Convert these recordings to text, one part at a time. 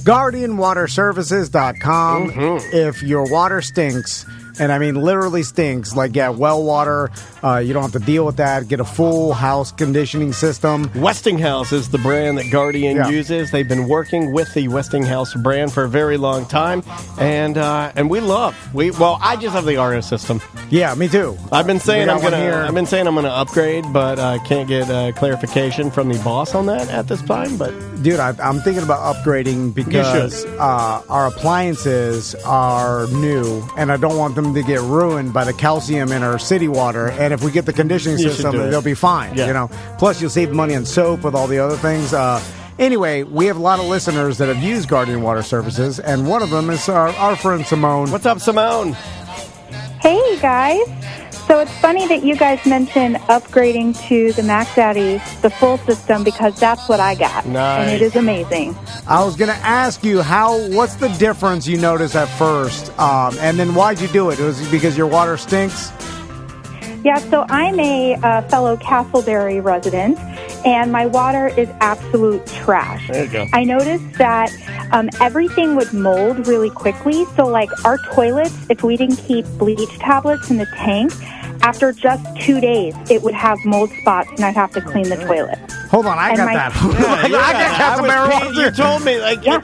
GuardianWaterServices.com. If your water stinks, and I mean literally stinks, like well water, you don't have to deal with that. Get a full house conditioning system. Westinghouse is the brand that Guardian uses. They've been working with the Westinghouse brand for a very long time, and we love. I just have the RO system. Yeah, me too. I've been saying I'm gonna upgrade, but I can't get clarification from the boss on that at this time. But dude, I'm thinking about upgrading because our appliances are new, and I don't want them to get ruined by the calcium in our city water. And if we get the conditioning system, they'll be fine. Yeah. You know. Plus, you'll save money on soap with all the other things. Anyway, we have a lot of listeners that have used Guardian Water Services, and one of them is our friend Simone. What's up, Simone? Hey, guys. So it's funny that you guys mentioned upgrading to the Mac Daddy, the full system, because that's what I got. Nice. And it is amazing. I was going to ask you, what's the difference you noticed at first? And then why'd you do it? It was because your water stinks? Yeah, so I'm a fellow Castleberry resident, and my water is absolute trash. There you go. I noticed that everything would mold really quickly. So, like, our toilets, if we didn't keep bleach tablets in the tank, after just 2 days, it would have mold spots, and I'd have to clean the toilet. Hold on, I got that. I got Castleberry. You told me,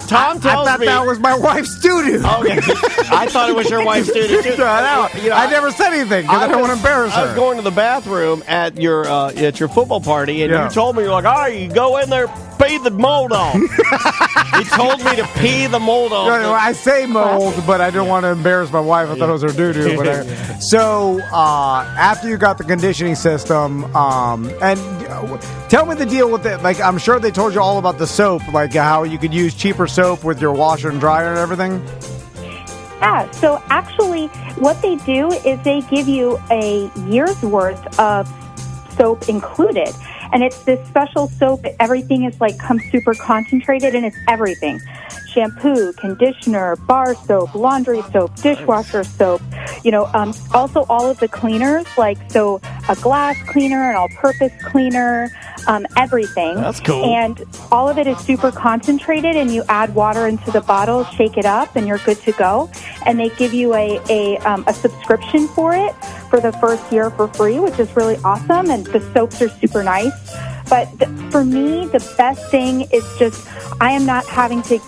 Tom tells me. I thought that was my wife's doo-doo. Okay. I thought it was your wife's doo-doo, too. I never said anything because I don't want to embarrass her. I was going to the bathroom at your football party, and you told me, you're like, all right, you go in there, pee the mold off. He told me to pee the mold off. I say mold, but I don't want to embarrass my wife. I thought it was her doo-doo. So, after you got the conditioning system, and tell me the deal with it. Like, I'm sure they told you all about the soap, like how you could use cheaper soap with your washer and dryer and everything. Yeah, so actually what they do is they give you a year's worth of soap included. And it's this special soap. Everything is comes super concentrated, and it's everything. Shampoo, conditioner, bar soap, laundry soap, dishwasher soap. Also all of the cleaners, a glass cleaner, an all-purpose cleaner, everything. That's cool. And all of it is super concentrated, and you add water into the bottle, shake it up, and you're good to go. And they give you a subscription for it for the first year for free, which is really awesome. And the soaps are super nice. But for me, the best thing is just I am not having to,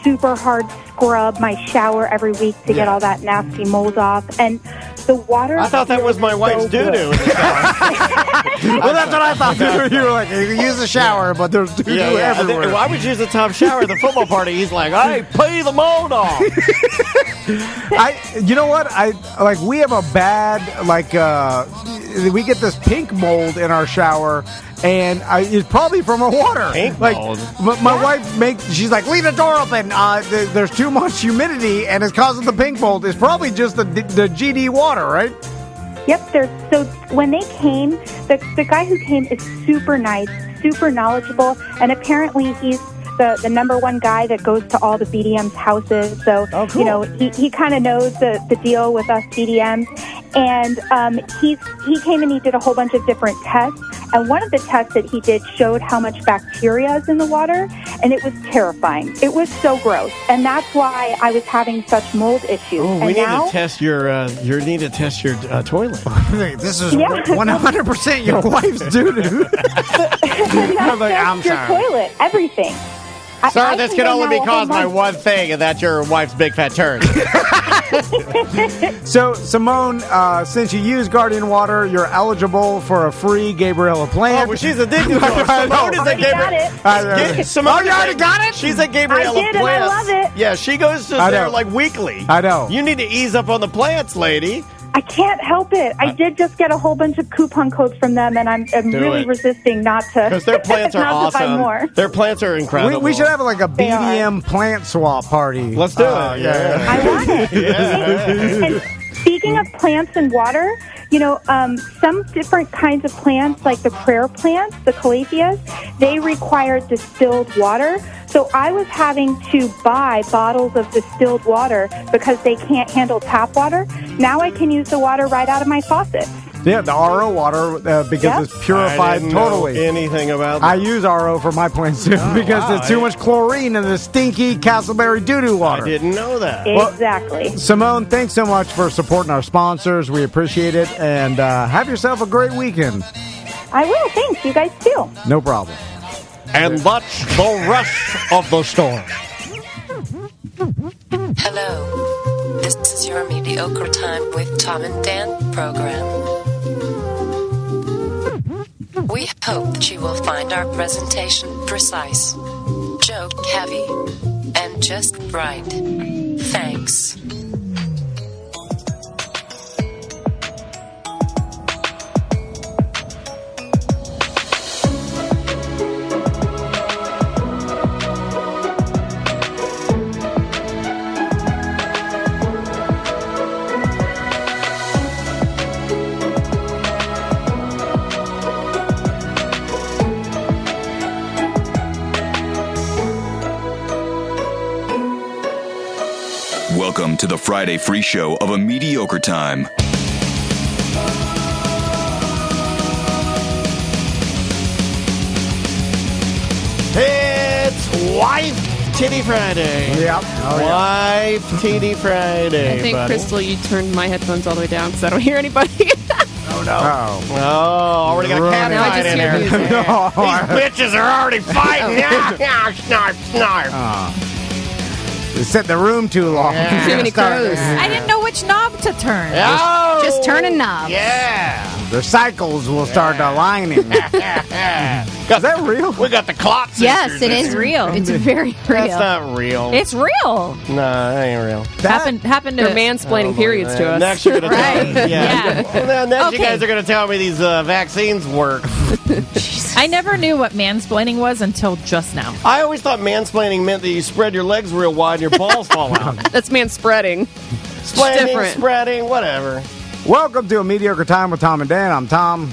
super hard scrub my shower every week to get all that nasty mold off. And the water... I thought that was my wife's doo-doo. Well, that's what I thought. You were like, you use the shower, but there's doo-doo everywhere. I would use the top shower at the football party. He's like, hey, pee the mold off. You know what? We have a bad, we get this pink mold in our shower, and it's probably from our water. Pink mold. My wife she's like, leave the door open. There's too much humidity, and it's causing the pink mold. It's probably just the GD water, right? Yep. So when they came, the guy who came is super nice, super knowledgeable, and apparently he's the number one guy that goes to all the BDM's houses. So, cool. He kind of knows the deal with us BDMs. And he came and he did a whole bunch of different tests. And one of the tests that he did showed how much bacteria is in the water. And it was terrifying. It was so gross. And that's why I was having such mold issues. Oh, we need to test your toilet. This is 100% your wife's doo-doo. I'm sorry. Your toilet, everything. Sir, this can only be caused by one thing, and that's your wife's big fat turd. So, Simone, since you use Guardian Water, you're eligible for a free Gabriella plant. Oh, well, she's addicted to it. Simone is a Gabriella. Simone, you already got it? She's a Gabriella I did, plant. and I love it. Yeah, she goes to there weekly. I know. You need to ease up on the plants, lady. I can't help it. I did just get a whole bunch of coupon codes from them, and I'm really resisting not to. Because their plants are awesome. To buy more. Their plants are incredible. We should have a BDM plant swap party. Let's do it. Yeah. I want it. And speaking of plants and water, some different kinds of plants, like the prayer plants, the calatheas, they require distilled water. So I was having to buy bottles of distilled water because they can't handle tap water. Now I can use the water right out of my faucet. Yeah, the RO water because it's purified totally. Know anything about that. I use RO for my plants too because there's too much chlorine in the stinky Castleberry doo-doo water. I didn't know that. Exactly. Well, Simone, thanks so much for supporting our sponsors. We appreciate it. And have yourself a great weekend. I will. Thanks. You guys too. No problem. And that's the rest of the story. Hello. This is your Mediocre Time with Tom and Dan program. We hope that you will find our presentation precise, joke heavy, and just right. Thanks. Welcome to the Friday free show of A Mediocre Time. It's Wife Titty Friday. Yep. Wife Titty Friday. I think, buddy. Crystal, you turned my headphones all the way down because I don't hear anybody. Oh, no. Oh. Oh, already got a cat Now I fight just in hear there. music. These bitches are already fighting. Snarf, snarf. They set the room too long. Too many crows. I didn't know which knob to turn. Oh, Just turn a knob. Yeah. Their cycles will start aligning. Is that real? We got the clot sisters. Yes, it is real. It's very real. That's not real. It's real. No, that ain't real. Happened to They're mansplaining periods to us. Next you're going to tell me. Right. Yeah. Yeah. Well, next you Okay. guys are going to tell me these vaccines work. I never knew what mansplaining was until just now. I always thought mansplaining meant that you spread your legs real wide and your balls fall out. That's man spreading. Splaining, different. spreading, whatever. Welcome to A Mediocre Time with Tom and Dan. I'm Tom.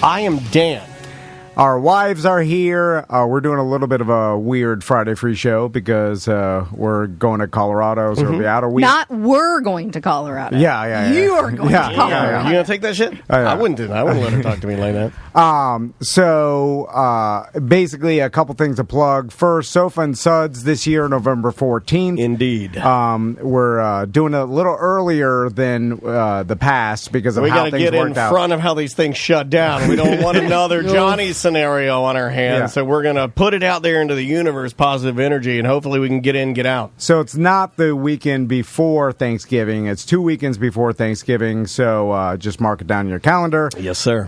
I am Dan. Our wives are here. We're doing a little bit of a weird Friday free show because we're going to Colorado, so it'll be out a week. Not we're going to Colorado. Yeah. You are going to Colorado. You going to take that shit? Yeah. I wouldn't do that. I wouldn't let her talk to me like that. So basically, a couple things to plug. First, Sofa and Suds this year, November 14th. Indeed. We're doing it a little earlier than the past because of We how got to things get in worked out. front of how these things shut down. We don't want another Johnny scenario on our hands, Yeah. so we're going to put it out there into the universe, positive energy, and hopefully we can get in, get out. So it's not the weekend before Thanksgiving. It's 2 weekends before Thanksgiving. So just mark it down in your calendar. Yes, sir.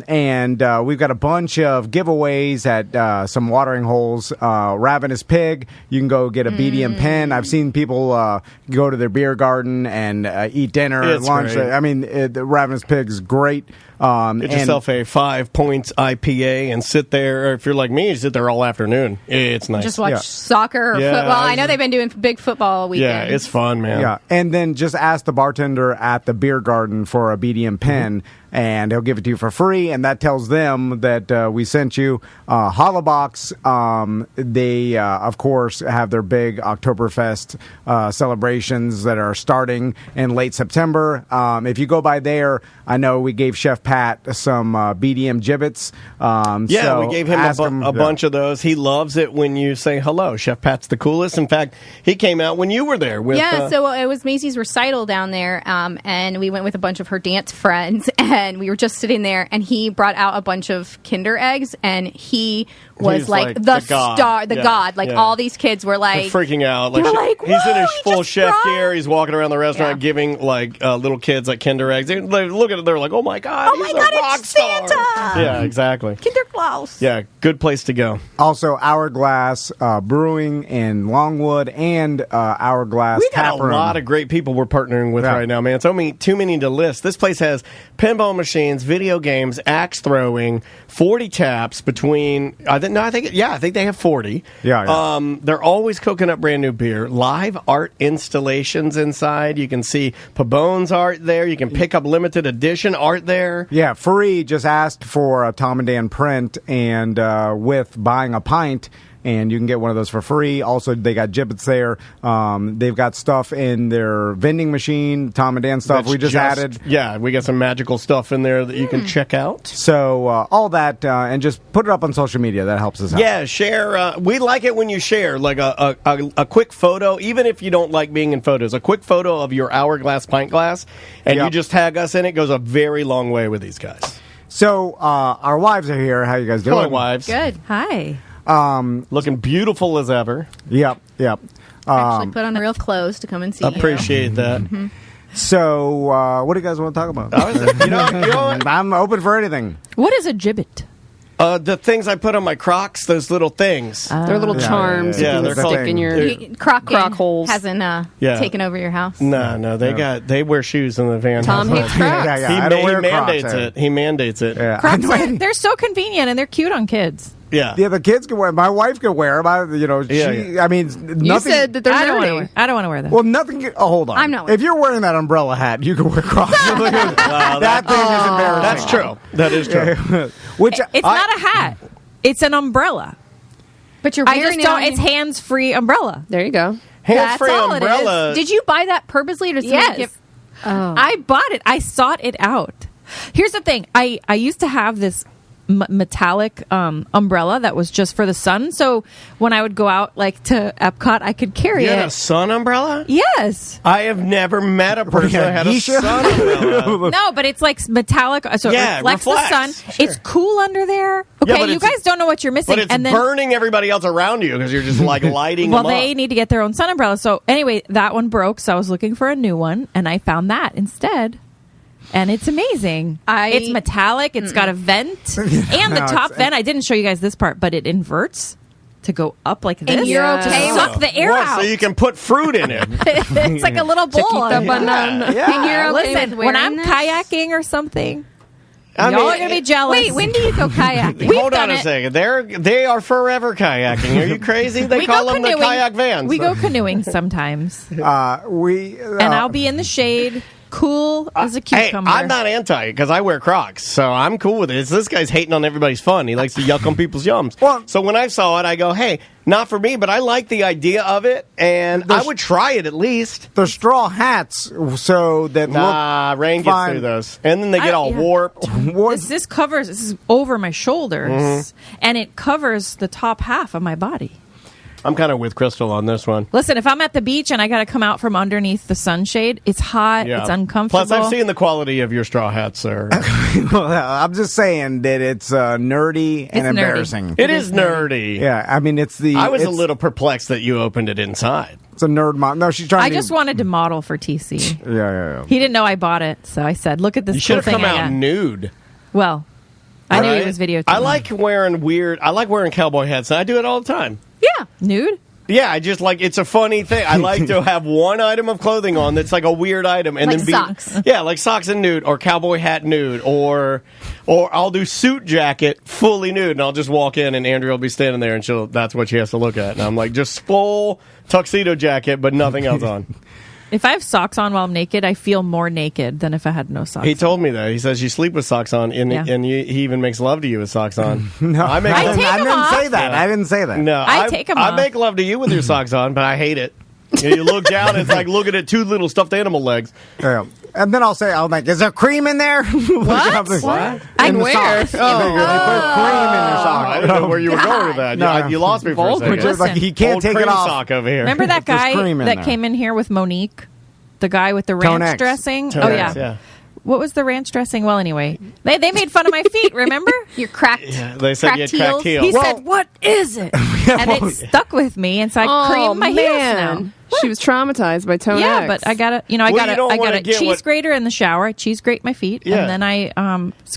And we've got a bunch of giveaways at some watering holes. Ravenous Pig, you can go get a BDM pen. I've seen people go to their beer garden and eat dinner, It's lunch. great. I mean, the Ravenous Pig is great. Get yourself a 5 points IPA and sit there. Or if you're like me, you sit there all afternoon. It's nice. Just watch Yeah. soccer or Yeah, football. I know they've been doing big football weekends. yeah, it's fun, man. Yeah, and then just ask the bartender at the beer garden for a BDM pen, and he'll give it to you for free, and that tells them that we sent you. Hollabox, they, of course, have their big Oktoberfest celebrations that are starting in late September. If you go by there, I know we gave Chef Pat some BDM gibbets. Yeah, so we gave him ask a bunch of those. He loves it when you say hello. Chef Pat's the coolest. In fact, he came out when you were there. With, So it was Macy's recital down there, and we went with a bunch of her dance friends, and we were just sitting there, and he brought out a bunch of Kinder eggs, and he was He's like like the god. star, the Yeah, god. Like yeah. all these kids were They're like freaking out. they're like, he's in "Whoa, his he full just chef brought-" gear. He's walking around the restaurant Yeah. giving like little kids like Kinder eggs. They look at it. They're like, "Oh my god! Oh my he's God, a it's rock star!" Santa! Yeah, exactly. Kinder Klaus. Yeah, good place to go. Also, Hourglass Brewing in Longwood and Hourglass We got Tap a Room. lot of great people we're partnering with Yeah. right now, man. It's only too many to list. This place has pinball machines, video games, axe throwing, 40 taps between. I think they have 40. Yeah. They're always cooking up brand new beer. Live art installations inside. You can see Pabone's art there. You can pick up limited edition art there. Yeah, free. Just asked for a Tom and Dan print, and with buying a pint, and you can get one of those for free. Also, they got gibbets there. They've got stuff in their vending machine, Tom and Dan stuff we just added. Yeah, we got some magical stuff in there that you can check out. So all that, and just put it up on social media. That helps us out. Yeah, share. We like it when you share, like a quick photo, even if you don't like being in photos, a quick photo of your hourglass pint glass, and you just tag us in it, goes a very long way with these guys. So our wives are here. How you guys doing? Hello, wives. Good. Hi. Looking beautiful as ever. Yep. Actually put on real clothes to come and see Appreciate that. Mm-hmm. So what do you guys want to talk about? I'm open for anything. What is a gibbet? The things I put on my Crocs, those little things. They're little charms. Yeah, you they're can called- stick in your Croc holes. hasn't taken over your house. No, they wear shoes in the van. Tom hates Crocs. I don't wear mandates Crocs, it. He mandates it. Yeah. Crocs they're so convenient and they're cute on kids. Yeah. Yeah, the kids can wear. My wife can wear them. I mean, nothing. You said that they're I don't nerdy. want to wear them. Well, nothing. Hold on. I'm not. If you're wearing that umbrella hat, you can wear Crocs. that thing is embarrassing. That's true. That is true. Which It's not a hat. It's an umbrella. But you're I wearing just don't. It's hands-free umbrella. There you go. Hands-free That's all it umbrella. Did you buy that purposely to Yes. make it? I bought it. I sought it out. Here's the thing. I used to have this metallic umbrella that was just for the sun. So when I would go out like to Epcot, I could carry You it. had a sun umbrella? Yes. I have never met a person that had a sun umbrella. No, but it's like metallic, so Yeah, it reflects the sun. Sure. It's cool under there. Yeah, Okay, but you it's- guys don't know what you're missing. But it's and then, burning everybody else around you because you're just like lighting well, them up. they need to get their own sun umbrella. So anyway, that one broke, so I was looking for a new one, and I found that instead. And it's amazing. It's metallic. It's got a vent. And the top vent, I didn't show you guys this part, but it inverts to go up like this. And you're okay to suck the air What, out. so you can put fruit in it. It's like a little bowl. The banana. And you're okay Listen, with when wearing I'm this? kayaking or something, I y'all mean, are going to be jealous. Wait, when do you go kayaking? Hold on a second. They are forever kayaking. Are you crazy? They We call go them the canoeing. kayak vans. We go canoeing sometimes. and And I'll be in the shade, cool as a Hey, cucumber. I'm not anti because I wear Crocs, so I'm cool with it. This guy's hating on everybody's fun. He likes to yuck on people's yums. Well- So when I saw it, I go, hey, not for me, but I like the idea of it, and I would try it at least. the straw hats, so that Rain gets fine. through those. And then they get all warped. This covers. This is over my shoulders, Mm-hmm. and it covers the top half of my body. I'm kind of with Crystal on this one. Listen, if I'm at the beach and I got to come out from underneath the sunshade, it's hot. Yeah. It's uncomfortable. Plus, I've seen the quality of your straw hats, sir. I'm just saying that it's nerdy and It's nerdy. embarrassing. It is nerdy. Yeah, I mean it's the. I was a it's- little perplexed that you opened it inside. It's a nerd mom. No, she's trying. I to just wanted to model for TC. Yeah. He didn't know I bought it, so I said, "Look at this You should cool have thing come I out got." nude. Well, I knew Right? it was videotaped. I like wearing cowboy hats, and I do it all the time. Yeah. nude. Yeah, I just like it's a funny thing. I like to have one item of clothing on that's like a weird item, and Like then be socks. Yeah, like socks and nude, or cowboy hat nude, or I'll do suit jacket fully nude, and I'll just walk in, and Andrea will be standing there, and that's what she has to look at, and I'm like just full tuxedo jacket, but nothing else on. If I have socks on while I'm naked, I feel more naked than if I had no socks. He told me that. He says you sleep with socks on, and Yeah. he even makes love to you with socks on. No, I make I love- take I 'em didn't off. say that. I didn't say that. No, I take 'em I off. make love to you with your socks on, but I hate it. You look down, it's like looking at two little stuffed animal legs. Yeah. And then I'm like, is there cream in there? What? What? In the where? socks. They put cream in your I sock. didn't know where you were going with that. No. You lost me for a second. Which is like he can't Old take cream it off. sock over here. Remember that There's guy cream in that there. came in here with Monique? The guy with the Tone ranch X. dressing? Tone Oh, X, yeah. What was the ranch dressing? Well, anyway, they made fun of my feet, remember? You're cracked. Yeah, they said you had cracked heels. He said, "What is it?" And it stuck with me, and so I creamed my heels now. She was traumatized by Tone Yeah, X. but I got Well, you don't I got wanna a get cheese what- grater in the shower. I cheese grate my feet, Yeah. and then I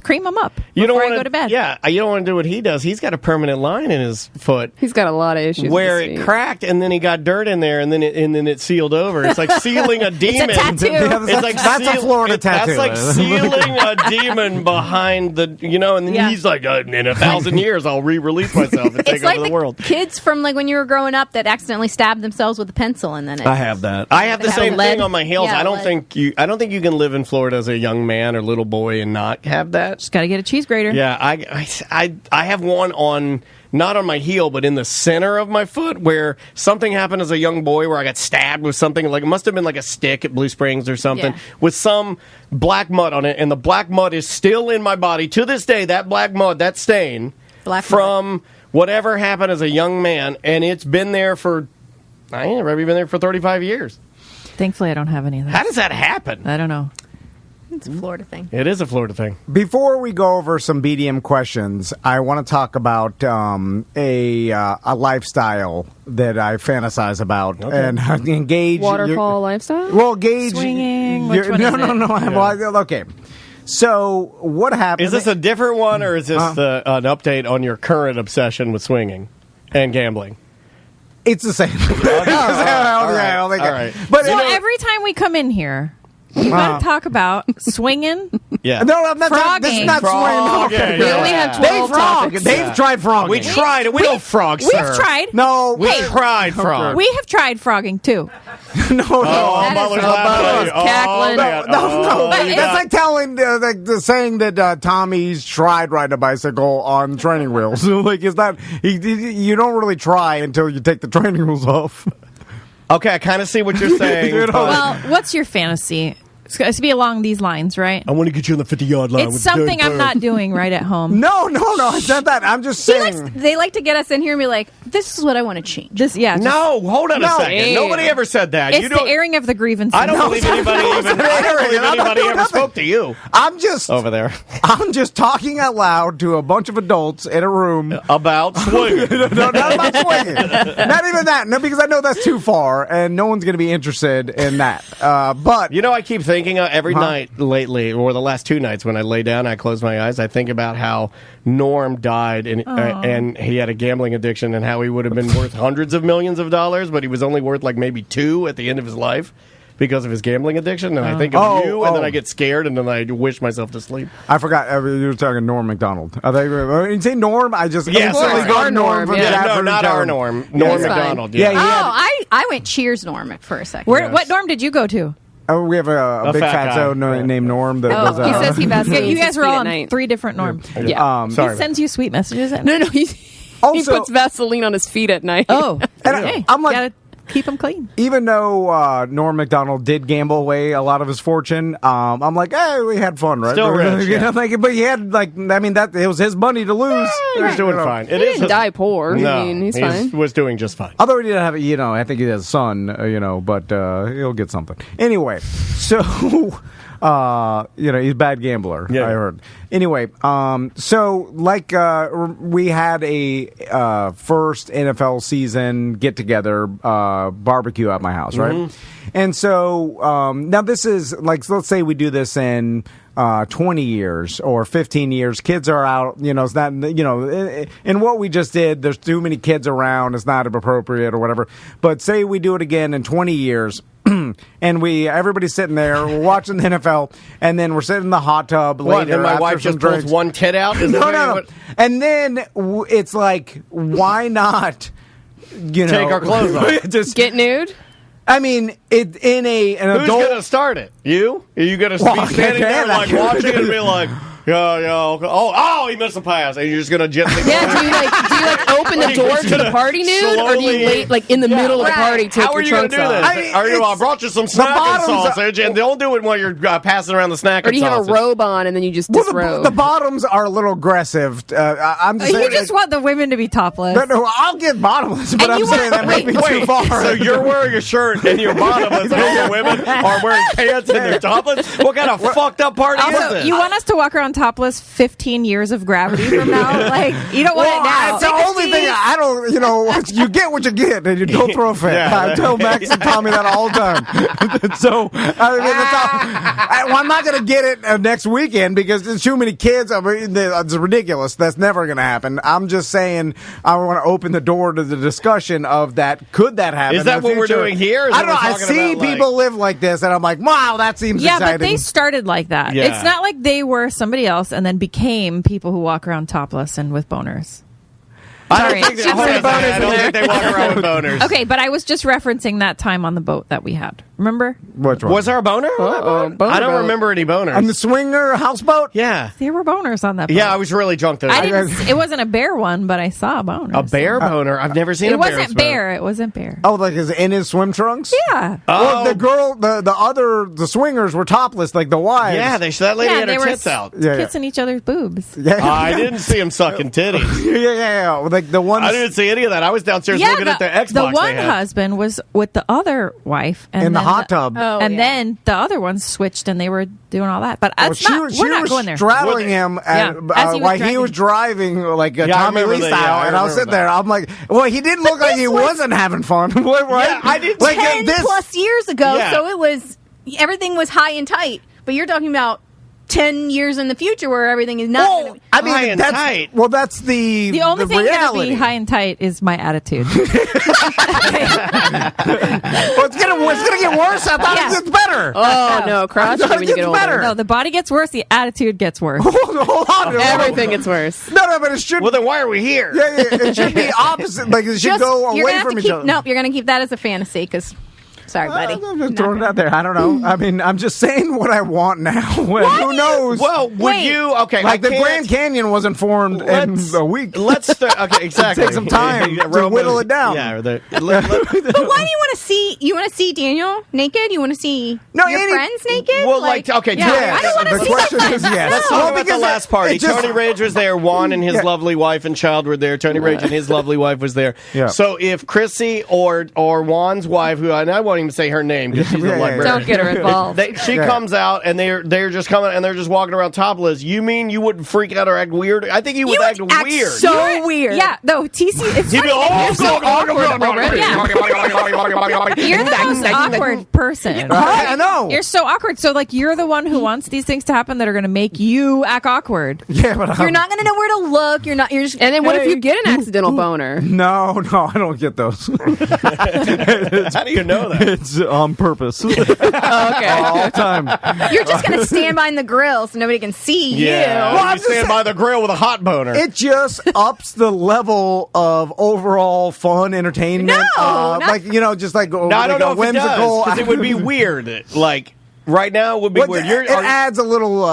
cream them up You don't before want I go to bed. Yeah, you don't want to do what he does. He's got a permanent line in his foot He's got a lot of issues. where with it his feet. cracked, and then he got dirt in there, and then it sealed over. It's like sealing a demon. tattoo. It's like That's a Florida tattoo. That's like sealing a demon behind the, and then Yeah. he's like, in 1,000 years, I'll re-release myself and take It's like over the world. kids from like when you were growing up that accidentally stabbed themselves with a pencil and then I have that. I have the same thing on my heels. Yeah, I don't think you can live in Florida as a young man or little boy and not have that. Just got to get a cheese grater. Yeah, I have one on, not on my heel, but in the center of my foot, where something happened as a young boy where I got stabbed with something, like it must have been like a stick at Blue Springs or something, with some black mud on it, and the black mud is still in my body to this day. That black mud, that stain from whatever happened as a young man, and it's been there for, I ain't never been there for 35 years. Thankfully, I don't have any of that. How does that happen? I don't know. It's a Florida thing. It is a Florida thing. Before we go over some BDM questions, I want to talk about a lifestyle that I fantasize about and engage. Waterfall lifestyle? Well, gauge. Swinging? Which one is it? No. Well, okay. So what happened? Is this a different one, or is this an update on your current obsession with swinging and gambling? It's the same. All right. But So every time we come in here, you got to talk about swinging. Yeah. No, I'm not. Frogging. This is not Frog. swinging. Yeah, We only have 12 topics. They've tried frogging. We tried it. We don't frog, We've sir. tried. No, We tried frog. We have tried frogging too. no. Oh, Butler's laughing. cackling. No. But That's like telling, the saying that Tommy's tried riding a bicycle on training wheels. Like, is that you don't really try until you take the training wheels off. Okay, I kind of see what you're saying. Well, what's your fantasy? It's going to be along these lines, right? I want to get you on the 50-yard line. It's something I'm not doing right at home. No, it's not that. I'm just saying. They like to get us in here and be like, "This is what I want to change." No, hold on a second. Hey. Nobody ever said that. It's the airing of the grievances. I don't believe anybody ever spoke to you I'm just over there I'm just talking out loud to a bunch of adults in a room. about swinging. No, not about swinging. Not even that. No, because I know that's too far, and no one's going to be interested in that. But I keep thinking every night lately, or the last 2 nights when I lay down, I close my eyes, I think about how Norm died and he had a gambling addiction and how he would have been worth hundreds of millions of dollars, but he was only worth like maybe 2 at the end of his life because of his gambling addiction. And I think of you, and then I get scared, and then I wish myself to sleep. I forgot you were talking Norm McDonald. You say Norm? I just sorry. go Norm from Jafford not our Norm. Norm McDonald. Yeah. I went Cheers Norm for a second. What Norm did you go to? We have a big fat zone named Norm. That was, He says he Vaseline. You guys are all on 3 different Norms. Yeah. He sends you sweet messages at night. No, he puts Vaseline on his feet at night. Oh. And I'm like, gotta keep them clean. even though Norm McDonald did gamble away a lot of his fortune, I'm like, hey, we had fun, right? Still rich, yeah. But he had that it was his money to lose. He's doing fine. He didn't die poor. No, I mean, he's fine. He was doing just fine. Although he didn't have, I think he has a son, but he'll get something. Anyway, so, he's a bad gambler, I heard. Anyway, so like we had a first NFL season get-together barbecue at my house, right? Mm-hmm. And so now this is, like, let's say we do this in 20 years or 15 years. Kids are out, it's not, in what we just did, there's too many kids around, it's not appropriate or whatever. But say we do it again in 20 years, and everybody's sitting there, we're watching the NFL, and then we're sitting in the hot tub later. And my wife just pulls one tit out? No. And then it's like, why not, take our clothes off? Just get nude? I mean, an adult. Who's going to start it? You? Are you going to be standing there like watching and be like, he missed a pass, and you're just going to gently. Yeah, do you open the door to the party nude, or do you wait like in the middle of the party, take your trunks off? I brought you some snack and sausage, and don't do it while you're passing around the snack and sausage. Or do you have a robe on and then you just disrobe? The bottoms are a little aggressive. I'm just saying, you just want the women to be topless. No, I'll get bottomless, but I'm saying that might be too far. So you're wearing a shirt and you're bottomless, and the women are wearing pants and they're topless? What kind of fucked up party is this? You want us to walk around topless 15 years of gravity from now? Like, you don't want it now. It's the only thing I don't, you get what you get, and you don't throw a fit. I tell Max and Tommy that all the time. So, I'm not going to get it next weekend because there's too many kids. I mean, it's ridiculous. That's never going to happen. I'm just saying I want to open the door to the discussion of that. Could that happen? Is that what we're doing here? I don't know. I see people live like this, and I'm like, wow, that seems exciting. Yeah, but they started like that. Yeah. It's not like they were somebody else and then became people who walk around topless and with boners. Sorry. I don't think they walk around with boners. Okay, but I was just referencing that time on the boat that we had. Remember? Which one? Was there a boner? I don't remember any boners. On the swinger houseboat? Yeah. There were boners on that boat. Yeah, I was really drunk though. It wasn't a bear one, but I saw a boner. A bear boner? I've never seen a bear. It wasn't bear. Oh, like in his swim trunks? Yeah. Well, the swingers were topless, like the wives. Yeah, that lady had her tits out. Kissing each other's boobs. Yeah. I didn't see him sucking titties. Yeah. Like the ones. I didn't see any of that. I was downstairs looking at the Xbox. The one husband was with the other wife. And in the hot tub. Then the other ones switched and they were doing all that. But we're not going there. Straddling him while he was driving like a Tommy Lee style. And I was sitting there. I'm like, well, he didn't look like he wasn't having fun. Right? Yeah, I did. Like 10 plus years ago, so it was, everything was high and tight. But you're talking about 10 years in the future where everything is not going to be high and tight. Well, that's the only thing reality. that be high and tight is my attitude. Well, it's gonna get worse. I thought it gets better. Oh no, crotch when you get older. Better. No, the body gets worse. The attitude gets worse. Hold on. Everything gets worse. No, but it should. Well, then why are we here? Yeah, it should be opposite. Like it should go away from each other. Nope, you're going to keep that as a fantasy because. Sorry, buddy. I'm just throwing it out there. I don't know. I mean, I'm just saying what I want now. Who knows? Well, would you? Okay, like the Grand Canyon wasn't formed in a week. Let's start. Okay, exactly. Take some time to whittle it down. Yeah. But why do you want to see? You want to see Daniel naked? You want to see your friends naked? Well, okay. Yeah, I don't want to see. The question is yes. Let's talk about the last party. Tony Rage was there. Juan and his lovely wife and child were there. Tony Rage and his lovely wife was there. Yeah. So if Chrissy or Juan's wife, who and I won't even say her name. She's a librarian. Don't get her involved. She comes out and they're just coming and they're just walking around topless. You mean you wouldn't freak out or act weird? I think you would act weird. So weird. Yeah, though TC, it's funny. You're so awkward already. You're the most awkward person. I know. You're so awkward. So like you're the one who wants these things to happen that are going to make you act awkward. Yeah, but you're not going to know where to look. You're just. And then what if you get an accidental boner? No, I don't get those. How do you know that? It's on purpose. Okay. All the time. You're just going to stand behind the grill so nobody can see you. Well, you stand by the grill with a hot boner. It just ups the level of overall fun entertainment. No, just like no, I don't know whimsical. Because it would be weird. Like. Right now it would be weird. It adds a little,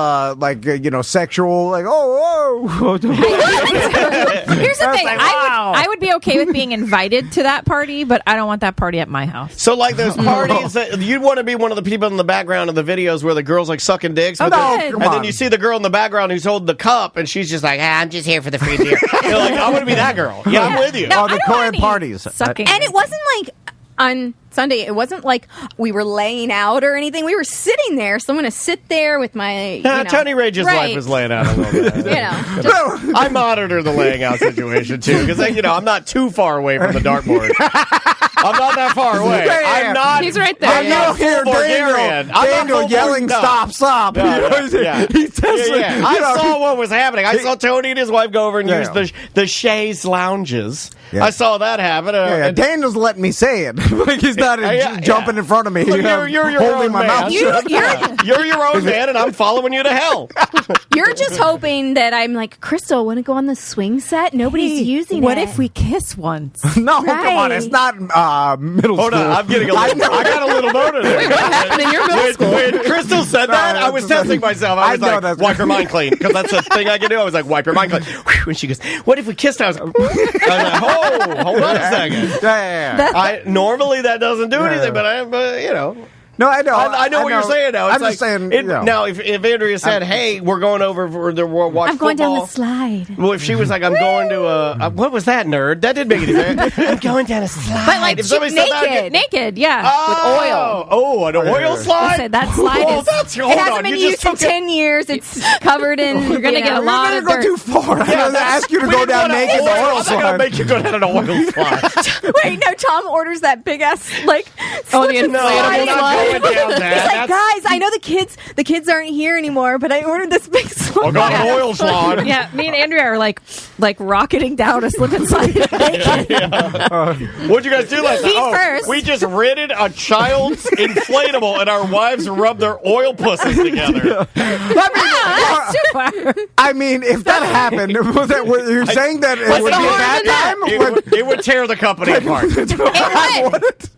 sexual, like, oh. Here's the thing. I would be okay with being invited to that party, but I don't want that party at my house. So, like, those parties, you'd want to be one of the people in the background of the videos where the girl's, like, sucking dicks. And then you see the girl in the background who's holding the cup, and she's just like, I'm just here for the free beer. You're like, I want to be that girl. Yeah, I'm with you. No, the Korean parties. Sucking. And it wasn't like... On Sunday, it wasn't like we were laying out or anything. We were sitting there. So I'm going to sit there with my. Tony Rage's wife was laying out a little bit. I monitor the laying out situation too because I'm not too far away from the dartboard. I'm not that far away. I'm not. He's right there. I'm not here, Daniel yelling, stop. I saw what was happening. I saw Tony and his wife go over and use the chaise lounges. Yeah. I saw that happen. Daniel's letting me say it. Like he's not jumping in front of me. Look, you're your own my man. Mouth shut. You're your own man, and I'm following you to hell. You're just hoping that I'm like, Crystal, want to go on the swing set? Nobody's using it. What if we kiss once? No, come on. It's not middle school. Hold on. I'm getting I got a little boner there. Wait, what happened in your middle school? When Crystal said that, I was testing myself. I was like, wipe your mind clean, because that's a thing I can do. I was like, wipe your mind clean. And she goes, what if we kissed? I was like, hold on a second. Normally that doesn't do anything, but No, I know. I know what you're saying now. It's I'm just saying. Now, if Andrea said, "Hey, we're going over for the watch I'm going football," down the slide. Well, if she was like, "I'm going to what was that, nerd? That didn't make any sense." I'm going down a slide. But like if somebody said that, naked, yeah, with oil. Oh, an oil slide. I said that slide is. It hasn't been used in 10 years. It's covered in. You're gonna get a lot of dirt. Go too far. I'm gonna ask you to go down naked. The oil slide. I'm gonna make you go down an oil slide. Wait, no. Tom orders that big ass the inflatable slide. He's like, guys, I know the kids aren't here anymore, but I ordered this big slide. I got an oil slide. Yeah, me and Andrea are like rocketing down a slip and slide. What'd you guys do last night? Feet first. We just rented a child's inflatable, and our wives rubbed their oil pussies together. That's too far. I mean, if that happened, you're saying that it would be a bad time? It would tear the company apart.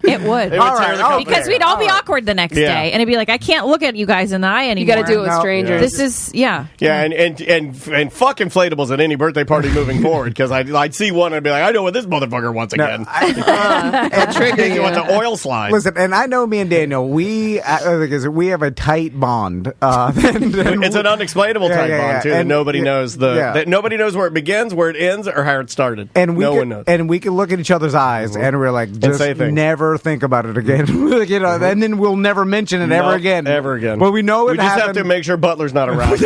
It would. All right, because we'd all be awkward the next day, and it'd be like, I can't look at you guys in the eye anymore. You got to do it with strangers. This is and fuck inflatables at any birthday party moving forward, because I'd see one and be like, I know what this motherfucker wants again. And triggering you want the oil slide. Listen, and I know me and Daniel, we have a tight bond. It's an unexplainable type bond too. That nobody knows that nobody knows where it begins, where it ends, or how it started. And no one knows. And we can look at each other's eyes, and we're like, just never think about it again. And then we'll never mention it ever again. Ever again. But we know it. We just have to make sure Butler's not around.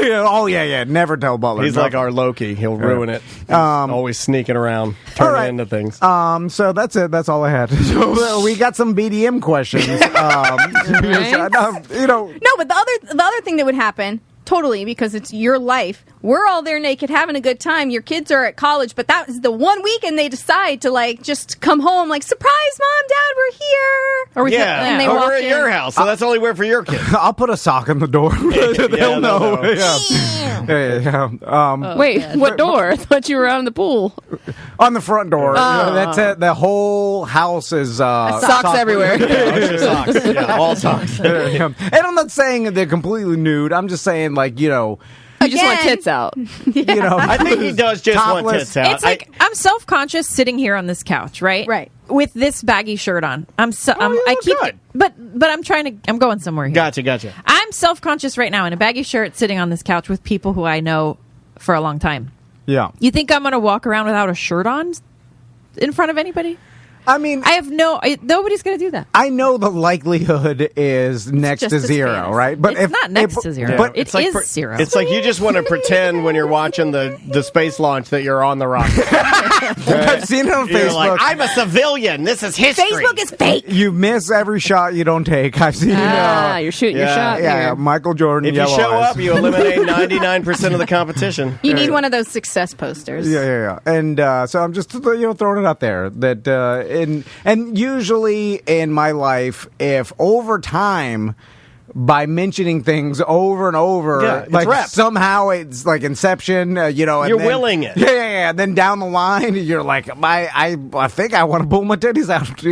Never tell Butler. He's like our Loki. He'll ruin it. Always sneaking around, turning into things. So that's it. That's all I had. So we got some BDM questions. Right? No, but the other thing that would happen. Totally, because it's your life. We're all there naked having a good time. Your kids are at college, but that is the one weekend they decide to just come home surprise, Mom, Dad, we're here. And they walk in. Your house, so that's only for your kids. I'll put a sock in the door. They'll know. Wait, what door? I thought you were out in the pool. On the front door. That's it. The whole house is socks everywhere. Socks. Yeah, all socks. And I'm not saying they're completely nude. I'm just saying, you just want tits out. I think he does just want tits out. It's like I'm self-conscious sitting here on this couch, right? Right. With this baggy shirt on. I keep good. but I'm going somewhere here. Gotcha. I'm self-conscious right now in a baggy shirt sitting on this couch with people who I know for a long time. Yeah. You think I'm going to walk around without a shirt on in front of anybody? I mean, nobody's going to do that. I know the likelihood is next to zero, right? But it's not next to zero. But it is zero. It's like you just want to pretend when you're watching the space launch that you're on the rocket. I've seen it on Facebook. Like, I'm a civilian. This is history. Facebook is fake. You miss every shot you don't take. I've seen you're shooting your shot. Yeah, Michael Jordan. If you show up, you eliminate 99% of the competition. You need one of those success posters. Yeah. And so I'm just throwing it out there that. And usually in my life, if over time, by mentioning things over and over, somehow it's like Inception, you're willing it. Yeah. And then down the line, you're like, I think I want to pull my titties out.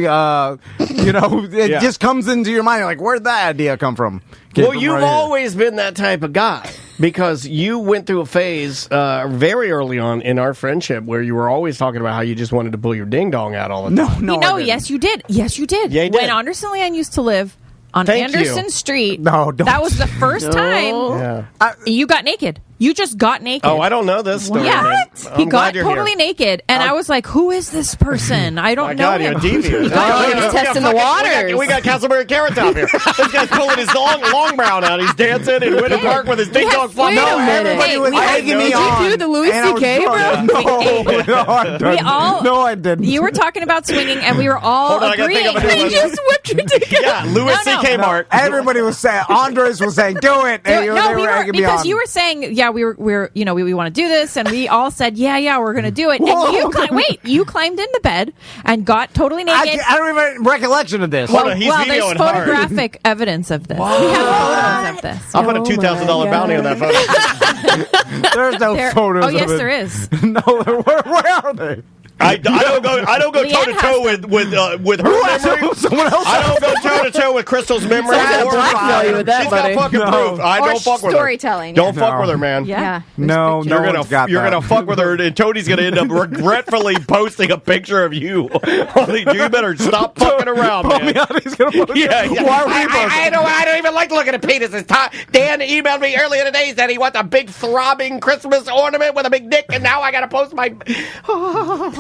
It just comes into your mind. You're like, where'd that idea come from? Well, you've always been that type of guy, because you went through a phase very early on in our friendship where you were always talking about how you just wanted to pull your ding dong out all the time. No, yes, you did. Yes, you did. Yeah, you did. When Anderson Leanne used to live on Anderson Street, don't. That was the first time you got naked. You just got naked. Oh, I don't know this story. Yeah, he got totally naked, and I was like, "Who is this person? I don't know him." You're devious. He's testing the waters. We got Castleberry Carrot Top here. This guy's pulling his long brown out. He's dancing in Winter Park with his ding dong flop. No, everybody was egging me on. Did you do the Louis C.K., bro? No, I didn't. You were talking about swinging, and we were all agreeing. You just whipped your dick out. Yeah, Louis C.K. Mark. Everybody was saying, Andres was saying, do it. And because you were saying, we want to do this, and we all said, yeah, we're going to do it. Whoa. And you climbed in the bed and got totally naked. I don't even have recollection of this. There's photographic evidence of this. Whoa. We have photos of this. I'll put a $2,000 bounty on that photo. There's no photos. Oh, yes, of it. there is. No, where are they? I don't go toe to toe with her memory. Someone else. I don't go toe to toe with Crystal's memory. Blackmail you with that, She's buddy. got fucking proof. I don't fuck with her. Storytelling. Don't fuck with her, man. Yeah. No, you're gonna fuck with her, and Tony's gonna end up regretfully posting a picture of you. You better stop fucking around, man. He's gonna post I don't even like looking at penises. Dan emailed me earlier today. Said he wants a big throbbing Christmas ornament with a big dick, and now I gotta post my.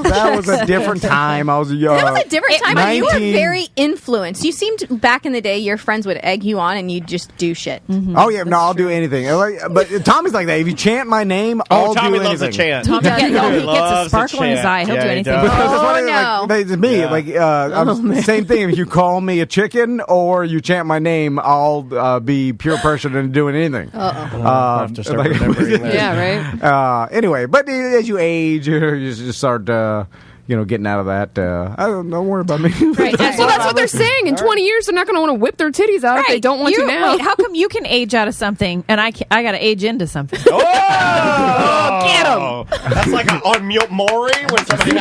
That was a different time. I was young. That was a different time. 19... You were very influenced. You seemed back in the day your friends would egg you on and you'd just do shit. Mm-hmm. Oh yeah, I'll do anything. But Tommy's like that. If you chant my name, I'll Tommy do loves anything. a chant. Tommy he gets a sparkle in his eye. He'll do anything. Oh, no. Like, me, same thing. If you call me a chicken or you chant my name, I'll be pure person and doing anything. I'll have to start remembering that. Yeah, right. Anyway, but as you age, you just start, getting out of that. Don't worry about me. Right. Well, that's what they're saying. In 20 years, they're not going to want to whip their titties out if they don't want to now. Wait, how come you can age out of something and I got to age into something? Oh, get him! That's like on Maury when somebody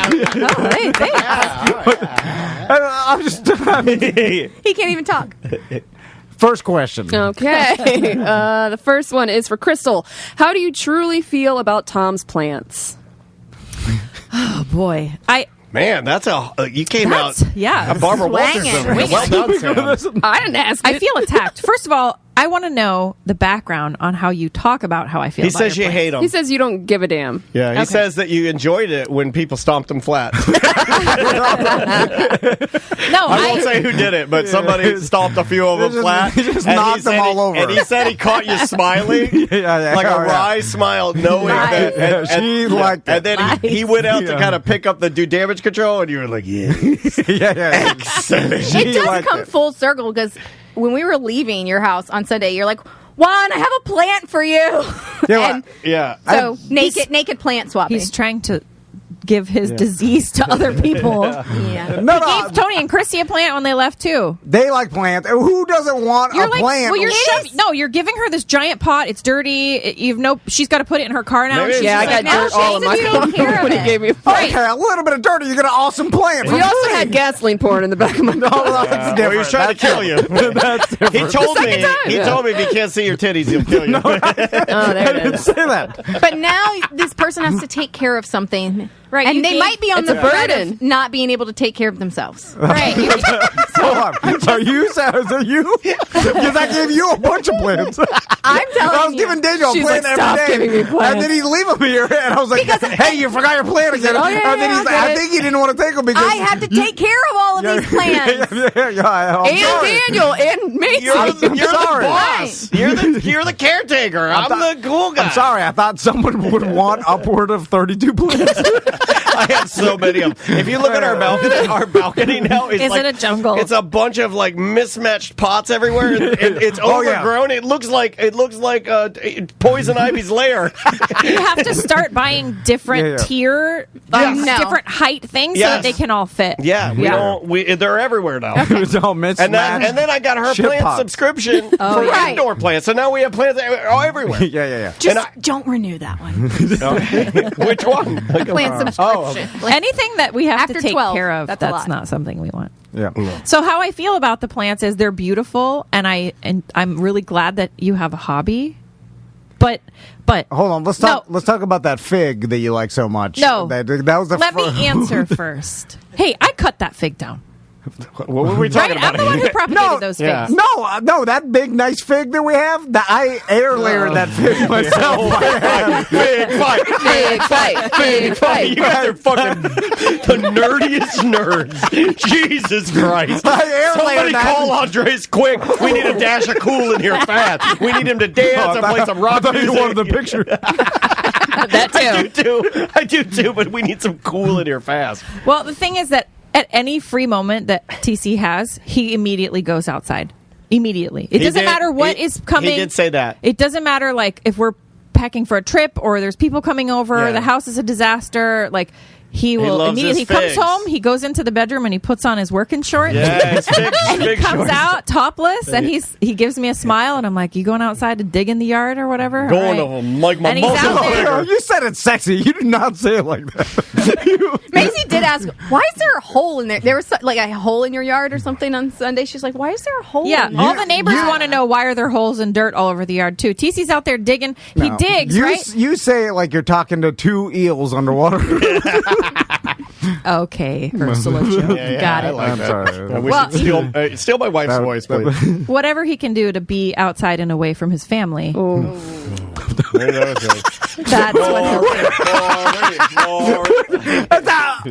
I'm just. He can't even talk. First question. Okay. The first one is for Crystal. How do you truly feel about Tom's plants? Oh, boy. Man, you came out. Yeah. A Barbara Walters over here. Well done, Sam. I didn't ask it. I feel attacked. First of all, I want to know the background on how you talk about how I feel. He about says your you plants. hate him. He says you don't give a damn. Yeah, he says that you enjoyed it when people stomped him flat. No, I won't say who did it, but somebody stomped a few of them flat. He just knocked them all over. And he said he caught you smiling, like a wry smile, knowing that. She liked it. And then he went out to kind of pick up the do damage control, and you were like, yeah. Excellent. It does come full circle because when we were leaving your house on Sunday, you're like, Juan, I have a plant for you. Yeah. So naked plant swapping. He's trying to give his disease to other people. Yeah. No, He gave Tony and Chrissy a plant when they left too. They like plants. Who doesn't want a plant? Well, you're giving her this giant pot. It's dirty. She's got to put it in her car now. Maybe Yeah, I got dirt all in my car when he gave me a plant. Okay, a little bit of dirt. You got an awesome plant. We also had gasoline pouring in the back of my car. He was trying to kill you. He told me. He told me if he can't see your titties, he'll kill you. There it is. Say that. But now this person has to take care of something. Right, And they might be on it's the a verge burden. of not being able to take care of themselves. Right. Hold on. Are you? Because I gave you a bunch of plants. I'm telling you. I was giving Daniel a She's plant like, "Stop every day. giving me plants." And then he'd leave them here, and I was like, hey, you forgot your plant again. Oh, yeah, and then he's like, I think he didn't want to take them because I have to take care of all of these plants. I'm sorry. Daniel and Mason. You're the sorry. boss. You're the caretaker. I'm the cool guy. I'm sorry. I thought someone would want upward of 32 plants. I have so many of them. If you look at our balcony now is it a jungle? It's a bunch of like mismatched pots everywhere. It's overgrown. It looks like poison ivy's lair. You have to start buying different tier, different height things so that they can all fit. Yeah, they're everywhere now. It's all mismatched. And then I got her Shit plant pots. subscription for indoor plants. So now we have plants everywhere. Yeah. Just don't renew that one. Which one? Plant subscription. Anything that we have After to take 12, care of, that's a lot. not something we want. Yeah. So how I feel about the plants is they're beautiful, and I'm really glad that you have a hobby. But hold on, let's talk about that fig that you like so much. No, that was the. Let me answer first. Hey, I cut that fig down. What were we talking about? I'm the one who propagated those figs. No, that big nice fig that we have, I air layered that fig myself. Fig fight. You guys are fucking the nerdiest nerds. Jesus Christ. Somebody call Andres quick. We need a dash of cool in here fast. We need him to dance and play some rock music. You wanted the picture. That too. I do too, but we need some cool in here fast. Well, the thing is that at any free moment that TC has, he immediately goes outside. Immediately. It doesn't matter what is coming. He did say that. It doesn't matter, like, if we're packing for a trip or there's people coming over, the house is a disaster, like... He will immediately. He comes home. He goes into the bedroom and he puts on his working shorts. Yes, and he comes out topless and he gives me a smile and I'm like, "You going outside to dig in the yard or whatever?" Going to like my muscle. You said it sexy. You did not say it like that. Maisie did ask, "Why is there a hole in there?" There was like a hole in your yard or something on Sunday. She's like, "Why is there a hole?" Yeah, in all the neighbors want to know why are there holes and dirt all over the yard too. TC's out there digging. He digs, right? You say it like you're talking to two eels underwater. Okay, Ursula joke. Got it. I like I'm that. sorry. Steal my wife's voice, please. Whatever he can do to be outside and away from his family. That's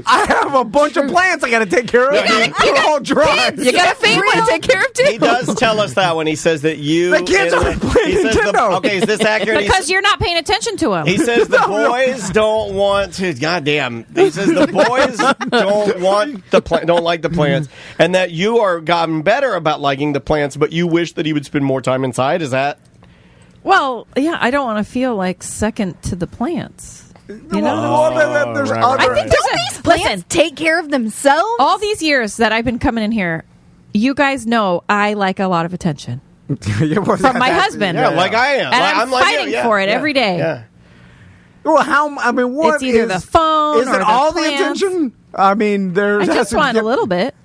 I have a bunch of plants I got to take care of. They're all dry. You got a family to take care of too. He does tell us that when he says that you. The kids are playing Nintendo. Okay, is this accurate? because you're not paying attention to them. He says the boys don't want to. Goddamn. He says the boys don't like the plants, and that you are gotten better about liking the plants, but you wish that he would spend more time inside. Is that? Well, yeah, I don't want to feel like second to the plants. You know, there's right, other. I think don't these plants take care of themselves? All these years that I've been coming in here, you guys know I like a lot of attention from my husband. Yeah, like I am. And like, I'm fighting for it every day. Yeah. Well, how? I mean, what it's either the phone is or it all plants. the attention? I mean, there's. I just want a little bit.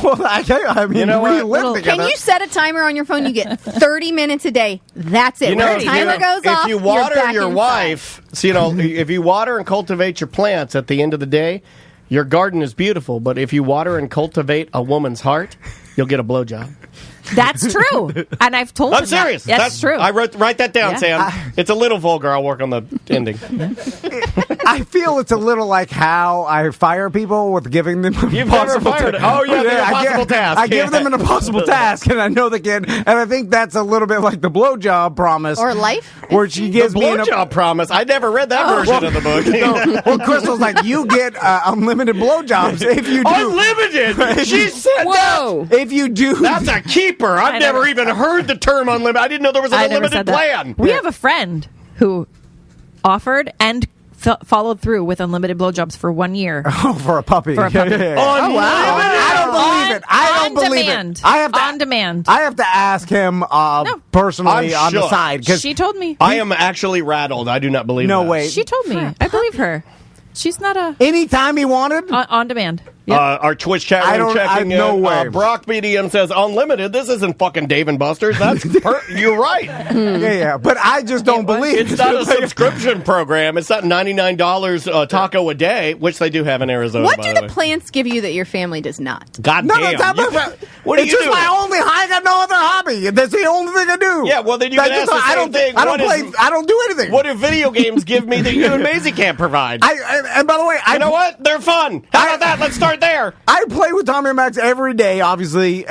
Well, I mean, you know we what? live together. Can you set a timer on your phone? You get 30 minutes a day. That's it. You know, when the timer goes off, if you water you're back your inside. wife, so, you know, if you water and cultivate your plants at the end of the day, your garden is beautiful. But if you water and cultivate a woman's heart, you'll get a blowjob. That's true, and I've told I'm him serious. That's true. I write that down, Sam. It's a little vulgar. I'll work on the ending. I feel it's a little like how I fire people with giving them You've never fired it. Oh, yeah, the impossible task. I give them an impossible task, and I know they can. And I think that's a little bit like the blowjob promise. Or life. Where she gives the me blowjob promise. I never read that version of the book. No, well, Crystal's like, you get unlimited blowjobs if you do. Unlimited? She said Whoa. that. If you do. That's a keeper. I've never even heard the term unlimited. I didn't know there was an unlimited plan. We have a friend who offered and followed through with unlimited blowjobs for 1 year. Oh, for a puppy. For a puppy. Yeah. Oh, wow. I don't believe it. I don't believe demand. it. I have to, on demand. I have to ask him personally I'm on the shook. side. She told me. I am actually rattled. I do not believe No that. way. She told me. I believe her. She's not a Anytime he wanted? on demand. Yep. Our Twitch chat room checking no in. way. Brock BDM says unlimited. This isn't fucking Dave and Buster's. That's you're right. Yeah. But I just don't believe It's not a subscription program. It's not $99 taco a day, which they do have in Arizona. What by do the the way. plants give you that your family does not? God No, damn. that's not What are it's you just doing? my only. I got no other hobby. That's the only thing I do. Yeah, well, then you can ask the same thing. I don't What play. is- I don't do anything. What do video games give me that you and Maisie can't provide? And by the way, you know what? They're fun. How about that? Let's start there. I play with Tommy and Max every day, obviously,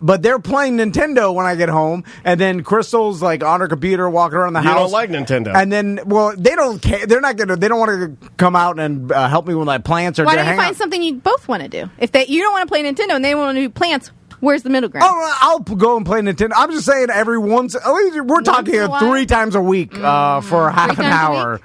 but they're playing Nintendo when I get home, and then Crystal's like on her computer, walking around the You house. don't like Nintendo. And then, well, they don't care. They're not gonna. They don't want to come out and help me with my plants or. Why don't you hang find out. something you both want to do? If you don't want to play Nintendo and they want to do plants, where's the middle ground? Oh, I'll go and play Nintendo. I'm just saying, every once. We're talking in a while? 3 times a week for half an times a hour.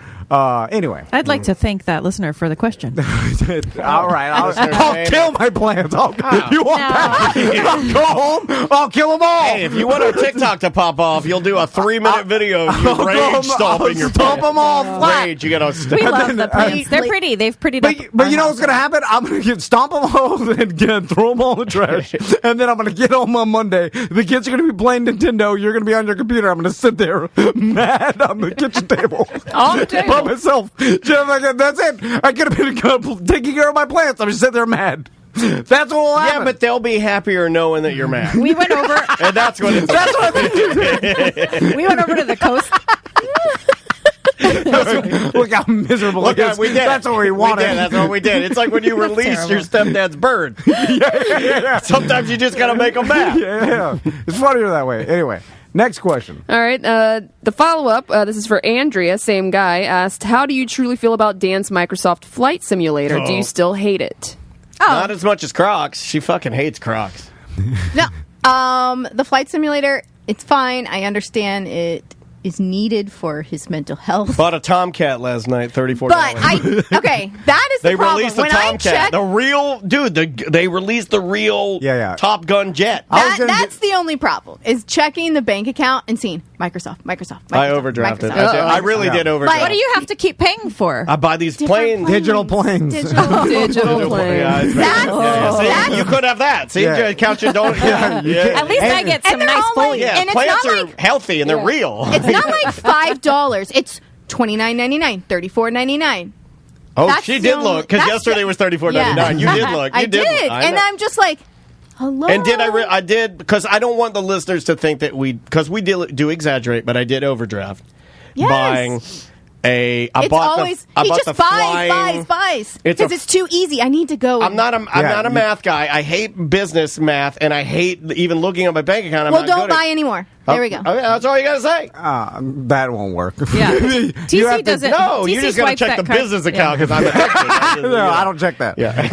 Anyway, I'd like to thank that listener for the question. all right, I'll kill my plants. You want that? I'll go home. I'll kill them all. Hey, if you want our TikTok to pop off, you'll do a 3-minute video of you rage stomping your stomp them all flat. Rage, you gotta We love the plants. They're pretty. They've prettied up. But you know what's going to happen? I'm going to stomp them all and throw them all in the trash. And then I'm going to get home on Monday. The kids are going to be playing Nintendo. You're going to be on your computer. I'm going to sit there mad on the kitchen table. On the table. By myself. Just like, that's it. I could have been taking care of my plants. I'm just sitting there mad. That's what will happen. Yeah, but they'll be happier knowing that you're mad. We went over. And that's what it's That's what I mean. We went over to the coast. Look how miserable Look, it is. we did. That's what we wanted. That's what we did. It's like when you release your stepdad's bird. Yeah. Sometimes you just got to make them mad. Yeah. It's funnier that way. Anyway, next question. All right. The follow-up, this is for Andrea, same guy, asked, how do you truly feel about Dan's Microsoft Flight Simulator? Do you still hate it? Not as much as Crocs. She fucking hates Crocs. No. The flight simulator, it's fine. I understand it is needed for his mental health. Bought a Tomcat last night, $34. But okay, that is the They problem. released the When Tomcat, I check, the real dude. They released the real Top Gun jet. that's the only problem is checking the bank account and seeing Microsoft. I overdrafted. I really did overdraft. What do you have to keep paying for? I buy these planes. Digital planes. Digital planes. See, you could have that. See, count your don't. At least I get some they're nice all foliage. like- Yeah, and it's plants not are like- healthy and they're real. It's not like $5. It's $29.99, $34.99. Oh, That's she the did only- look because that's yesterday the- was $34.99. Yeah. You did look. You I did, I and know. I'm just like, hello. And did I did because I don't want the listeners to think that because we do exaggerate, but I did overdraft. buying I He just buys. Because it's too easy. I need to go. I'm not a math guy. I hate business math, and I hate even looking at my bank account. Don't buy anymore. There we go. Okay, that's all you got to say. That won't work. Yeah. TC doesn't. No, you just got to check the business account because I'm a texter. No, I don't check that. Yeah.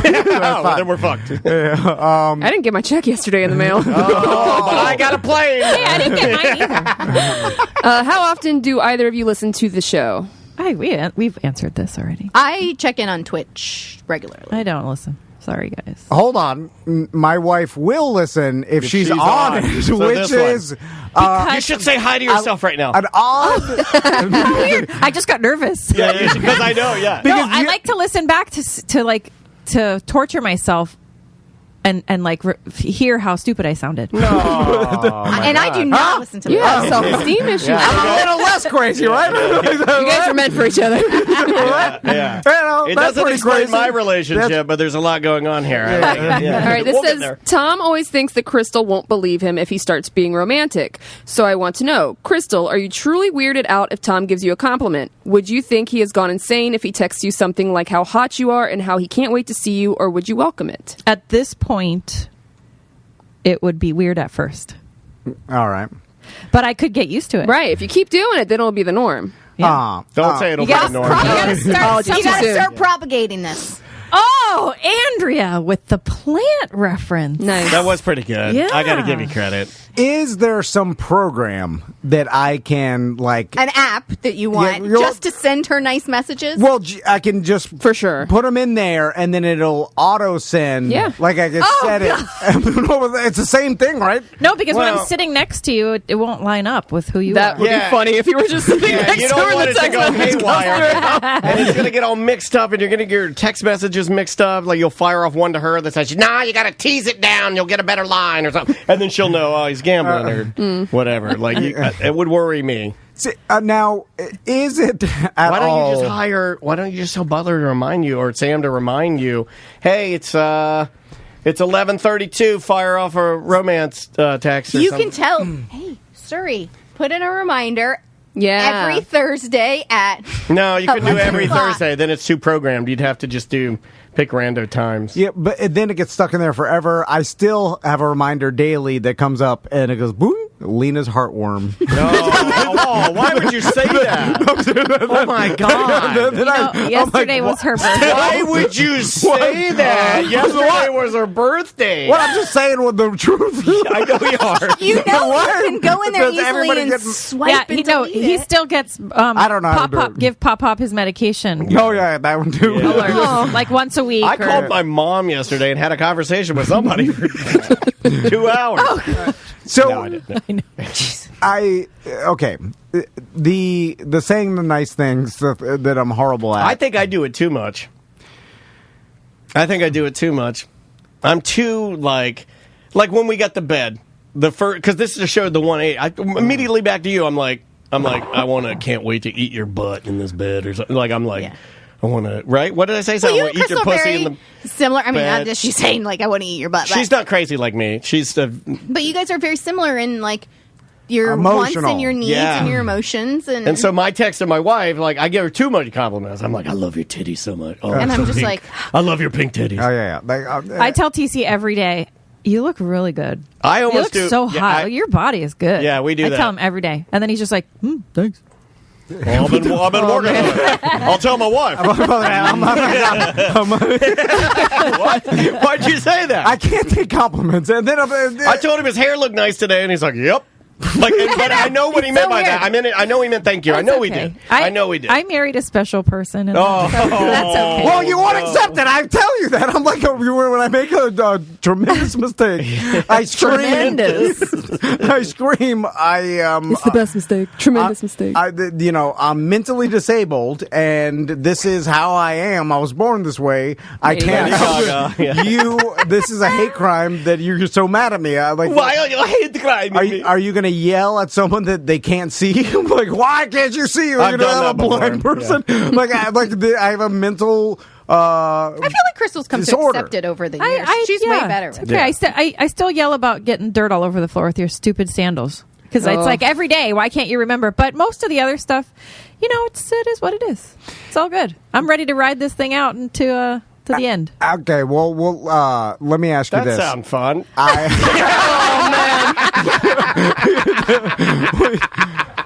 Well, then we're fucked. I didn't get my check yesterday in the mail. But I got a plane. Hey, I didn't get mine either. How often do either of you listen to the show? We've answered this already. I check in on Twitch regularly. I don't listen. Sorry, guys. Hold on. My wife will listen if she's on it, So which is... you should say hi to yourself right now. An odd... Weird. I just got nervous. Yeah, because I know, yeah. No, I like to listen back to torture myself and hear how stupid I sounded. No. And I do not listen to Yeah, self-esteem issues. I'm a little less crazy, right? You guys are meant for each other. Yeah. It doesn't explain my relationship, but there's a lot going on here. I like it. Yeah. All right, this says, Tom always thinks that Crystal won't believe him if he starts being romantic. So I want to know, Crystal, are you truly weirded out if Tom gives you a compliment? Would you think he has gone insane if he texts you something like how hot you are and how he can't wait to see you, or would you welcome it? At this point, it would be weird at first. All right. But I could get used to it. Right. If you keep doing it, then it'll be the norm. Yeah. Don't say it'll be the norm. You got to start propagating this. Oh, Andrea with the plant reference. Nice. That was pretty good. Yeah. I got to give you credit. Is there some program that I can, like... An app that you want just to send her nice messages? Well, I can just... For sure. Put them in there, and then it'll auto-send. Yeah. Like I can set it. It's the same thing, right? No, because when I'm sitting next to you, it won't line up with who you are. That would be funny if you were just sitting next you to don't her want and it the to text go message haywire. And it's going to get all mixed up, and you're going to get your text messages mixed up. Like, you'll fire off one to her that says, you got to tease it down. You'll get a better line or something. And then she'll know, he's gambling or whatever. Like, it would worry me. See, now, is it Why don't you just tell Butler to remind you, or Sam to remind you, hey, it's 11:32, fire off a romance text or you something. can tell, hey, Suri, put in a reminder every Yeah. Thursday at No, you could do 11 every o'clock. Thursday. Then it's too programmed. You'd have to just pick rando times. Yeah, but then it gets stuck in there forever. I still have a reminder daily that comes up, and it goes, boom, Lena's heartworm. No, why would you say that? Oh, my God. Yesterday was her birthday. Why would you say that? Yesterday was her birthday. Well, I'm just saying what the truth is. I know you are. You can go in there Because easily everybody and gets- swipe and delete he it. still gets I don't know how to do it. give Pop his medication. Oh, yeah, that one too. Yeah. Like once a week. I called my mom yesterday and had a conversation with somebody for 2 hours. So, No, I didn't. okay, the saying the nice things that I'm horrible at. I think I do it too much. I'm too like when we got the bed, because this is showed the 1-8. Immediately back to you. I'm like, can't wait to eat your butt in this bed or something. Like I'm like. Yeah. I want to, right? What did I say? So I want to eat your pussy in the similar. I mean, bed. not that she's saying like I want to eat your butt. She's not crazy like me. She's but you guys are very similar in like your Emotional. wants and your needs and your emotions, and so my text to my wife, like I give her too much compliments. I'm like, I love your titties so much. Oh, and I'm just pink. like, I love your pink titties. Oh yeah. I tell TC every day, you look really good. I almost you look do. so hot. Your body is good. Yeah, we do that. I tell him every day, and then he's just like, thanks. Well, I've been working on it. I'll tell my wife. What? Why'd you say that? I can't take compliments. And then I told him his hair looked nice today, and he's like, "Yep." But I know what he meant by that. I know he meant thank you. I know he did. I know he did. I married a special person. And that's okay. Well, you won't accept it. I tell you that. I'm like, when I make a tremendous mistake, I scream. I scream. It's the best mistake. Tremendous mistake. I'm mentally disabled, and this is how I am. I was born this way. I can't help it. This is a hate crime that you're so mad at me. Why are you hate crime? Are you going to yell at someone that they can't see? Like, why can't you see? You're going to have a blind person. Yeah. I have a mental. I feel like Crystal's come disorder. to accept it over the years. She's way better. Okay, I still yell about getting dirt all over the floor with your stupid sandals. Because it's like every day, why can't you remember? But most of the other stuff, it is what it is. It's all good. I'm ready to ride this thing out to the end. Okay, well, let me ask you this. That sounds fun.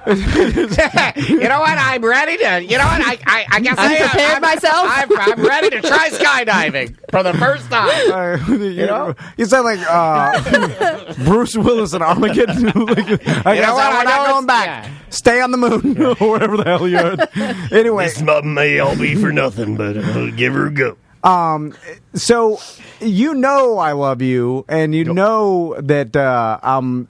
You know what? I'm ready to. You know what? I guess I prepared myself. I'm ready to try skydiving for the first time. You sound like Bruce Willis in Armageddon. I'm not going back. Yeah. Stay on the moon or whatever the hell you're at. Anyway, this may all be for nothing, but I'll give her a go. So I love you, and that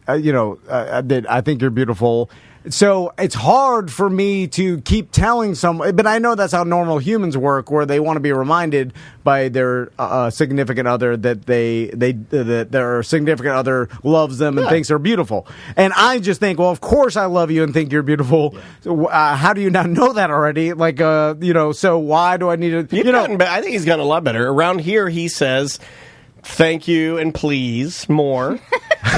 that I think you're beautiful. So it's hard for me to keep telling someone, but I know that's how normal humans work, where they want to be reminded by their significant other that that their significant other loves them and thinks they're beautiful. And I just think, well, of course I love you and think you're beautiful. Yeah. So, how do you not know that already? Like, so why do I need to? I think he's gotten a lot better. Around here, he says, "Thank you and please more."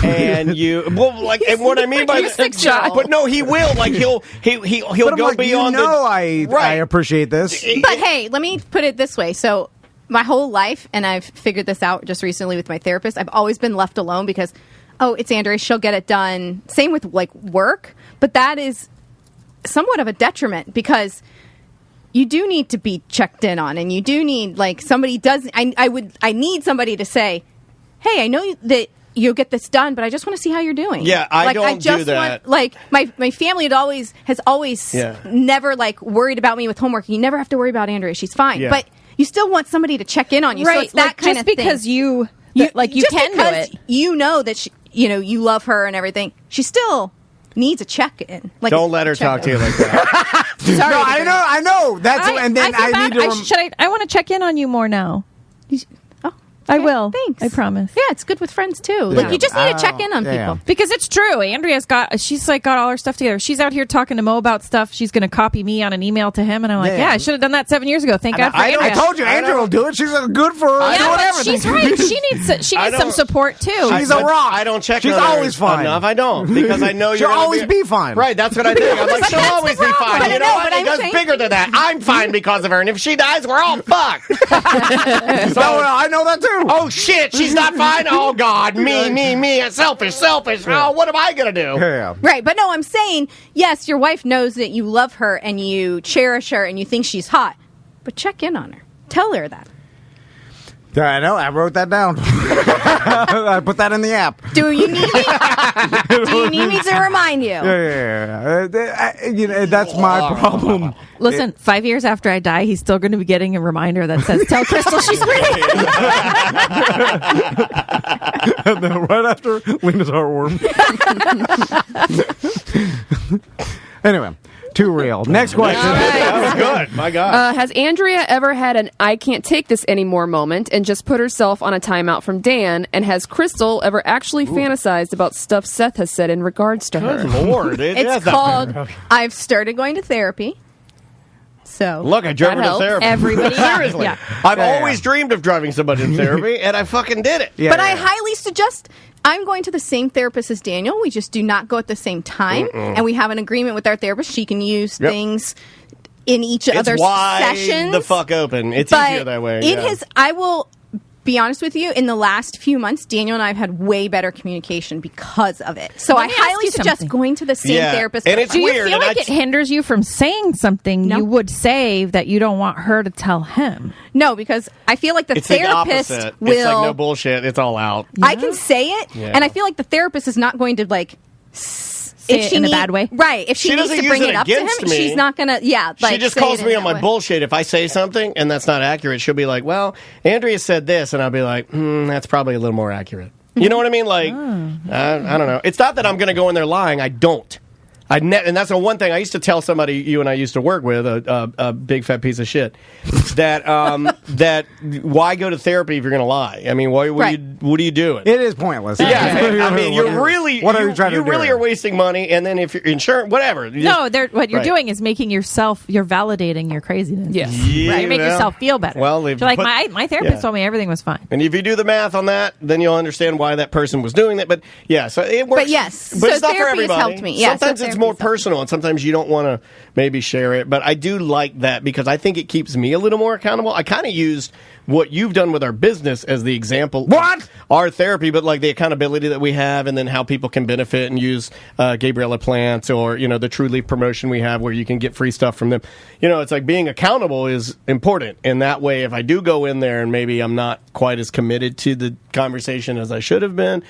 And and what I mean by that, but no, he will. Like he'll go beyond. I appreciate this. But hey, let me put it this way. So my whole life, and I've figured this out just recently with my therapist, I've always been left alone because, it's Andrea, she'll get it done. Same with like work, but that is somewhat of a detriment because you do need to be checked in on, and you do need somebody does. I need somebody to say, "Hey, I know that you'll get this done, but I just want to see how you're doing." Yeah, I don't do that. My family has always never worried about me with homework. You never have to worry about Andrea; she's fine. Yeah. But you still want somebody to check in on you, right? So it's that kind just of thing. Because you can do it. You know that you love her and everything. She still needs a check-in. Don't let her talk to you like that. Sorry, no, I know. That's and then I need to. I want to check in on you more now. I will. Thanks. I promise. Yeah, it's good with friends too. Yeah. You just need to check in on people because it's true. Andrea's got all her stuff together. She's out here talking to Mo about stuff. She's going to copy me on an email to him, and I'm like, I should have done that 7 years ago. Thank God for Andrea. I told you, Andrea will do it. She's good for her. Yeah, but she's right. She needs some support too. She's a rock. I don't check. She's always fine. Enough. I don't because I know she'll always be fine. Right. That's what I think. I'm like, she'll always be fine. You know what? It goes bigger than that. I'm fine because of her, and if she dies, we're all fucked. So I know that too. Oh shit. She's not fine. Oh God, me, selfish. Oh, what am I gonna do? Yeah. Right, but no, I'm saying yes. Your wife knows that you love her and you cherish her and you think she's hot, but check in on her. Tell her that. Yeah, I know. I wrote that down. I put that in the app. Do you need me? Do you need me to remind you? Yeah. That's my problem. Listen, 5 years after I die, he's still going to be getting a reminder that says, "Tell Crystal she's pretty." And then right after, Lena's heartworm. Anyway. Too real. Next question. That was good. My God. Has Andrea ever had an "I can't take this anymore" moment and just put herself on a timeout from Dan? And has Crystal ever actually fantasized about stuff Seth has said in regards to her? Good Lord. It's called I've started going to therapy. So look, I drove her to therapy. Everybody, seriously, I've always dreamed of driving somebody to therapy, and I fucking did it. But I highly suggest. I'm going to the same therapist as Daniel. We just do not go at the same time, and we have an agreement with our therapist. She can use things in each other's sessions. The fuck open. It's easier that way. I will be honest with you. In the last few months, Daniel and I have had way better communication because of it. So I highly suggest going to the same therapist. And it's do weird. You feel like it hinders you from saying something you would say that you don't want her to tell him? No, because I feel like the therapist will. It's like no bullshit. It's all out. I can say it, and I feel like the therapist is not going to if she in a bad way, right? If she needs to bring it up to him, she's not gonna. Yeah, she just calls me on my bullshit. If I say something and that's not accurate, she'll be like, "Well, Andrea said this," and I'll be like, "That's probably a little more accurate." You know what I mean? Like, I don't know. It's not that I'm going to go in there lying. I don't. And that's the one thing I used to tell somebody you and I used to work with, a big fat piece of shit, that that why go to therapy if you're going to lie? I mean, what are you doing? It is pointless. Yeah, I mean, you're really what are you trying to do? You really are wasting money, and then if you're insurance, whatever. What you're doing is making yourself. You're validating your craziness. Yes, right. You make yourself feel better. Well, so like my therapist told me everything was fine. And if you do the math on that, then you'll understand why that person was doing that. But so it works. But yes, but so it's not for therapy has everybody. helped me. Yeah, sometimes it's more personal, and sometimes you don't want to maybe share it. But I do like that because I think it keeps me a little more accountable. I kind of used what you've done with our business as the example. What? Our therapy, but like the accountability that we have, and then how people can benefit and use Gabriella plants or the True Leaf promotion we have where you can get free stuff from them. It's like being accountable is important. And that way, if I do go in there and maybe I'm not quite as committed to the conversation as I should have been,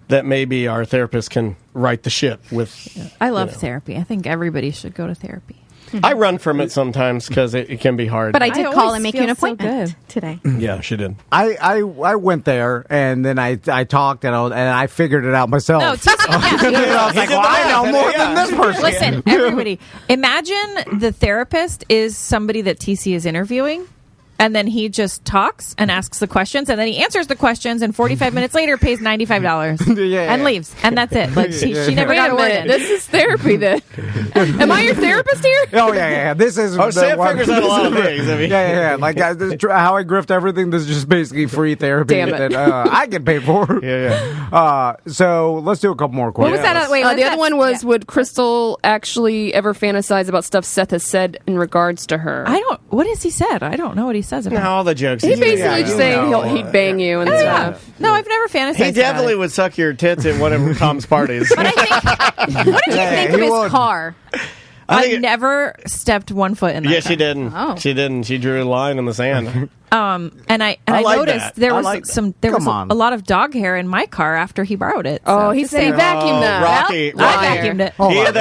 that maybe our therapist can right the ship with. I love therapy. I think everybody should go to therapy. I run from it sometimes because it can be hard. But I did call and make you an appointment today. Yeah, she did. I went there and then I talked and I figured it out myself. No, I was like, I know more than this person. Listen, everybody, imagine the therapist is somebody that TC is interviewing. And then he just talks and asks the questions, and then he answers the questions, and 45 minutes later pays $95 and leaves, and that's it. Like she never got awarded. This is therapy, then. Am I your therapist here? Oh yeah. This is. Sam figures out a lot of things. I mean. Yeah. Like how I grift everything. This is just basically free therapy that I get paid for. Yeah. So let's do a couple more questions. What was that? Wait, the other one was: would Crystal actually ever fantasize about stuff Seth has said in regards to her? What has he said? I don't know what he said. No, all the jokes. He's basically just saying he'd bang you and stuff. No, I've never fantasized. He definitely would suck your tits at one of Tom's parties. But I think, what did you think of his car? I never stepped one foot in that car. She didn't. Oh. She didn't. She drew a line in the sand. And I like noticed that. there was a lot of dog hair in my car after he borrowed it. So. he said he vacuumed that. Rocky. I vacuumed it. He had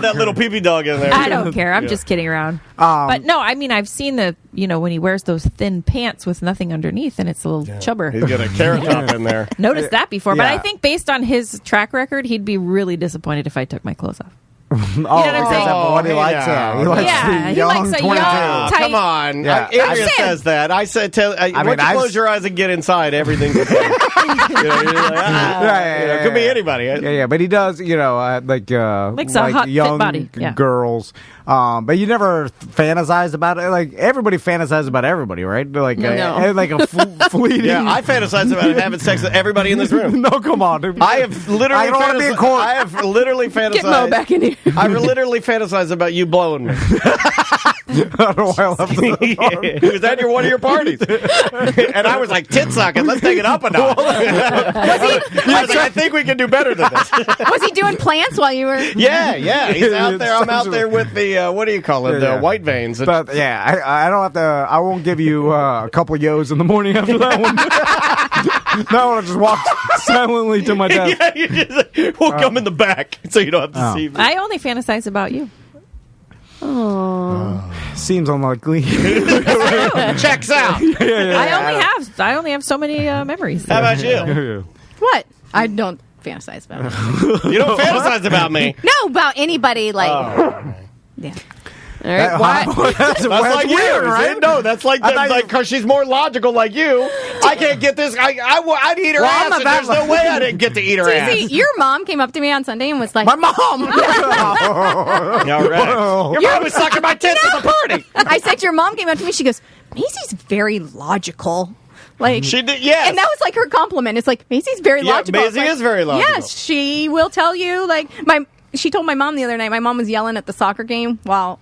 that little pee-pee dog in there. I don't care. I'm just kidding around. But no, I mean, I've seen when he wears those thin pants with nothing underneath, and it's a little chubber. He's got a carrot top in there. Noticed that before, but I think based on his track record, he'd be really disappointed if I took my clothes off. You know what I'm saying? What he likes, he likes the young 22. Come on. Andrea says that. I said, once you close your eyes and get inside, everything's okay. It could be anybody. Yeah, but he does, like a hot, young fit body. girls. But you never fantasize about it. Like everybody fantasizes about everybody, right? Like like a fleeting. Yeah, I fantasize about having sex with everybody in this room. No, come on. Dude. I have literally. I don't want to be in court. I have literally fantasized. Get Mo back in here. I've literally fantasized about you blowing me. I don't know why I left He was at one of your parties, and I was like, "Tit sucking, let's take it up a notch." I think we can do better than this. Was he doing plants while you were? Yeah. He's out there. I'm out there with the what do you call it? The white veins. But I don't have to. I won't give you a couple of yo's in the morning after that one. No, I'll just walk silently to my desk. We'll come in the back so you don't have to see me. I only fantasize about you. Oh, seems unlikely. Checks out. I only have so many memories. How about you? What? I don't fantasize about it. You don't fantasize about me. No, about anybody. Like, yeah. All right. That's like weird, you, right? No, that's like because she's more logical like you. I can't get this. I'd eat her ass, and there's no way I didn't get to eat her ass. Your mom came up to me on Sunday and was like, "My mom." Yeah, right. Your mom was sucking my tits at the party. I said, your mom came up to me. She goes, "Maisie's very logical." Like she did, yes. And that was like her compliment. It's like, Maisie's very logical. Maisie is very logical. Yes, she will tell you. Like she told my mom the other night. My mom was yelling at the soccer game while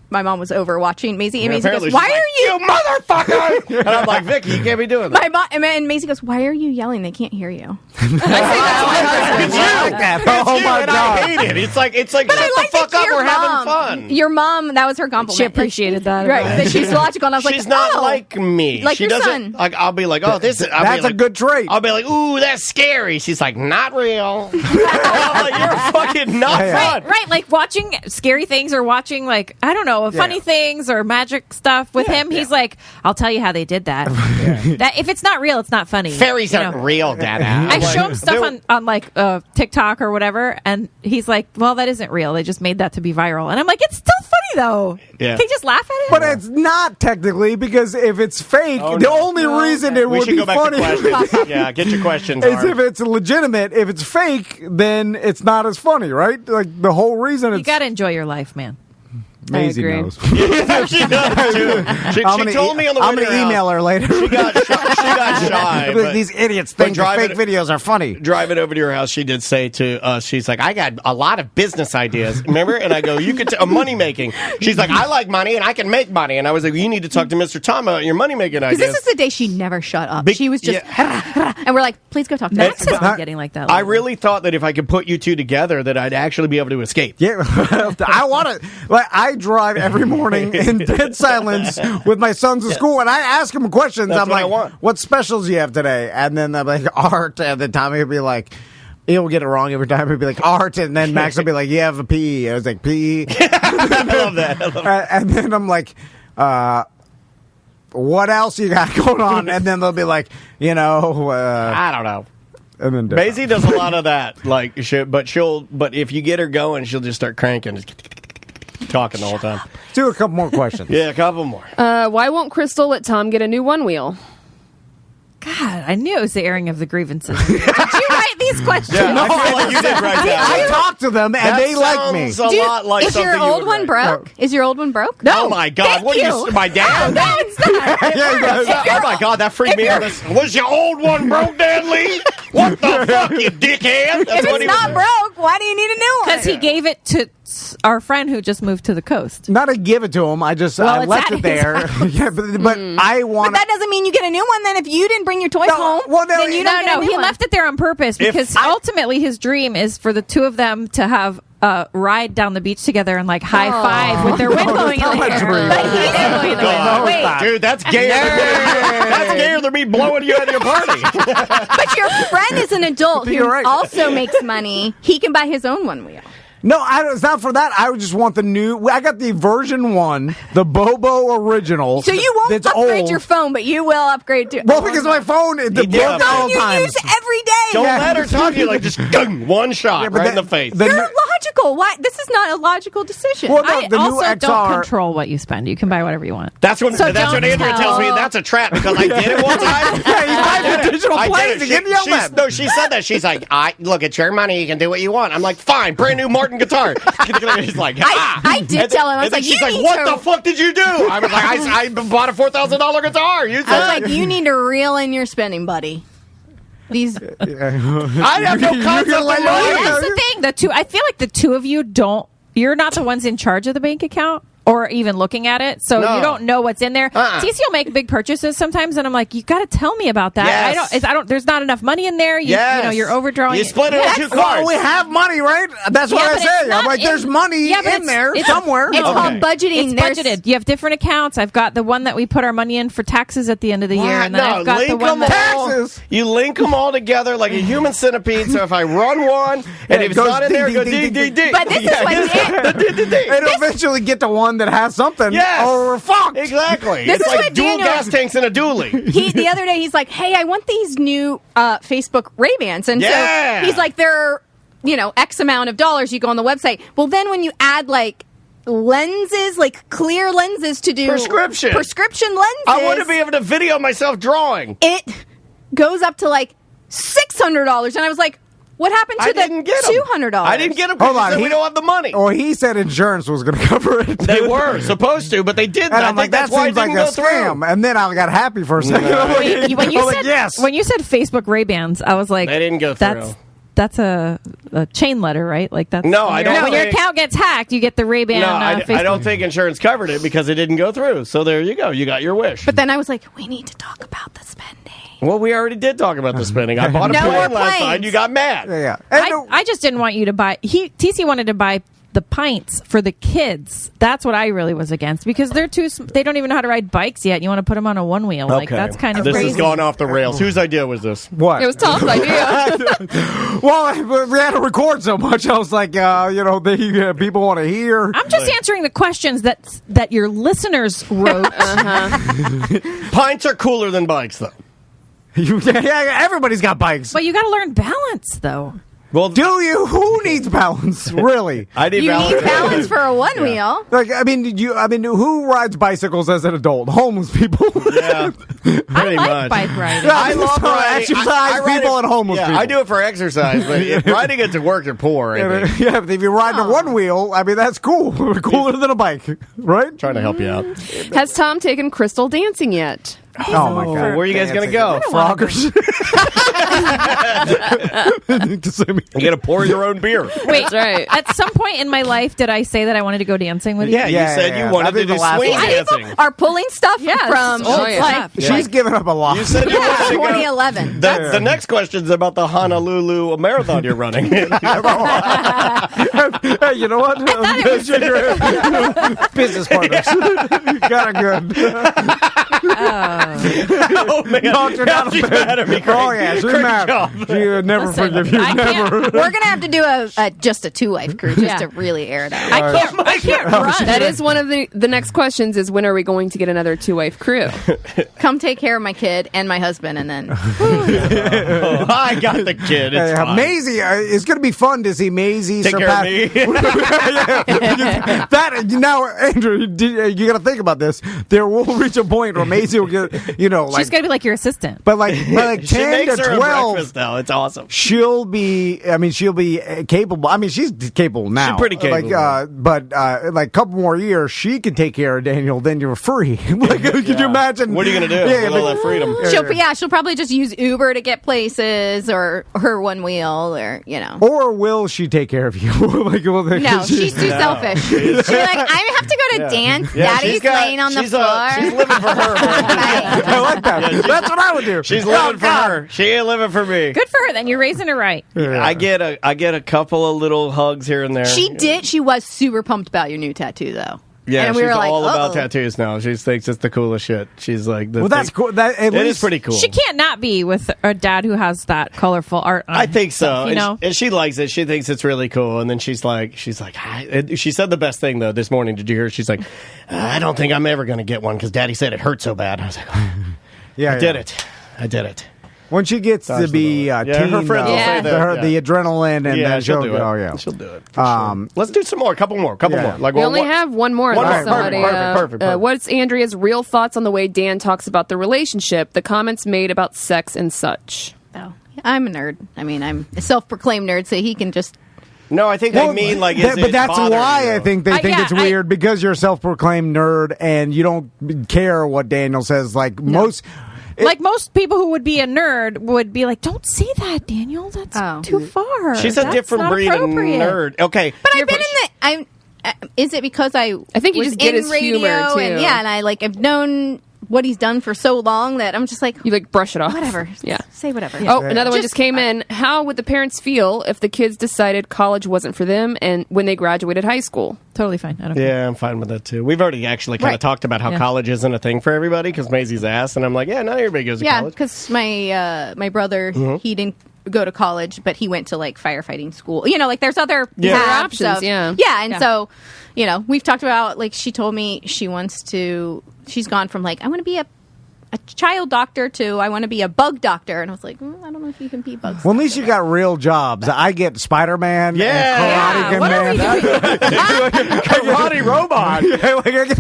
my mom was over watching Maisie. And Maisie goes, "Why are you motherfucker?" And I'm like, "Vicky, you can't be doing that." And Maisie goes, "Why are you yelling? They can't hear you." I say that to my husband. Oh my God! I hate it. It's like shut the fuck up. We're having fun. Your mom, that was her compliment. She appreciated that, right? That she's logical. And I was like, she's not like me. Like she your doesn't. son. Like I'll be like, "Oh, this is." That's a good trait. I'll be like, "Ooh, that's scary." She's like, "Not real." I'm like, "You're fucking not fun." Right. Like watching scary things or watching I don't know, funny things or magic stuff with him. He's like, "I'll tell you how they did that." That if it's not real, it's not funny. Fairies aren't real, Dada. I show him stuff on TikTok or whatever, and he's like, "Well, that isn't real. They just made that to be viral." And I'm like, "It's still funny though. Yeah. Can you just laugh at it? But it's not technically, because if it's fake, the only reason it would be funny yeah, get your questions. is if it's legitimate. If it's fake, then it's not as funny, right? Like the whole reason you got to enjoy your life, man. Maisie knows. She does too. She told me on the way I'm going to email her later. She got shy. But these idiots think fake videos are funny. Driving over to your house, she did say to us, she's like, I got a lot of business ideas. Remember? And I go, you could money making. She's like, I like money and I can make money. And I was like, you need to talk to Mr. Tom about your money making ideas. Because this is the day she never shut up. She was just, and we're like, please go talk to Max has been getting like that lately. I really thought that if I could put you two together, that I'd actually be able to escape. Yeah, I want to. Like, I drive every morning in dead silence with my sons to school, and I ask them questions. That's I'm what I like, want. what specials do you have today? And then I'm like, art. And then Tommy will be like, he'll get it wrong every time. He'll be like, art. And then Max will be like, you have a PE. I was like, PE. I love that. And then I'm like, what else you got going on? And then they'll be like, I don't know. And then Maisie does a lot of that, but if you get her going, she'll just start cranking, talking the whole time. Do a couple more questions. Yeah, a couple more. Why won't Crystal let Tom get a new one wheel? God, I knew it was the airing of the grievances. Did you write these questions? Yeah, I feel like you did write that. I talked to them, and they like me. A lot like is your something old you would one write. broke? No. Is your old one broke? Oh my God! What are you? My dad? No, it's not. Oh my God! That freaked me out. Was your old one broke, Dad Lee? What the fuck, you dickhead? That's If it's not broke, why do you need a new one? Because he gave it to our friend who just moved to the coast. Not to give it to him. I just I it's left at it there. Yeah, but I want. But that doesn't mean you get a new one. Then if you didn't bring your toys home, well, no, then you don't get a new he one. left it there on purpose because ultimately his dream is for the two of them to have a ride down the beach together and like high five with their wind blowing in the hair. But he didn't blow you in the wind. Wait, dude, that's gayer. That's gayer than me blowing you at your party. But your friend is an adult who You're right. also makes money. He can buy his own one wheel. No, it's not for that. I just want the new. I got the version 1, the Bobo original. So you won't that's upgrade old. your phone, but you will upgrade to. Well, because my phone it broke down all the you time. use every day. Don't let her talk to you like just one shot right in the face. You're logical. Why? This is not a logical decision. Well, no, I the new also XR. don't control what you spend. You can buy whatever you want. That's what So Andrea don't tells me. tell. That's a trap because I did it one time. Yeah, you buy the digital planes and get yelled at. No, she said that. She's like, look, it's your money. You can do what you want. I'm like, fine, brand new Martin guitar. He's like, I did tell him. I was like, she's you like, need what to. the fuck did you do? I was like, I bought a $4,000 guitar. You I was like, you need to reel in your spending, buddy. These. I have no concept of money. That's the thing. I feel like the two of you don't. You're not the ones in charge of the bank account or even looking at it, so No. you don't know what's in there. Cece will make big purchases sometimes, and I'm like, you got to tell me about that. Yes. I don't. There's not enough money in there. You know, you're overdrawing. You split it on 2 cards. We have money, right? That's what I say. I'm like, there's money in there somewhere. It's called budgeting. It's budgeted. You have different accounts. I've got the one that we put our money in for taxes at the end of the year, and then I've got the one that taxes. You link them all together like a human centipede. So if I run one, and if it's not in there, go dig, dig, dig. But this is what And eventually get to one that has something. Yes. Or we're fucked. Exactly. This It's is like what dual Daniel- gas tanks in a dually. The other day he's like, hey, I want these new Facebook Ray-Bans. And Yeah. so he's like, there are, X amount of dollars. You go on the website. Well, then when you add like lenses, like clear lenses to do Prescription lenses. I want to be able to video myself drawing. It goes up to like $600. And I was like, what happened to the $200? I didn't get them because we don't have the money. Or he said insurance was going to cover it. They were supposed to, but they didn't. And I I'm think like, that's that why it seems like didn't a go through. scam. And then I got happy for a second. Wait, when you said yes. when you said Facebook Ray-Bans, I was like, They didn't go through. That's a chain letter, right? Like that's No, I don't When your think- account gets hacked, you get the Ray-Ban. No, Facebook. I don't think insurance covered it because it didn't go through. So there you go. You got your wish. But then I was like, we need to talk about the spending. Well, we already did talk about the spending. I bought a No more plane last planes. night. You got mad. Yeah. I just didn't want you to buy. TC wanted to buy the pints for the kids. That's what I really was against because they don't even know how to ride bikes yet. You want to put them on a one wheel? Like that's kind of this crazy. has gone off the rails. Whose idea was this? What? It was Tom's idea. Well, we had to record so much. I was like, people want to hear. I'm just answering the questions that your listeners wrote. Pints are cooler than bikes, though. Yeah, everybody's got bikes. But you got to learn balance, though. Well, do you? Who needs balance? Really? I need you balance. need balance for a one wheel. Like, I mean, who rides bicycles as an adult? Homeless people. Yeah, pretty I like much. bike riding. Yeah, I love riding. exercise I ride people it, and homeless people. I do it for exercise, but riding it to work, you're poor. I think. Yeah, but if you're riding a one wheel, I mean, that's cool. Cooler than a bike, right? Trying to help you out. Has Tom taken Crystal dancing yet? Oh my God! Where are you guys gonna go? Froggers. You gotta pour your own beer. Wait, That's right. At some point in my life, did I say that I wanted to go dancing with you? Yeah, you said you wanted to do swing dancing. Are pulling stuff Yes. from Oh, yeah. like She's giving up a lot. You said you wanted to go. 2011. The next question's about the Honolulu marathon you're running. Hey, you know what? Business partners. Got it good. Oh man, Now she's mad at me. Oh yeah, she's Great mad. job. She would never forgive you. I Never. We're gonna have to do just a 2-wife crew just to really air it out. I can't run. That is one of the next questions is when are we going to get another 2-wife crew? Come take care of my kid and my husband, and then Oh, I got the kid. It's fine. Maisie, it's going to be fun to see Maisie Take care of me. That now, Andrew, you got to think about this. There will reach a point where Maisie will get, like She's gonna be like your assistant. but like She 10 makes to her 12. breakfast now. It's awesome. She'll be capable. I mean, she's capable now. She's pretty capable. Like a couple more years, she can take care of Daniel. Then you're free. Like, could you imagine? What are you gonna do? Yeah, with all that freedom. she'll probably just use Uber to get places or her one wheel or Or will she take care of you? No, she's too selfish. She's like, I have to go to dance. Daddy's laying on the floor. She's living for her. I like that. That's what I would do. She's living for her. She ain't living for me. Good for her. Then you're raising her right. I get a couple of little hugs here and there. She was super pumped about your new tattoo, though. Yeah, and we she's were like, all about "Uh-oh." tattoos now. She thinks it's the coolest shit. She's like, Well, that's cool. It is pretty cool. She can't not be with a dad who has that colorful art. On I think so. stuff, And she likes it. She thinks it's really cool. And then she's like, she said the best thing though this morning. Did you hear? She's like, I don't think I'm ever going to get one because Daddy said it hurt so bad. I was like, I did it. When she gets to be teen, her friends will say that. the adrenaline, and then she'll do it. Oh yeah, she'll do it. Sure. Let's do some more. A couple more. Like We only have one more. One unless more. somebody, Perfect. What's Andrea's real thoughts on the way Dan talks about the relationship, the comments made about sex and such? Oh, I'm a nerd. I mean, I'm a self-proclaimed nerd, so he can just. No, I think they mean like. But that's why I think they think it's weird because you're a self-proclaimed nerd and you don't care what Daniel says. Like most. Like most people who would be a nerd would be like, "Don't say that, Daniel. That's too far." She's a different breed of nerd. Okay, but I've been in the. Is it because I think you was just get in his radio humor, too. and and I have known what he's done for so long that I'm just like, you brush it off. Whatever. Yeah. Say whatever. Oh, another one just came in. How would the parents feel if the kids decided college wasn't for them and when they graduated high school? Totally fine. I don't care. I'm fine with that too. We've already actually kind of talked about how college isn't a thing for everybody because Maisie's ass, and I'm like, not everybody goes to college. Yeah, because my brother he didn't go to college, but he went to firefighting school. There's other paths options. And so we've talked about she told me she's gone from I want to be a child doctor to I want to be a bug doctor, and I was like, I don't know if you can be bugs. Well, at least you got real jobs. I get Spider-Man, Karate Man, karate robot.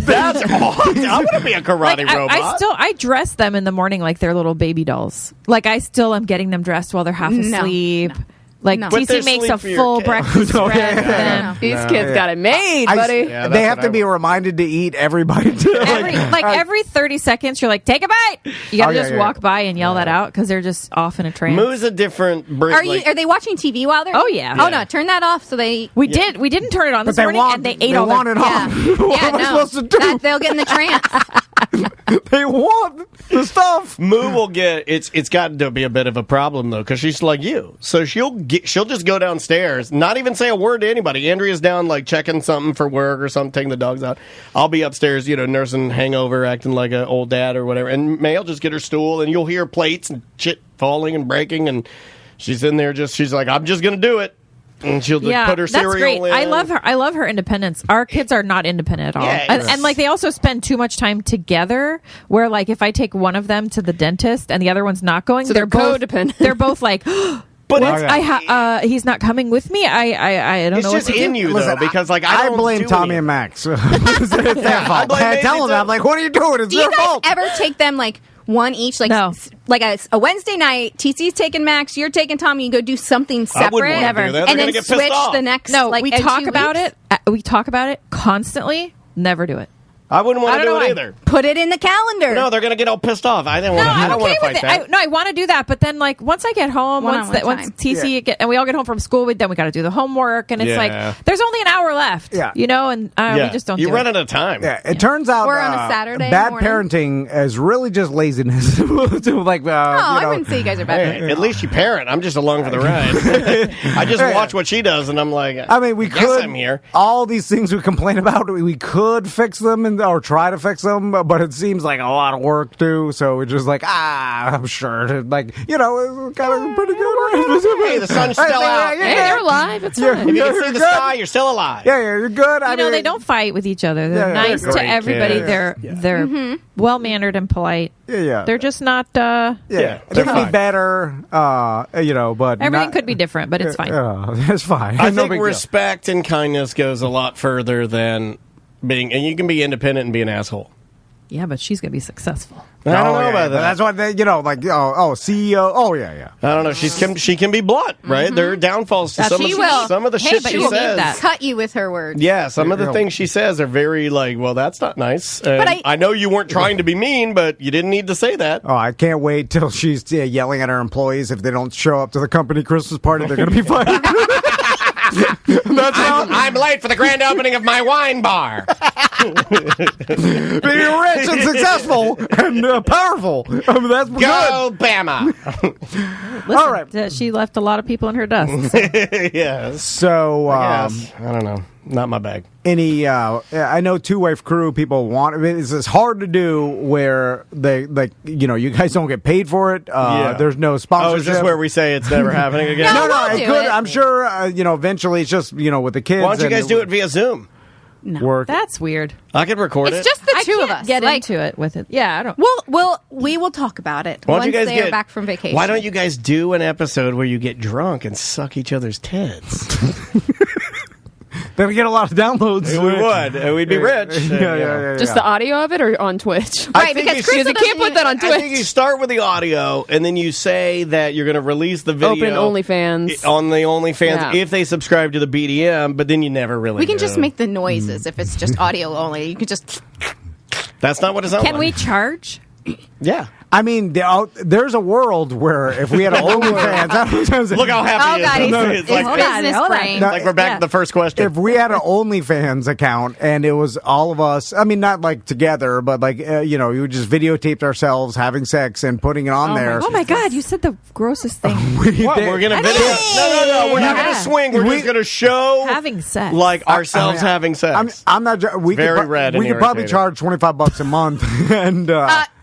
That's awesome. I want to be a karate robot. I dress them in the morning like they're little baby dolls. I still am getting them dressed while they're half asleep. TC makes a full breakfast spread for them. These kids got it made, buddy. They have to be reminded to eat everybody. Every 30 seconds, you're like, take a bite. You got to just walk by and yell that out because they're just off in a trance. Moo's a different breed. Are they watching TV while they're? Oh yeah. Oh no, turn that off. So we didn't turn it on this morning, and they ate all want it off. What am I supposed to do? They'll get in the trance. They want the stuff. Moo will get it's got to be a bit of a problem though because she's like you, so she'll just go downstairs, not even say a word to anybody. Andrea's down checking something for work or something, taking the dogs out. I'll be upstairs, nursing hangover, acting like an old dad or whatever, and May'll just get her stool, and you'll hear plates and shit falling and breaking, and she's in there she's like, I'm just gonna do it. And she'll just put her cereal great. in. I love her independence. Our kids are not independent at all. Yeah, and they also spend too much time together where if I take one of them to the dentist and the other one's not going, so they're codependent. They're both like, But he's not coming with me. I don't it's know. It's just in you though, because like I blame Tommy and Max. It's their fault. Tell them, I'm like, what are you doing? It's their fault. Do you guys ever take them like one each, like a Wednesday night? TC's taking Max, you're taking Tommy. You go do something separate, and then switch the next. No, like, we talk about it. We talk about it constantly. Never do it. I wouldn't want to do it either. Put it in the calendar. No, they're going to get all pissed off. I don't want to fight that. I want to do that, but then like once I get home, once TC and we all get home from school, then we got to do the homework, and it's like there's only an hour left. Yeah, you know, and we just don't. You run out of time. Yeah, it turns out we're on a Saturday. Bad morning. parenting is really just laziness. Like, I wouldn't say you guys are bad. At least you parent. I'm just along for the ride. I just watch what she does, and I'm like, I mean, we could. I'm here. All these things we complain about, we could fix them or try to fix them, but it seems like a lot of work too. So we're just like, I'm sure, like, you know, it's kind of pretty good. Hey, the sun's still out. Hey, you're alive. It's fine. If you can see the sky, you're still alive. Yeah, you're good. You know, they don't fight with each other. They're nice to everybody. They're well mannered and polite. Yeah. They're just not. It can be better. You know, but everything could be different, but it's fine. It's fine. I think respect and kindness goes a lot further than being, and you can be independent and be an asshole. Yeah, but she's gonna be successful. I don't know about that. That's what they, you know, like CEO. Oh yeah. I don't know. She can be blunt, right? There are downfalls to some of the shit she says. Cut you with her words. Yeah, some of the things she says are very like, well, that's not nice. But I know you weren't trying to be mean, but you didn't need to say that. Oh, I can't wait till she's yelling at her employees if they don't show up to the company Christmas party. They're gonna be fired. I'm late for the grand opening of my wine bar. Being rich and successful and powerful. I mean, that's Go, Bama. Listen, all right. She left a lot of people in her dust. Yeah. So, I don't know. Not my bag. I know two-way crew people want. I mean, it's hard to do where they, like, you know, you guys don't get paid for it. There's no sponsorship. Oh, is this where we say it's never happening again? No, it could. I'm sure, you know, eventually it's just, you know, with the kids. Why don't you guys do it via Zoom? No, work. That's weird. I could record it. It's just the two of us. Get into it with it. Yeah, I don't. We will talk about it once you guys they are back from vacation. Why don't you guys do an episode where you get drunk and suck each other's tits? Then we get a lot of downloads. We would. And we'd be rich. Yeah. Just the audio of it or on Twitch? Right, because Crystal can't put that on Twitch. I think you start with the audio, and then you say that you're going to release the video. Open OnlyFans. On the OnlyFans if they subscribe to the BDM, but then you never really We can just make the noises if it's just audio only. You can just... That's not what it sounds like. Can we charge? Yeah. I mean, there's a world where if we had an OnlyFans... Look how happy he is. It's like business brain. Like we're back to the first question. If we had an OnlyFans account and it was all of us, I mean, not like together, but like, you know, you just videotaped ourselves having sex and putting it on there. Oh my God, you said the grossest thing. We're going to video? No. We're not going to swing. We're just going to show having sex. Like ourselves having sex. I'm not... We could probably charge $25 a month. And...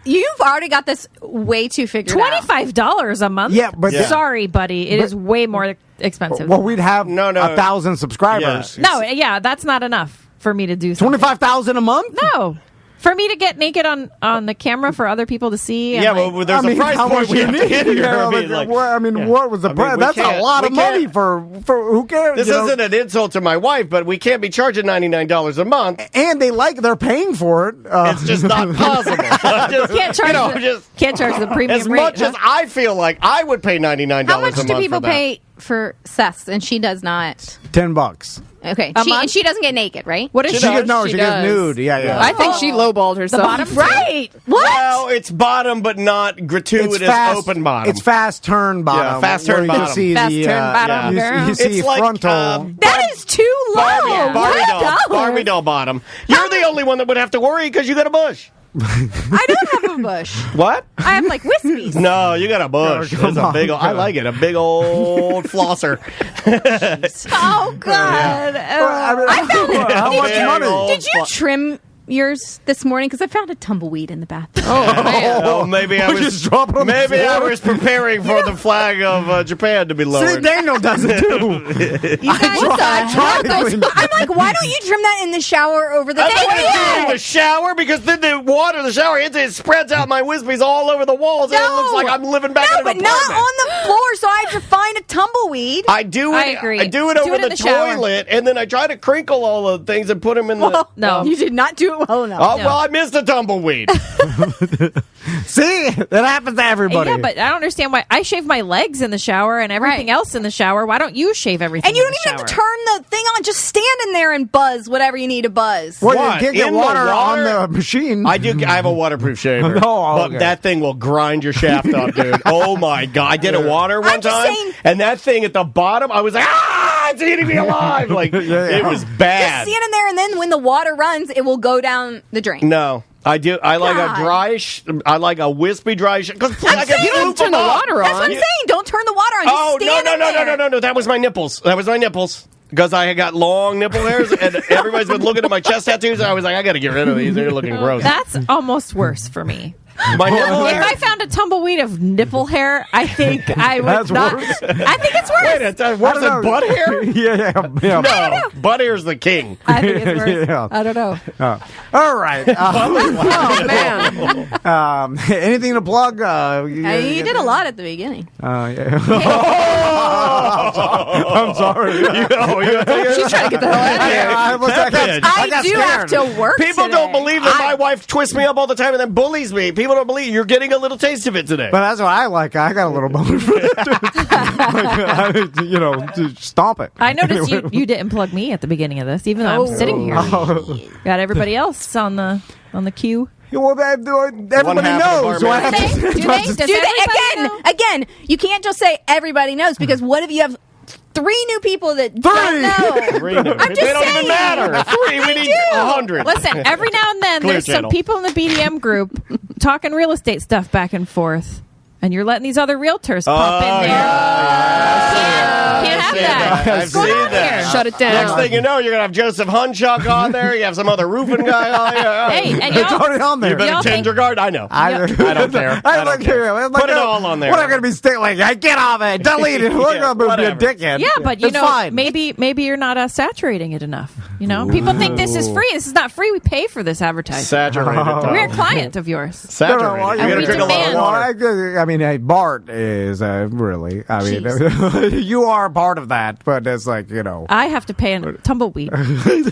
You've already got this way too figured out. $25 a month? Yeah, but... Sorry, buddy. It is way more expensive. Well, we'd have 1,000 subscribers. Yeah. That's not enough for me to do something. $25,000 a month? No. For me to get naked on the camera for other people to see. Yeah, well, there's a price point we have to hit here. What was the price? That's a lot of money for who cares? This isn't an insult to my wife, but we can't be charging $99 a month. And they're paying for it. It's just not possible. Can't charge the premium as rate. As much as I feel like I would pay $99 a month. How much do people pay for sex? And she does not. $10. Okay, and she doesn't get naked, right? What is she gets nude. Yeah. I think she lowballed herself. The bottom, right? What? Well, it's bottom, but not gratuitous open bottom. It's fast turn bottom. Yeah, fast turn bottom. You see like, frontal. That is too low. Barbie doll bottom. You're the only one that would have to worry because you got a bush. I don't have a bush. What? I have like wispies. No, you got a bush. It's a big old, I like it. A big old flosser. Oh God! I found it. How much money? Did you trim yours this morning? Because I found a tumbleweed in the bathroom. Oh, man. Oh, maybe I was preparing for the flag of Japan to be lowered. See, Daniel does it too. You guys, I'm like, why don't you trim that in the shower over the in the shower, because then the water in the shower it spreads out my wispies all over the walls, and it looks like I'm living back in an apartment. Not on the floor, so I have to find a tumbleweed. I do it. I agree. I do it over the toilet, and then I try to crinkle all the things and put them in the. No, you did not do it well enough. Oh, well, I missed a tumbleweed. See, that happens to everybody. Yeah, but I don't understand why I shave my legs in the shower and everything else in the shower. Why don't you shave everything? And you in don't the even have to shower? turn the thing on. Just stand in there and buzz whatever you need to buzz. Well, you can't get water on the machine. I have a waterproof shaver. Okay. But that thing will grind your shaft up, dude. Oh my God. I did a water one time, and that thing at the bottom, I was like, it's eating me alive. Like, it was bad. Just stand in there, and then when the water runs, it will go down the drain. No. I do. I like a dry. I like a wispy dry. Because you don't turn the water on. That's what I'm saying. Don't turn the water on. Just stand in there. No. That was my nipples. Because I had got long nipple hairs, and everybody's been looking at my chest tattoos, and I was like, I got to get rid of these. They're looking gross. That's almost worse for me. My nipple If hair. I found a tumbleweed of nipple hair, I think I would That's not. worse? I think it's worse. Wait, what's it, butt hair? Yeah. No, butt hair's the king. I think it's worse. Yeah. I don't know. All right. Oh, man. Anything to plug? You did a lot at the beginning. Yeah. I'm sorry. She's trying to get the hell out of here. I do have to work People today. don't believe that my wife twists me up all the time and then bullies me. People don't believe. You're getting a little taste of it today. But that's what I like. I got a little boner for that, too. Just stomp it. I noticed you didn't plug me at the beginning of this, even though I'm sitting here. Got everybody else on the queue. Well, everybody knows. Do they? Does everybody know? Again, you can't just say everybody knows, because what if you have 3 new people that don't know? I'm just they don't saying. even matter. 3, we need 100. Listen, every now and then Clear there's channel. some people in the BDM group talking real estate stuff back and forth, and you're letting these other realtors pop in there. Can't have that. I've seen that. Shut it down. Next thing you know, you're going to have Joseph Hunchuk on there. You have some other roofing guy on there. Hey, and It's already on there. You better change your guard. I know. I don't care. I don't care. Put it all on there. What am I going to be staying like? I get off it. Delete it. We're going to be a dickhead. Yeah, but It's fine. maybe you're not saturating it enough. People think this is free. This is not free. We pay for this advertising. Saturated. We're a client of yours. Saturated. And we demand. I mean, hey, Bart is really. I mean, you are part of that, but it's like, I have to pay a tumbleweed. Tumbleweed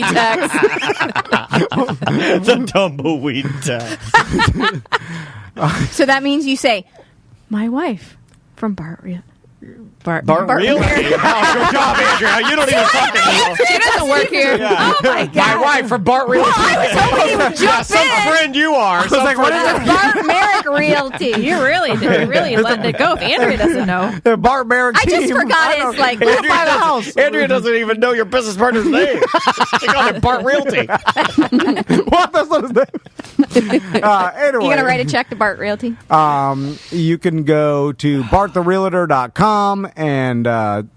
tax. The tumbleweed tax. So that means you say, my wife from Bart Realty. Oh, good job, Andrea. You don't even fucking know. She doesn't work here. Yeah. Oh my God. My wife from Bart Realty. I was hoping you would jump some in. friend you are. I was like, what is it? Bart Merrick Realty. You're really letting it go if Andrea doesn't know. Bart Merrick I just team. forgot it's like Let's buy the house. Andrea doesn't even know your business partner's name. She called it Bart Realty. What? That's not his name. Anyway. You gonna write a check to Bart Realty? You can go to barttherealtor.com and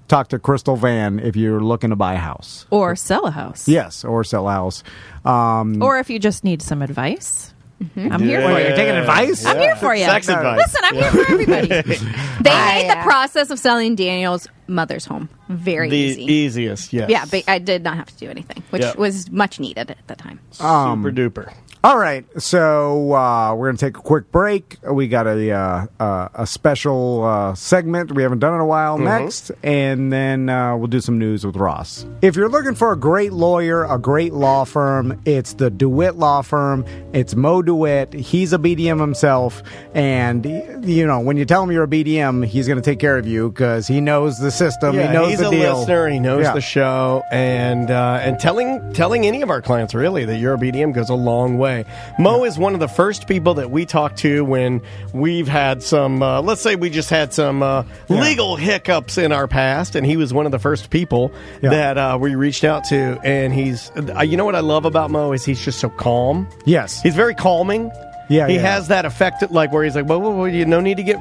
talk to Crystal Van if you're looking to buy a house. Or sell a house. Yes, or sell a house. Or if you just need some advice. I'm here for you. You're taking advice? I'm here for you. Sex advice. Listen, I'm here for everybody. They made the process of selling Daniel's mother's home very easy. Easiest, yes. Yeah, but I did not have to do anything, which was much needed at the time. Super duper. All right, so we're going to take a quick break. We got a special segment we haven't done in a while next, and then we'll do some news with Ross. If you're looking for a great lawyer, a great law firm, it's the DeWitt Law Firm. It's Mo DeWitt. He's a BDM himself, and when you tell him you're a BDM, he's going to take care of you because he knows the system. Yeah, he knows he's the a deal. listener. He knows the show, and telling any of our clients really that you're a BDM goes a long way. Mo is one of the first people that we talk to when we've had some, let's say we just had some legal hiccups in our past, and he was one of the first people that we reached out to. And he's, you know what I love about Mo is he's just so calm. Yes. He's very calming. He has that effect, like where he's like, well, no need to get,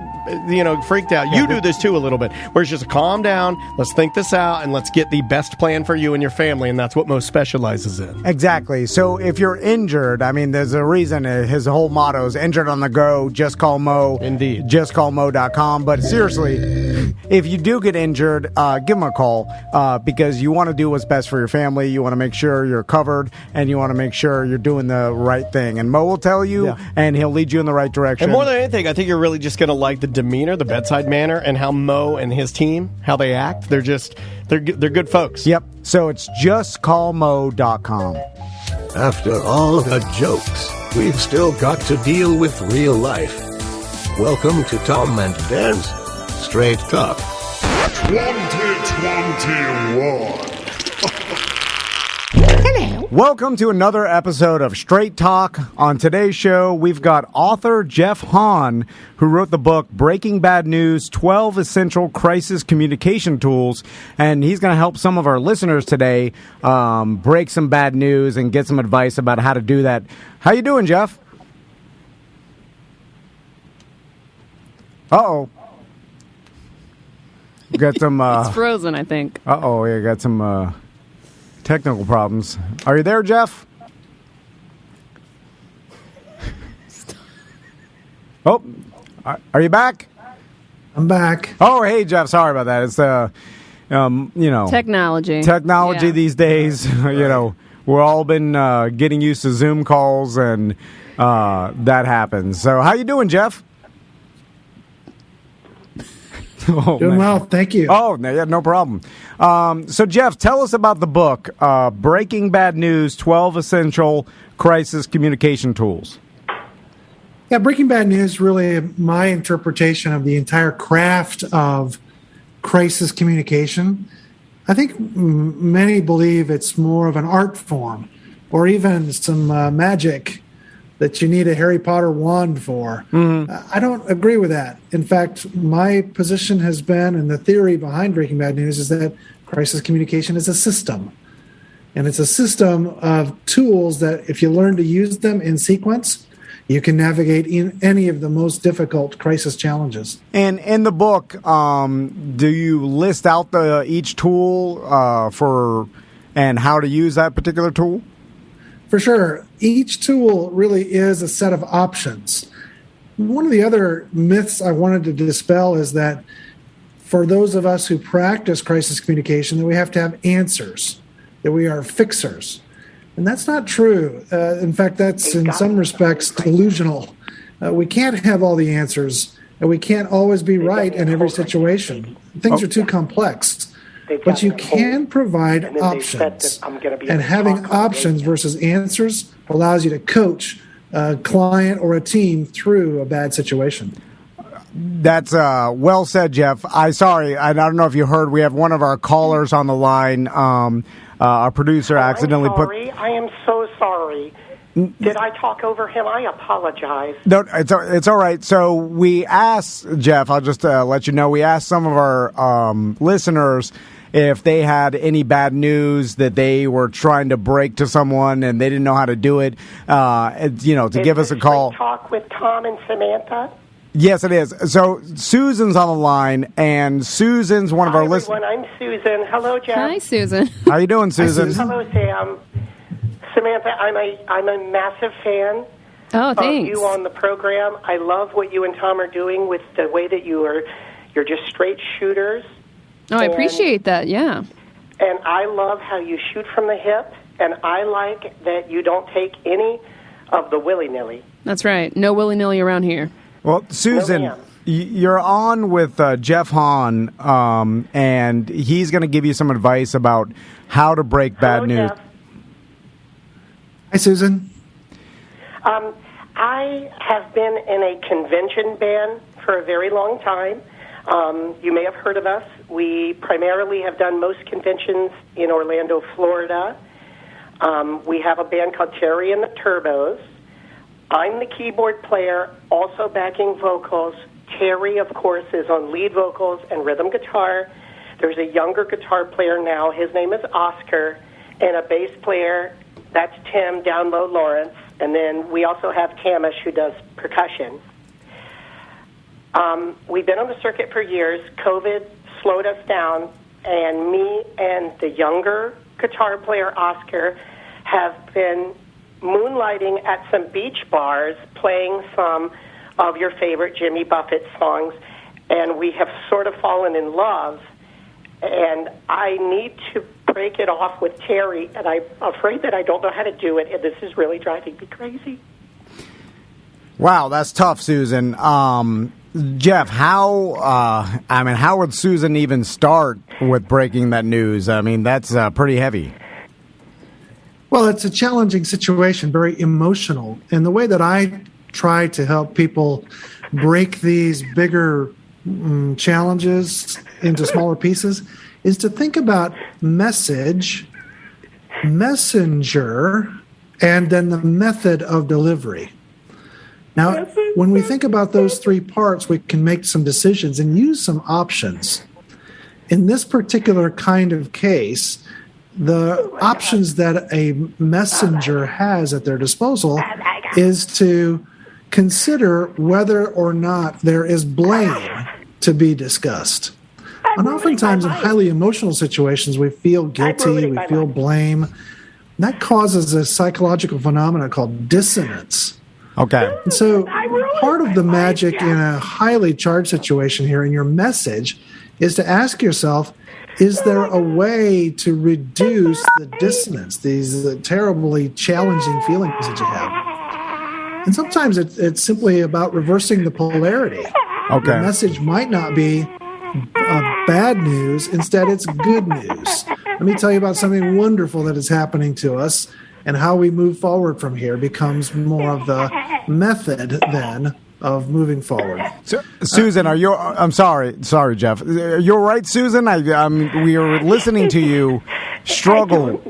freaked out. You do this too a little bit, where it's just calm down, let's think this out, and let's get the best plan for you and your family, and that's what Mo specializes in. Exactly. So if you're injured, I mean, there's a reason his whole motto is injured on the go, just call Mo. Indeed. JustCallMo.com. But seriously, if you do get injured, give him a call because you want to do what's best for your family. You want to make sure you're covered, and you want to make sure you're doing the right thing. And Mo will tell you, and he'll lead you in the right direction. And more than anything, I think you're really just going to like the demeanor, the bedside manner, and how Mo and his team, how they act. They're good folks. Yep. So it's justcallmo.com. After all the jokes, we've still got to deal with real life. Welcome to Tom and Dan's Straight Talk. 2021. Welcome to another episode of Straight Talk. On today's show, we've got author Jeff Hahn, who wrote the book Breaking Bad News, 12 Essential Crisis Communication Tools, and he's going to help some of our listeners today break some bad news and get some advice about how to do that. How you doing, Jeff? Uh-oh. Got some... It's frozen, I think. Uh-oh, yeah, got some... technical problems. Are you there, Jeff? Oh, are you back? I'm back. Oh, hey, Jeff. Sorry about that. It's technology these days. We're all been getting used to Zoom calls, and that happens. So, how you doing, Jeff? Doing well, thank you. Oh, yeah, no problem. So, Jeff, tell us about the book, Breaking Bad News, 12 Essential Crisis Communication Tools. Yeah, Breaking Bad News really my interpretation of the entire craft of crisis communication. I think many believe it's more of an art form or even some magic that you need a Harry Potter wand for. Mm-hmm. I don't agree with that. In fact, my position has been, and the theory behind Breaking Bad News is that crisis communication is a system. And it's a system of tools that if you learn to use them in sequence, you can navigate in any of the most difficult crisis challenges. And in the book, do you list out each tool and how to use that particular tool? For sure. Each tool really is a set of options. One of the other myths I wanted to dispel is that for those of us who practice crisis communication, that we have to have answers, that we are fixers. And that's not true. In fact, that's in some respects delusional. We can't have all the answers, and we can't always be right in every situation. Things are too complex. But you can provide options, and having options versus answers allows you to coach a client or a team through a bad situation. That's well said, Jeff. I don't know if you heard, we have one of our callers on the line. Our producer accidentally I am so sorry. Did I talk over him? I apologize. No, it's all right. So we asked, Jeff, I'll just let you know, we asked some of our listeners if they had any bad news that they were trying to break to someone and they didn't know how to do it, to give us a call. Talk with Tom and Samantha? Yes, it is. So Susan's on the line, and Susan's one of our listeners. I'm Susan. Hello, Jeff. Hi, Susan. How you doing, Susan? Hello, Sam. Samantha, I'm a massive fan of you on the program. I love what you and Tom are doing with the way that you're just straight shooters. Oh, I appreciate that, yeah. And I love how you shoot from the hip, and I like that you don't take any of the willy-nilly. That's right. No willy-nilly around here. Well, Susan, you're on with Jeff Hahn, and he's going to give you some advice about how to break bad news. Jeff. Hi, Susan. I have been in a convention ban for a very long time. You may have heard of us. We primarily have done most conventions in Orlando, Florida. We have a band called Terry and the Turbos. I'm the keyboard player, also backing vocals. Terry, of course, is on lead vocals and rhythm guitar. There's a younger guitar player now. His name is Oscar. And a bass player, that's Tim, down low Lawrence. And then we also have Tamish, who does percussion. We've been on the circuit for years. COVID slowed us down, and me and the younger guitar player, Oscar, have been moonlighting at some beach bars playing some of your favorite Jimmy Buffett songs, and we have sort of fallen in love. And I need to break it off with Terry, and I'm afraid that I don't know how to do it, and this is really driving me crazy. Wow, that's tough, Susan. Jeff, how would Susan even start with breaking that news? I mean, that's pretty heavy. Well, it's a challenging situation, very emotional. And the way that I try to help people break these bigger challenges into smaller pieces is to think about message, messenger, and then the method of delivery. Now, when we think about those three parts, we can make some decisions and use some options. In this particular kind of case, the options that a messenger has at their disposal is to consider whether or not there is blame to be discussed. And oftentimes in highly emotional situations, we feel guilty, we feel blame. That causes a psychological phenomenon called dissonance. Okay. And so part of the magic in a highly charged situation here in your message is to ask yourself, is there a way to reduce the dissonance, these terribly challenging feelings that you have? And sometimes it's simply about reversing the polarity. Okay. The message might not be bad news. Instead, it's good news. Let me tell you about something wonderful that is happening to us, and how we move forward from here becomes more of the method then of moving forward. So, Susan, I'm sorry, Jeff. You're right, Susan. We are listening to you struggle.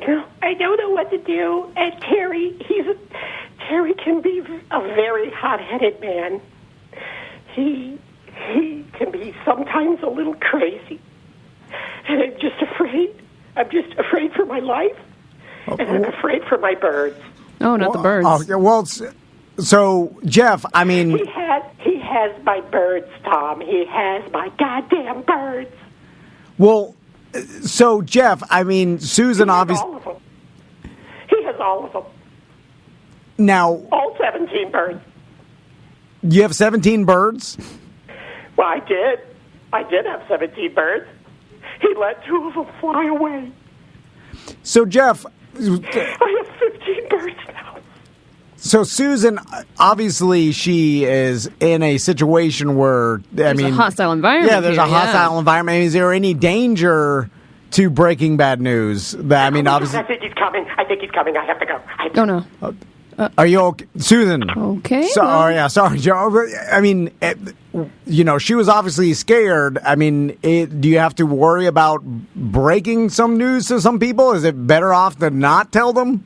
I don't know what to do. And Terry can be a very hot-headed man. He can be sometimes a little crazy. And I'm just afraid. I'm just afraid for my life. And I'm afraid for my birds. Oh, not the birds. So, Jeff, I mean... He has my birds, Tom. He has my goddamn birds. Well, so, Jeff, I mean, Susan obviously... All of them. He has all of them. Now... All 17 birds. You have 17 birds? Well, I did. I did have 17 birds. He let 2 of them fly away. So, Jeff... I have 15 birds now. So, Susan, obviously, she is in a situation where, there's a hostile environment. Yeah, there's a hostile environment. Is there any danger to breaking bad news? Obviously... I think he's coming. I have to go. Oh, no. Are you okay? Susan? Okay. Sorry, Joe. I mean, she was obviously scared. I mean, do you have to worry about breaking some news to some people? Is it better off to not tell them?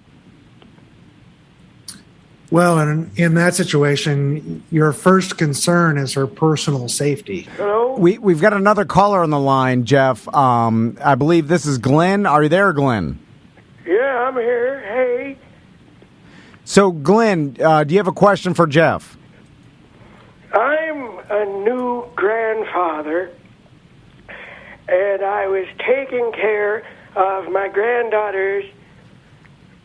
Well, in that situation, your first concern is her personal safety. Hello? We've got another caller on the line, Jeff. I believe this is Glenn. Are you there, Glenn? Yeah, I'm here. Hey. So, Glenn, do you have a question for Jeff? I'm a new grandfather, and I was taking care of my granddaughter's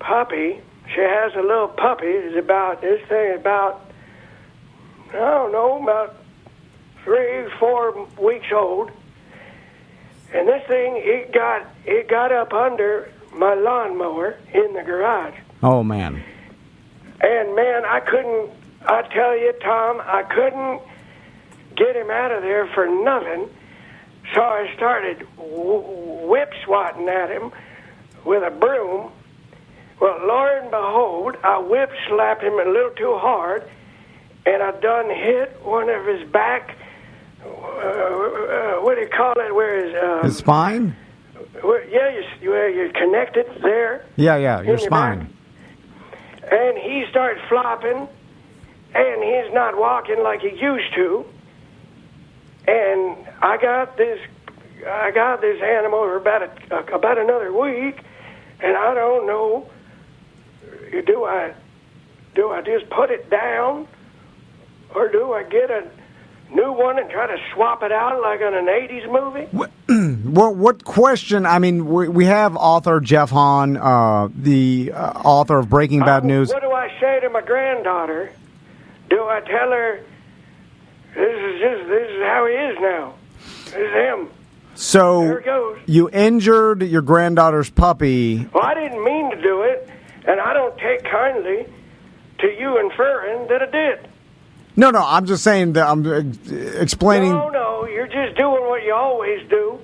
puppy. She has a little puppy. About 3-4 weeks old. And this thing, it got up under my lawnmower in the garage. Oh, man. And, man, I tell you, Tom, I couldn't get him out of there for nothing. So I started whip-swatting at him with a broom. Well, Lord and behold, I whip-slapped him a little too hard, and I done hit one of his back, what do you call it, where his spine? Where you're connected there. Yeah, your spine. Back. And he started flopping, and he's not walking like he used to. And I got this animal for about another week, and I don't know. Do Do I just put it down, or do I get a new one and try to swap it out like in an 80s movie? Well, what question? I mean, we have author Jeff Hahn, the author of Breaking Bad News. What do I say to my granddaughter? Do I tell her this is how he is now? This is him. So there it goes. You injured your granddaughter's puppy. Well, I didn't mean to do it, and I don't take kindly to you inferring that I did. No, I'm just saying that I'm explaining. No, you're just doing what you always do.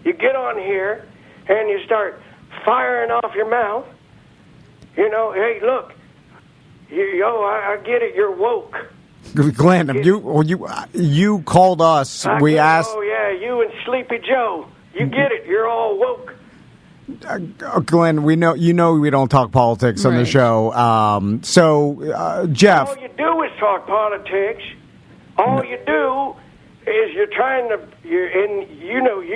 You get on here and you start firing off your mouth. You know, hey, look, I get it. You're woke. Glenn, you called us. We asked. Oh yeah, you and Sleepy Joe. You get it. You're all woke. Glenn, we know we don't talk politics on the show. Jeff, all you do is talk politics. All you do is you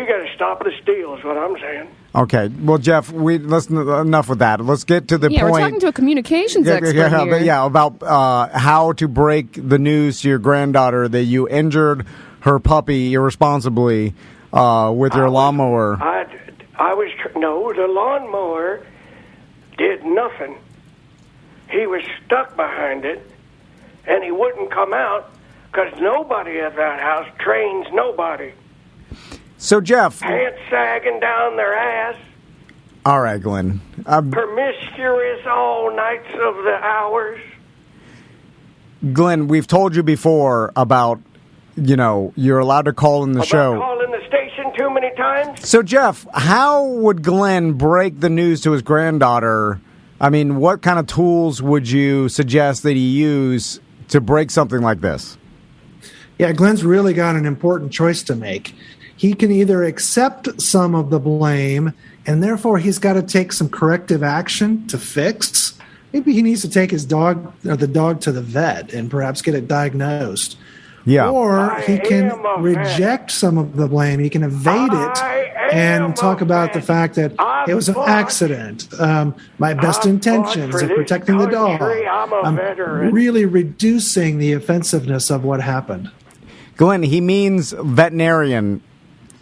got to stop the steal. Is what I'm saying. Okay, well, Jeff, enough with that. Let's get to the point. Yeah, we're talking to a communications expert here. Yeah, about how to break the news to your granddaughter that you injured her puppy irresponsibly with your lawnmower. The lawnmower did nothing. He was stuck behind it, and he wouldn't come out because nobody at that house trains nobody. So, Jeff. Pants sagging down their ass. All right, Glenn. Promiscuous all nights of the hours. Glenn, we've told you before about, you're allowed to call in the show. Calling the station too many times? So, Jeff, how would Glenn break the news to his granddaughter? I mean, what kind of tools would you suggest that he use to break something like this? Yeah, Glenn's really got an important choice to make. He can either accept some of the blame, and therefore he's got to take some corrective action to fix. Maybe he needs to take the dog to the vet and perhaps get it diagnosed. Yeah. Or he can reject some of the blame. He can evade it and talk about the fact that it was an accident. My best intentions of protecting the dog. I'm really reducing the offensiveness of what happened. Glenn, he means veterinarian.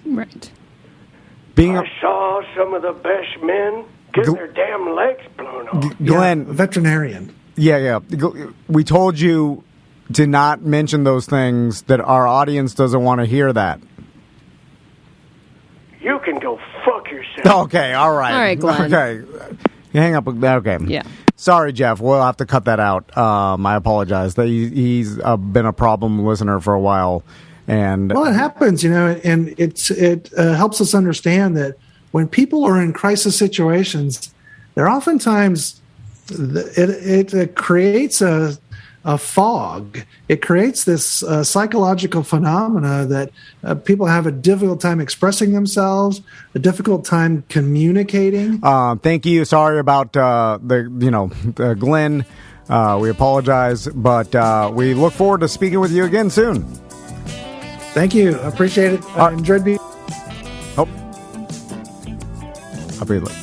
Right. I saw some of the best men get their damn legs blown off. Glenn. Veterinarian. Yeah. We told you to not mention those things, that our audience doesn't want to hear that. You can go fuck yourself. Okay, all right. All right, Glenn. Okay. You hang up. Okay. Yeah. Sorry, Jeff. We'll have to cut that out. I apologize. He's been a problem listener for a while. And well, it happens, and it helps us understand that when people are in crisis situations, they're oftentimes it creates a fog. It creates this psychological phenomena that people have a difficult time expressing themselves, a difficult time communicating. Thank you. Sorry about the Glenn. We apologize, but we look forward to speaking with you again soon. Thank you. I appreciate it. I enjoyed being. Oh. I'll be like.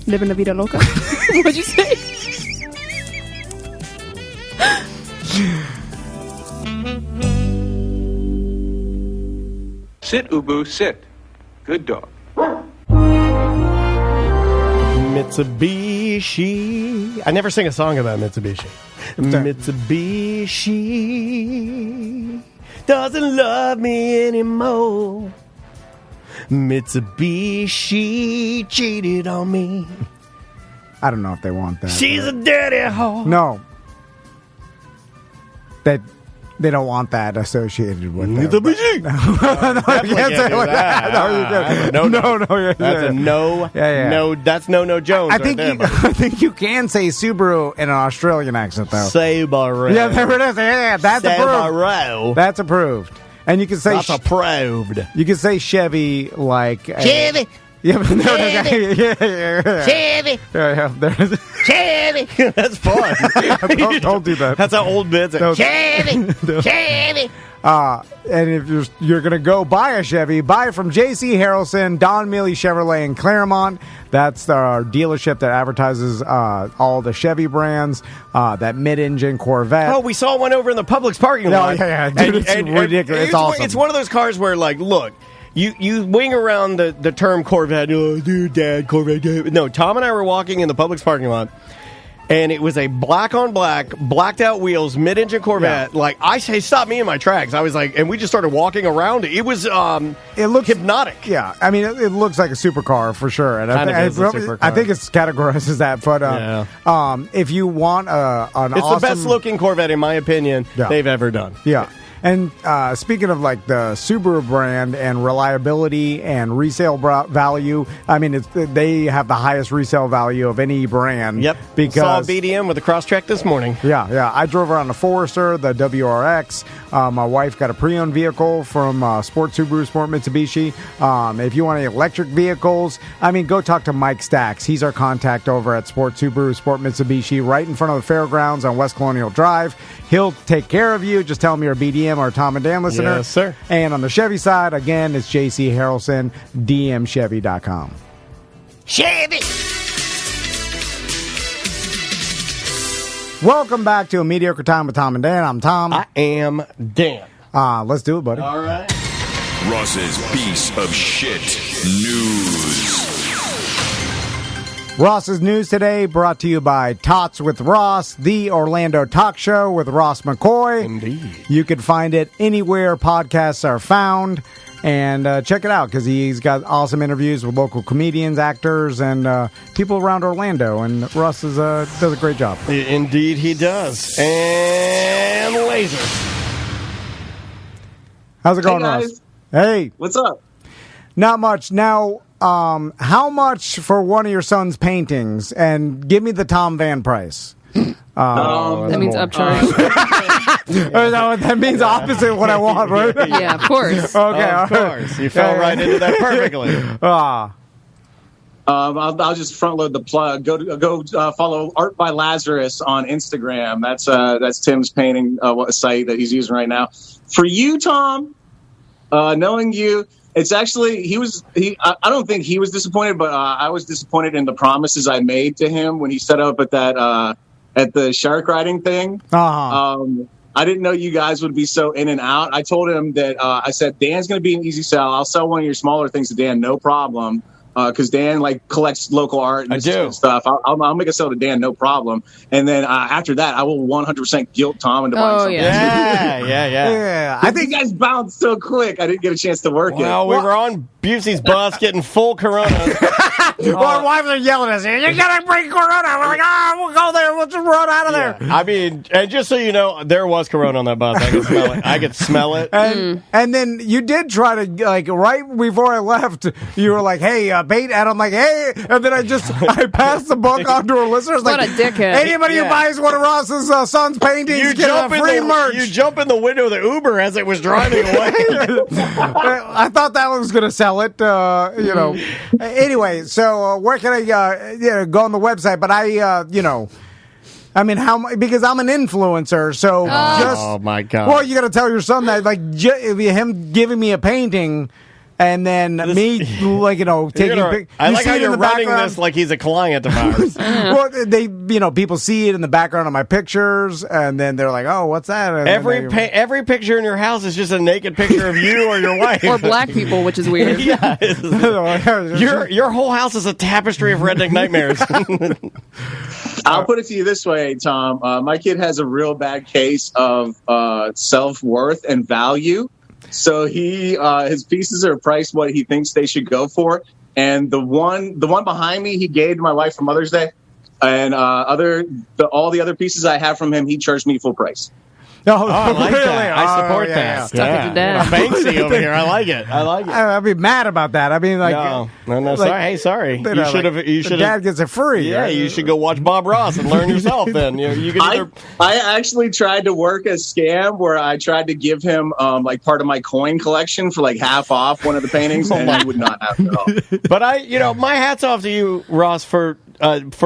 Living la vida loca. What'd you say? Sit, Ubu, sit. Good dog. Mitsubishi. I never sing a song about Mitsubishi. Mitsubishi doesn't love me anymore. Mitsubishi cheated on me. I don't know if they want that. She's a dirty hoe. No. They don't want that associated with them. Mitsubishi. No, you can't say it like that. No, you can't. No. That's a no. Yeah. No, that's no Jones. I think you can say Subaru in an Australian accent, though. Subaru. Yeah, there it is. Yeah, that's Subaru. approved. That's approved. And you can say that's approved. You can say Chevy like Chevy. Yeah, but Chevy. Chevy. That's fun. don't do that. That's how old bits are. Chevy. Chevy. And if you're going to go buy a Chevy, buy it from J.C. Harrelson, Don Mealy Chevrolet in Claremont. That's our dealership that advertises all the Chevy brands, that mid-engine Corvette. Oh, we saw one over in the Publix parking lot. Yeah. Dude, it's ridiculous. It's awesome. It's one of those cars where, like, look, you wing around the term Corvette. Oh, dude, Dad, Corvette. Dad. No, Tom and I were walking in the Publix parking lot. And it was a black on black, blacked out wheels, mid-engine Corvette. Yeah. Like, I stopped me in my tracks. I was like, and we just started walking around it. It was, it looked hypnotic. Yeah, I mean, it looks like a supercar for sure. And I think it's categorized as that. But if you want it's the best looking Corvette, in my opinion, they've ever done. Yeah. And speaking of like the Subaru brand and reliability and resale value, I mean, they have the highest resale value of any brand. Yep. Because saw a BDM with a Crosstrek this morning. Yeah. I drove around the Forester, the WRX. My wife got a pre-owned vehicle from Sport Subaru, Sport Mitsubishi. If you want any electric vehicles, I mean, go talk to Mike Stacks. He's our contact over at Sport Subaru, Sport Mitsubishi, right in front of the fairgrounds on West Colonial Drive. He'll take care of you. Just tell him you're a BDM or a Tom and Dan listener. Yes, sir. And on the Chevy side, again, it's JC Harrelson, DMChevy.com. Chevy! Welcome back to A Mediocre Time with Tom and Dan. I'm Tom. I am Dan. Let's do it, buddy. All right. Ross's Piece of Shit News. Ross's News today brought to you by Tots with Ross, the Orlando talk show with Ross McCoy. Indeed. You can find it anywhere podcasts are found. And check it out because he's got awesome interviews with local comedians, actors, and people around Orlando. And Ross does a great job. Indeed he does. And laser. How's it going, hey, Ross? Hey. What's up? Not much. Now, how much for one of your son's paintings? And give me the Tom Van price. That means upcharge. That means opposite what I want, right? Yeah, of course. Okay, of course. You fell right into that perfectly. I'll just front load the plug. Go follow Art by Lazarus on Instagram. That's Tim's painting site that he's using right now. For you, Tom, knowing you, it's actually I don't think he was disappointed, but I was disappointed in the promises I made to him when he set up at that at the shark riding thing. I didn't know you guys would be so in and out. I told him that I said Dan's going to be an easy sell. I'll sell one of your smaller things to Dan, no problem. Because Dan collects local art and stuff. I'll make a sell to Dan, no problem. And then after that, I will 100% guilt Tom into buying something. Yeah. I think you guys bounced so quick. I didn't get a chance to work it. Well, we were on Busey's bus getting full Corona. Our wives are yelling at us. You gotta bring Corona. We're like, we'll go there. We'll just run out of there. I mean, and just so you know, there was Corona on that bus. I could smell it. And then you did try to right before I left. You were like, "Hey, bait," and I'm like, "Hey," and then I passed the book on to our listeners. What like, a dickhead! Anybody who buys one of Ross's son's paintings get free merch. You jump in the window of the Uber as it was driving away. I thought that was going to sell it. Anyway, so where can I go on the website? But I mean, because I'm an influencer, so oh my God. Well, you got to tell your son that, him giving me a painting. And then me, taking I like how you're running this like he's a client of ours. Well, people see it in the background of my pictures, and then they're like, "Oh, what's that?" And every picture in your house is just a naked picture of you or your wife, or black people, which is weird. Yeah, your whole house is a tapestry of redneck nightmares. I'll put it to you this way, Tom. My kid has a real bad case of self-worth and value. So his pieces are priced what he thinks they should go for, and the one behind me he gave to my wife for Mother's Day, and all the other pieces I have from him he charged me full price. I like that. I support that. Stuck at your dad. Banksy over here. I like it. I'd be mad about that. I mean, like, no. like, Sorry. Hey, sorry. You should have. Dad gets it free. Yeah, right? you should go watch Bob Ross and learn yourself. Then you can either. I actually tried to work a scam where I tried to give him like part of my coin collection for like half off one of the paintings, and he would not have it at all. But my hat's off to you, Ross, for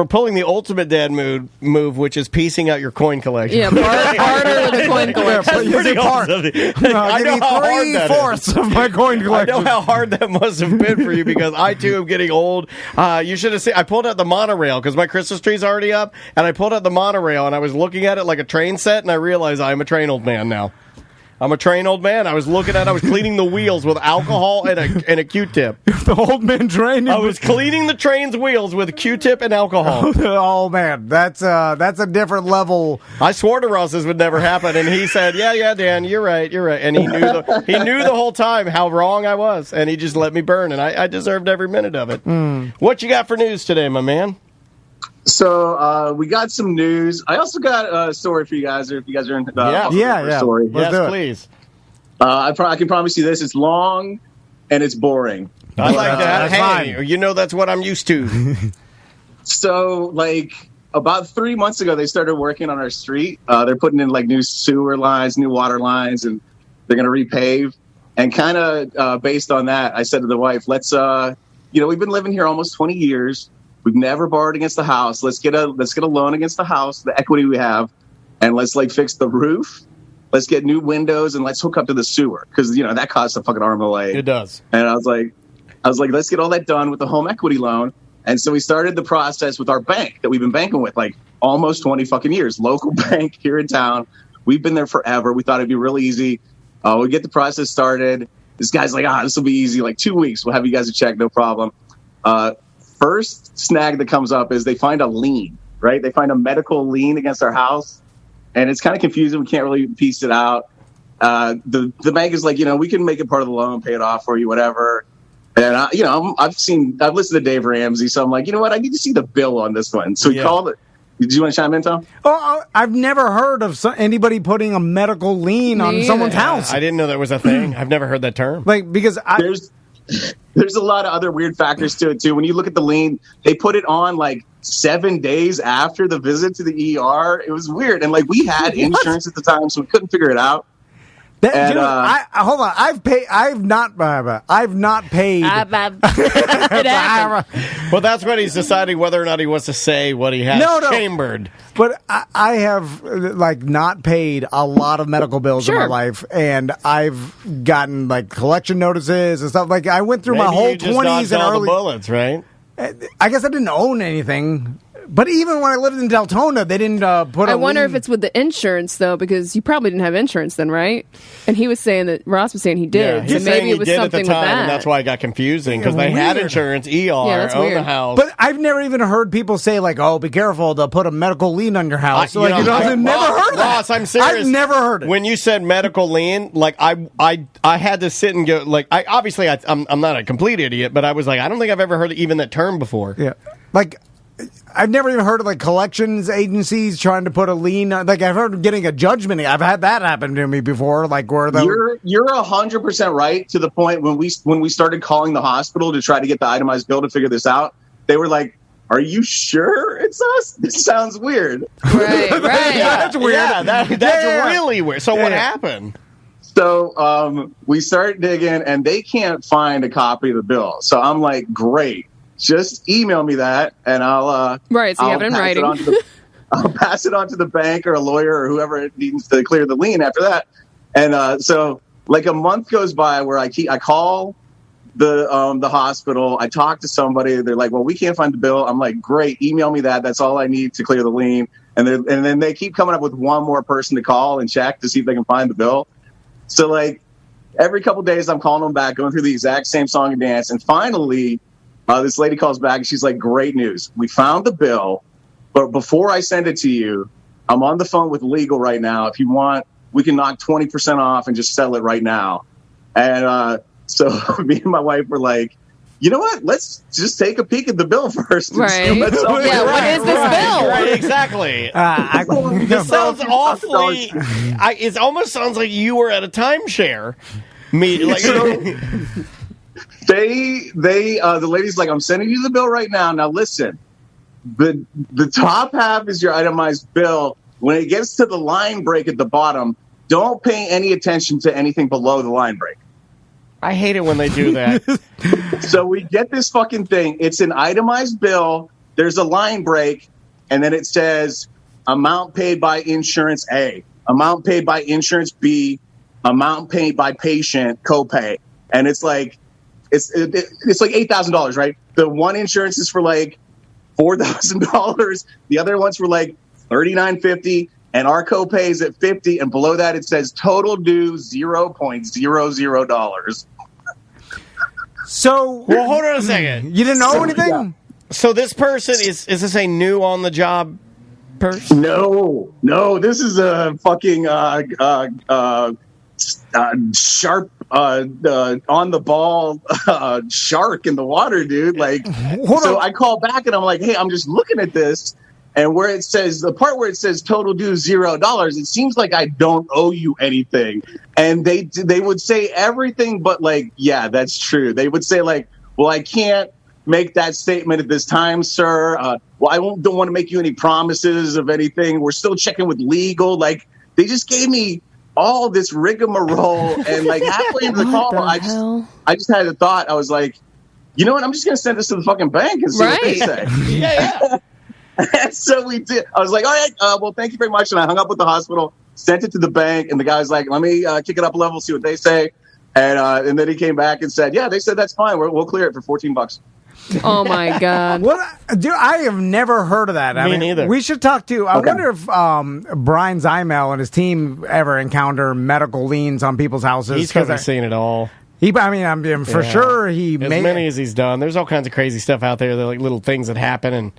pulling the ultimate dad move, which is piecing out your coin collection. Yeah, barter with a coin collection. That's pretty awesome. I know how hard that is. 3/4 of my coin collection. I know how hard that must have been for you because I too am getting old. You should have seen. I pulled out the monorail because my Christmas tree's already up, and I pulled out the monorail and I was looking at it like a train set, and I realized I'm a train old man now. I'm a train old man. I was cleaning the wheels with alcohol and a Q-tip. The old man train. I was cleaning the train's wheels with a Q-tip and alcohol. Oh man, that's a different level. I swore to Ross this would never happen, and he said, "Yeah, Dan, you're right," and he knew the whole time how wrong I was, and he just let me burn, and I deserved every minute of it. What you got for news today, my man? So we got some news. I also got a story for you guys, if you guys are into yeah. story. Yes, please. I can promise you this. It's long and it's boring. I like that. Hey, fine. That's what I'm used to. So, like, about 3 months ago, they started working on our street. They're putting in, like, new sewer lines, new water lines, and they're going to repave. And kind of based on that, I said to the wife, let's, we've been living here almost 20 years. We've never borrowed against the house. Let's get a loan against the house, the equity we have, and let's fix the roof. Let's get new windows and let's hook up to the sewer because that costs a fucking arm and a leg. It does. And I was like, let's get all that done with the home equity loan. And so we started the process with our bank that we've been banking with like almost 20 fucking years. Local bank here in town. We've been there forever. We thought it'd be really easy. We get the process started. This guy's like, this will be easy. Like 2 weeks. We'll have you guys a check. No problem. First snag that comes up is they find a lien, right? They find a medical lien against our house, and it's kind of confusing. We can't really piece it out. The bank is like, we can make it part of the loan, pay it off for you, whatever. And I've listened to Dave Ramsey, so I'm like, you know what? I need to see the bill on this one. So we called it. Did you want to chime in, Tom? Oh, I've never heard of anybody putting a medical lien on someone's house. I didn't know that was a thing. I've never heard that term. Because There's a lot of other weird factors to it, too. When you look at the lien, they put it on, 7 days after the visit to the ER. It was weird. And, we had insurance at the time, so we couldn't figure it out. Hold on. I've not paid. Well, that's when he's deciding whether or not he wants to say what he has chambered. But I have not paid a lot of medical bills in my life, and I've gotten collection notices and stuff. I went through my whole 20s and early bullets, right? I guess I didn't own anything. But even when I lived in Deltona, they didn't put I wonder if it's with the insurance, though, because you probably didn't have insurance then, right? And he was saying that Ross was saying he did. Yeah, so maybe it was something at the time, with that. And that's why it got confusing, because they had insurance, owned the house. But I've never even heard people say, be careful, they'll put a medical lien on your house. I've never heard that. Ross, I'm serious. I've never heard it. When you said medical lien, I had to sit and go, I'm not a complete idiot, but I was I don't think I've ever heard even that term before. Yeah. I've never even heard of collections agencies trying to put a lien. I've heard of getting a judgment. I've had that happen to me before. You're 100% right to the point when we started calling the hospital to try to get the itemized bill to figure this out. They were like, "Are you sure it's us? This sounds weird." Right. That's weird. Yeah, that's really weird. So what happened? So we start digging, and they can't find a copy of the bill. So I'm like, "Great. Just email me that, and I'll so you have it in writing. I'll pass it on to the bank or a lawyer or whoever needs to clear the lien after that." And so a month goes by where I call the hospital. I talk to somebody. They're like, "Well, we can't find the bill." I'm like, "Great, email me that. That's all I need to clear the lien." And then they keep coming up with one more person to call and check to see if they can find the bill. So every couple days, I'm calling them back, going through the exact same song and dance, and finally. This lady calls back and she's like, "Great news. We found the bill, but before I send it to you, I'm on the phone with legal right now. If you want, we can knock 20% off and just settle it right now." And so me and my wife were like, you know what? Let's just take a peek at the bill first. Right. What is this bill? Right, exactly. This sounds awfully. It almost sounds like you were at a timeshare. The lady's like, I'm sending you the bill right now. Now listen, the top half is your itemized bill. When it gets to the line break at the bottom, don't pay any attention to anything below the line break. I hate it when they do that. So we get this fucking thing. It's an itemized bill. There's a line break, and then it says amount paid by insurance A, amount paid by insurance B, amount paid by patient copay, and it's like it's like $8,000, right? The one insurance is for like $4,000. The other one's for like $39.50, and our copay is at $50, and below that it says total due $0.00. So, well, hold on a second. You didn't know anything? Yeah. So this person is this a new on the job person? No. This is a fucking sharp on the ball shark in the water, dude. Like, so I call back and I'm like, hey, I'm just looking at this. And where it says, the part where it says total due $0, it seems like I don't owe you anything. And they would say everything but like, yeah, that's true. They would say like, well, I can't make that statement at this time, sir. Well, I don't want to make you any promises of anything. We're still checking with legal. Like, they just gave me all this rigmarole. And like halfway into the call, I just had a thought. I was like, you know what? I'm just going to send this to the fucking bank and see what they say. Yeah. And so we did. I was like, all right, well, thank you very much. And I hung up with the hospital, sent it to the bank, and the guy was like, let me kick it up a level, see what they say. And then he came back and said, yeah, they said that's fine. We'll clear it for $14. Oh, my God. Dude, I have never heard of that. Me neither. We should talk to... I wonder if Brian Zymel and his team ever encounter medical liens on people's houses. He's probably seen it all. I'm for sure he as many as he's done. There's all kinds of crazy stuff out there. They're like little things that happen and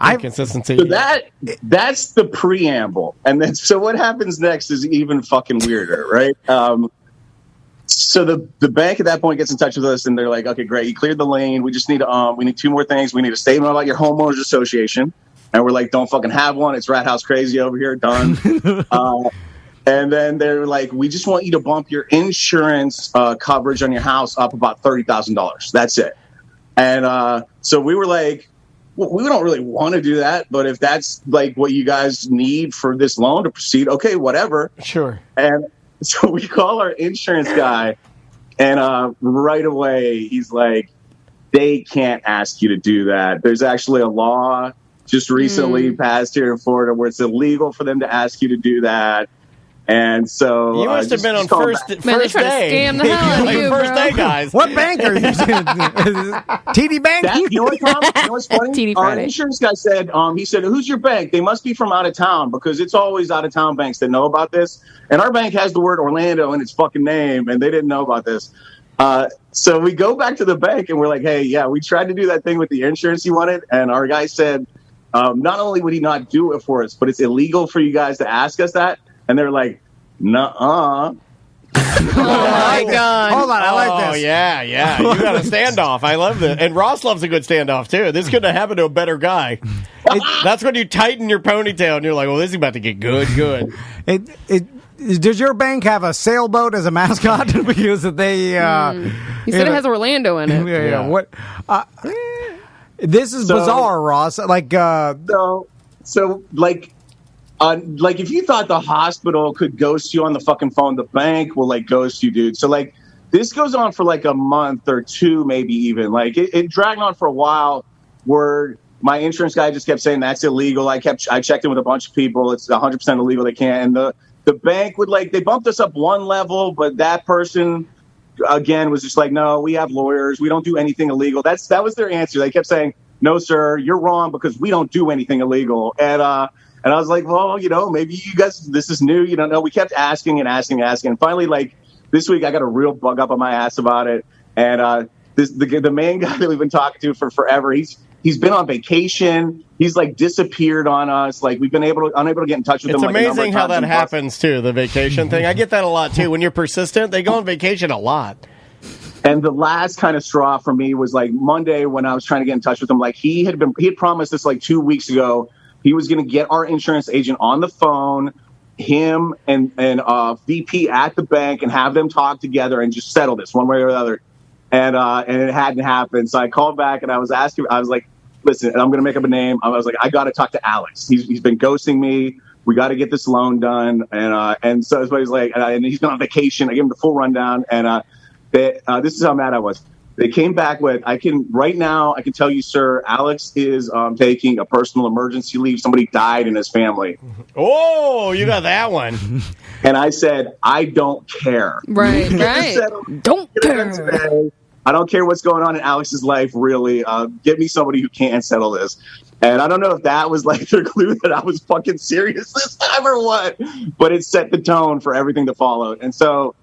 inconsistency. So that's the preamble. And then so what happens next is even fucking weirder, right? So the bank at that point gets in touch with us and they're like, okay, great, you cleared the lane. We just need we need two more things. We need a statement about your homeowners association. And we're like, don't fucking have one. It's Rat House crazy over here. Done. And then they're like, we just want you to bump your insurance coverage on your house up about $30,000. That's it. And so we were like, well, we don't really want to do that, but if that's like what you guys need for this loan to proceed, okay, whatever. Sure. And so we call our insurance guy, and right away he's like, they can't ask you to do that. There's actually a law just recently passed here in Florida where it's illegal for them to ask you to do that. And so you must have been on first day. Man, they're trying to scam the hell out of you, first day, guys. What bank are you using? TD Bank? You know what, Tom? You know what's funny? TD Our Friday. insurance guy said, he said, who's your bank? They must be from out of town because it's always out of town banks that know about this. And our bank has the word Orlando in its fucking name, and they didn't know about this. So we go back to the bank and we're like, hey, yeah, we tried to do that thing with the insurance you wanted. And our guy said, not only would he not do it for us, but it's illegal for you guys to ask us that. And they're like, nuh-uh. Oh, my God. Hold on, I like this. Oh, yeah. You got a standoff. I love this. And Ross loves a good standoff, too. This couldn't have happened to a better guy. That's when you tighten your ponytail and you're like, well, this is about to get good. Does your bank have a sailboat as a mascot? Because they... He said it has Orlando in it. Yeah. What? This is bizarre, Ross. Like, like if you thought the hospital could ghost you on the fucking phone, the bank will like ghost you, dude. So like this goes on for like a month or two, maybe even. Like it dragged on for a while where my insurance guy just kept saying that's illegal. I checked in with a bunch of people. It's 100% illegal. They can't. And the bank would they bumped us up one level, but that person again was just like, no, we have lawyers. We don't do anything illegal. That was their answer. They kept saying, no, sir, you're wrong because we don't do anything illegal. And I was like, well, maybe you guys, this is new. You don't know. We kept asking. And finally, like this week, I got a real bug up on my ass about it. And the main guy that we've been talking to for forever, he's been on vacation. He's like disappeared on us. Like we've been unable to get in touch with him. It's amazing how that happens too. The vacation thing. I get that a lot too. When you're persistent, they go on vacation a lot. And the last kind of straw for me was like Monday when I was trying to get in touch with him. Like he had promised us like 2 weeks ago he was going to get our insurance agent on the phone, him and VP at the bank, and have them talk together and just settle this one way or the other. And it hadn't happened. So I called back and I was asking. I was like, "Listen," and I'm going to make up a name. I was like, "I got to talk to Alex. He's been ghosting me. We got to get this loan done." And so everybody's like, and he's been on vacation. I gave him the full rundown, and this is how mad I was. They came back with, right now, I can tell you, sir, Alex is taking a personal emergency leave. Somebody died in his family. Oh, you got that one. And I said, I don't care. Right. Don't care. I don't care what's going on in Alex's life, really. Get me somebody who can settle this. And I don't know if that was like their clue that I was fucking serious this time or what, but it set the tone for everything to follow. And so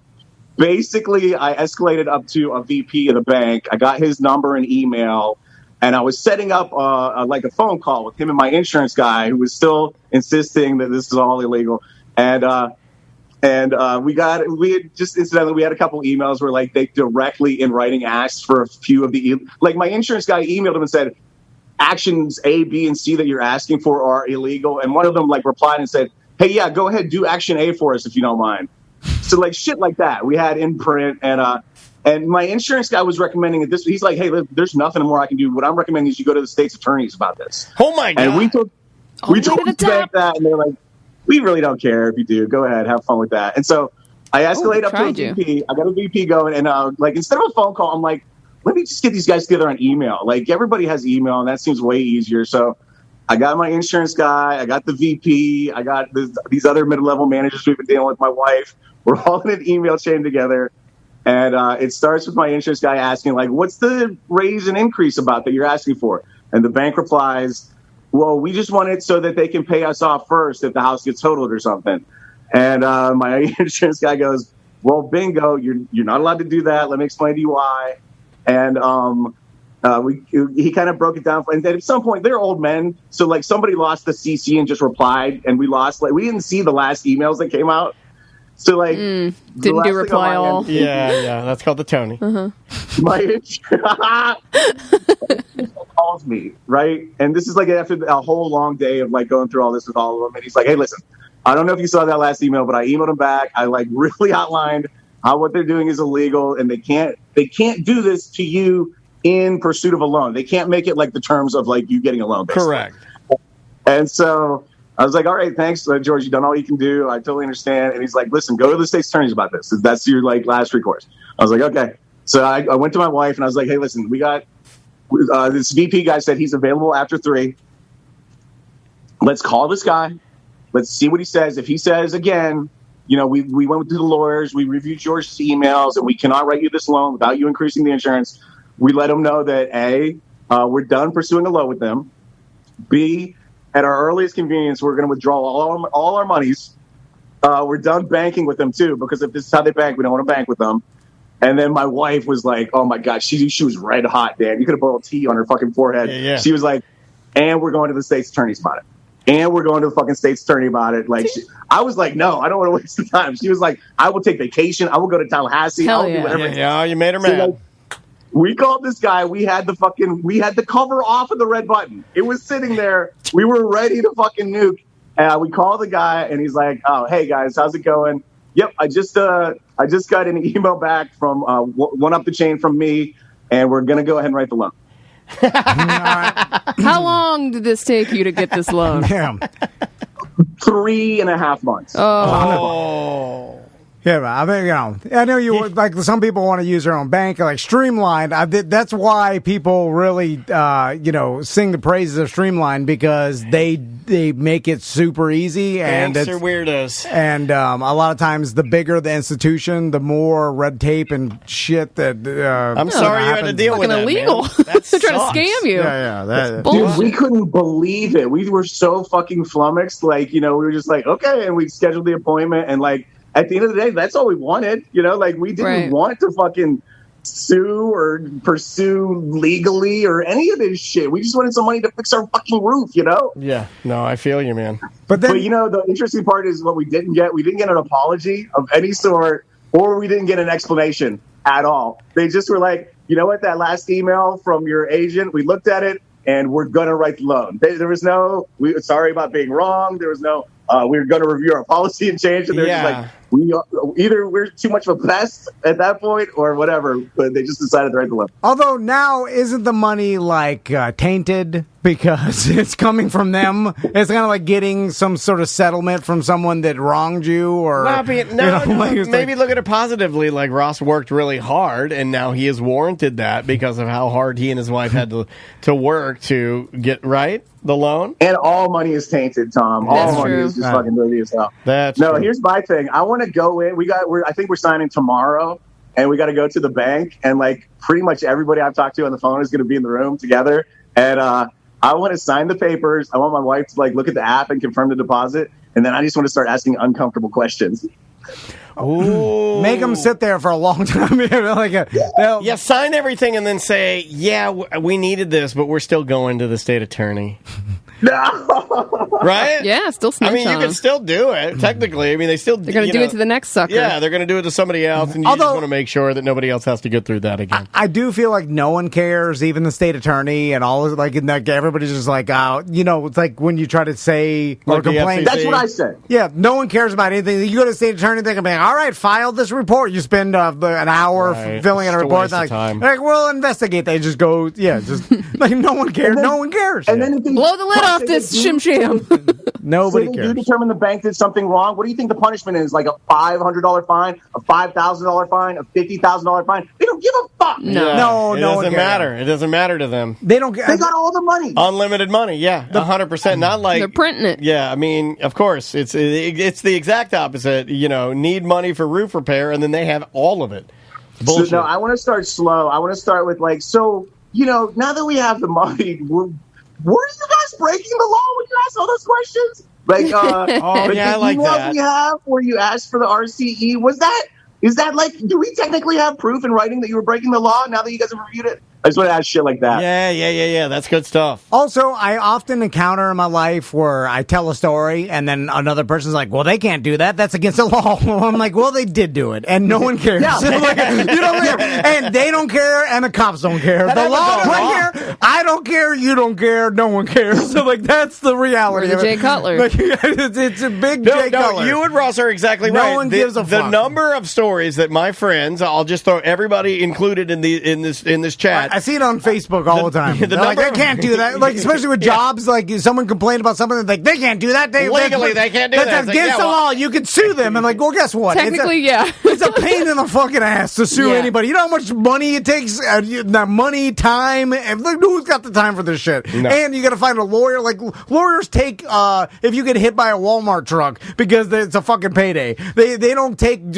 basically, I escalated up to a VP of the bank. I got his number and email, and I was setting up like a phone call with him and my insurance guy, who was still insisting that this is all illegal. And we had a couple emails where like they directly in writing asked for a few of the like my insurance guy emailed him and said, actions A, B, and C that you're asking for are illegal. And one of them like replied and said, "Hey, yeah, go ahead, do action A for us if you don't mind." So like shit like that we had in print, and my insurance guy was recommending this. He's like, "Hey, there's nothing more I can do. What I'm recommending is you go to the state's attorneys about this." Oh my god! And we told the bank that, and they're like, "We really don't care if you do. Go ahead, have fun with that." And so I escalate up to a VP. I got a VP going, and like instead of a phone call, I'm like, let me just get these guys together on email. Like everybody has email, and that seems way easier. So I got my insurance guy, I got the VP, I got these other mid-level managers we've been dealing with, my wife. We're all in an email chain together. And it starts with my insurance guy asking, like, what's the raise and increase about that you're asking for? And the bank replies, well, we just want it so that they can pay us off first if the house gets totaled or something. And my insurance guy goes, well, bingo, you're not allowed to do that. Let me explain to you why. And he kind of broke it down. And then at some point, they're old men. So, like, somebody lost the CC and just replied. And we didn't see the last emails that came out. So, like, didn't do reply all. Yeah, that's called the Tony. My insurance calls me, right? And this is like after a whole long day of like going through all this with all of them. And he's like, hey, listen, I don't know if you saw that last email, but I emailed him back. I like really outlined how what they're doing is illegal, and they can't do this to you in pursuit of a loan. They can't make it like the terms of like you getting a loan. Basically. Correct. And so I was like, all right, thanks, George. You've done all you can do. I totally understand. And he's like, listen, go to the state's attorneys about this. That's your like last recourse. I was like, okay. So I went to my wife and I was like, hey, listen, we got this VP guy said he's available after 3. Let's call this guy. Let's see what he says. If he says again, we went to the lawyers, we reviewed George's emails, and we cannot write you this loan without you increasing the insurance. We let him know that A, we're done pursuing a loan with them. B, at our earliest convenience, we're going to withdraw all our monies. We're done banking with them too, because if this is how they bank, we don't want to bank with them. And then my wife was like, oh my God, she was red hot, Dan. You could have put a T on her fucking forehead. Yeah. She was like, and we're going to the state's attorneys about it. And we're going to the fucking state's attorney about it. Like, I was like, no, I don't want to waste the time. She was like, I will take vacation. I will go to Tallahassee. Hell I'll do whatever. Yeah, you made her mad. So, like, we called this guy. We had the cover off of the red button. It was sitting there. We were ready to fucking nuke. We called the guy, and he's like, oh, hey guys, how's it going? Yep, I just got an email back from one up the chain from me, and we're gonna go ahead and write the loan. How long did this take you to get this loan? Damn. 3.5 months. Oh. Yeah, I mean, I know you like some people want to use their own bank, like Streamline. That's why people really, sing the praises of Streamline, because they make it super easy, and Banks are weirdos. And a lot of times, the bigger the institution, the more red tape and shit that. I'm sorry you had to deal with that. Illegal. They're trying to scam you. Yeah. Dude, we couldn't believe it. We were so fucking flummoxed. Like, we were just like, okay, and we scheduled the appointment, and like. At the end of the day, that's all we wanted. Like we didn't want to fucking sue or pursue legally or any of this shit. We just wanted some money to fix our fucking roof, Yeah, no, I feel you, man. But then, the interesting part is what we didn't get. We didn't get an apology of any sort, or we didn't get an explanation. at all. They just were like, you know what, that last email from your agent, we looked at it, and we're going to write the loan. There was no, sorry about being wrong. There was no, we're going to review our policy and change it. They're just like, either we're too much of a pest at that point or whatever, but they just decided to write the loan. Although now, isn't the money like tainted because it's coming from them? It's kind of like getting some sort of settlement from someone that wronged you, or maybe look at it positively. Like Ross worked really hard, and now he has warranted that because of how hard he and his wife had to work to get the loan. And all money is tainted, Tom. All money is just fucking dirty as hell. Here's my thing. I want to go in. I think we're signing tomorrow, and we got to go to the bank, and like pretty much everybody I've talked to on the phone is going to be in the room together, and I want to sign the papers. I want my wife to like look at the app and confirm the deposit, and then I just want to start asking uncomfortable questions. Ooh. Make them sit there for a long time. Sign everything and then say, we needed this, but we're still going to the state attorney. Right? Yeah, still snitch you can still do it, technically. They're going to do it to the next sucker. Yeah, they're going to do it to somebody else, and you just want to make sure that nobody else has to get through that again. I do feel like no one cares, even the state attorney and all, everybody's just like, it's like when you try to say or complain. That's what I said. Yeah, no one cares about anything. You go to the state attorney, they're going to be like, all right, file this report. You spend an hour filling in a report. They're like, we'll investigate. They just go, just like no one cares. No one cares. And then blow the lid off this shim sham. Nobody cares. You determine the bank did something wrong. What do you think the punishment is? Like a $500 fine, a $5,000 fine, a $50,000 fine? They don't give a fuck. No, it doesn't matter. It doesn't matter to them. They don't. They got all the money. Unlimited money. 100%. Not like they're printing it. Yeah, of course, it's the exact opposite. Need money for roof repair, and then they have all of it. Bullshit. So, no, I want to start slow. I want to start with now that we have the money, were you guys breaking the law when you asked all those questions? I like that. We have where you asked for the RCE. Is that do we technically have proof in writing that you were breaking the law now that you guys have reviewed it? I just want to ask shit like that. Yeah. That's good stuff. Also, I often encounter in my life where I tell a story and then another person's like, well, they can't do that. That's against the law. I'm like, well, they did do it. And no one cares. And they don't care and the cops don't care. The law doesn't care. I don't care. You don't care. No one cares. So, that's the reality of it. Jay Cutler. It's a big Jay Cutler. You and Ross are exactly right. No one gives a fuck. The number of stories that my friends, I'll just throw everybody included in this chat. I see it on Facebook all the time. They're like, they can't do that. Especially with jobs, someone complained about something, they can't do that. Legally, they can't do that. That's against the law. You can sue them. And well, guess what? Technically, it's a pain in the fucking ass to sue anybody. You know how much money it takes? Money, time. And who's got the time for this shit? No. And you got to find a lawyer. Lawyers take if you get hit by a Walmart truck because it's a fucking payday. They don't take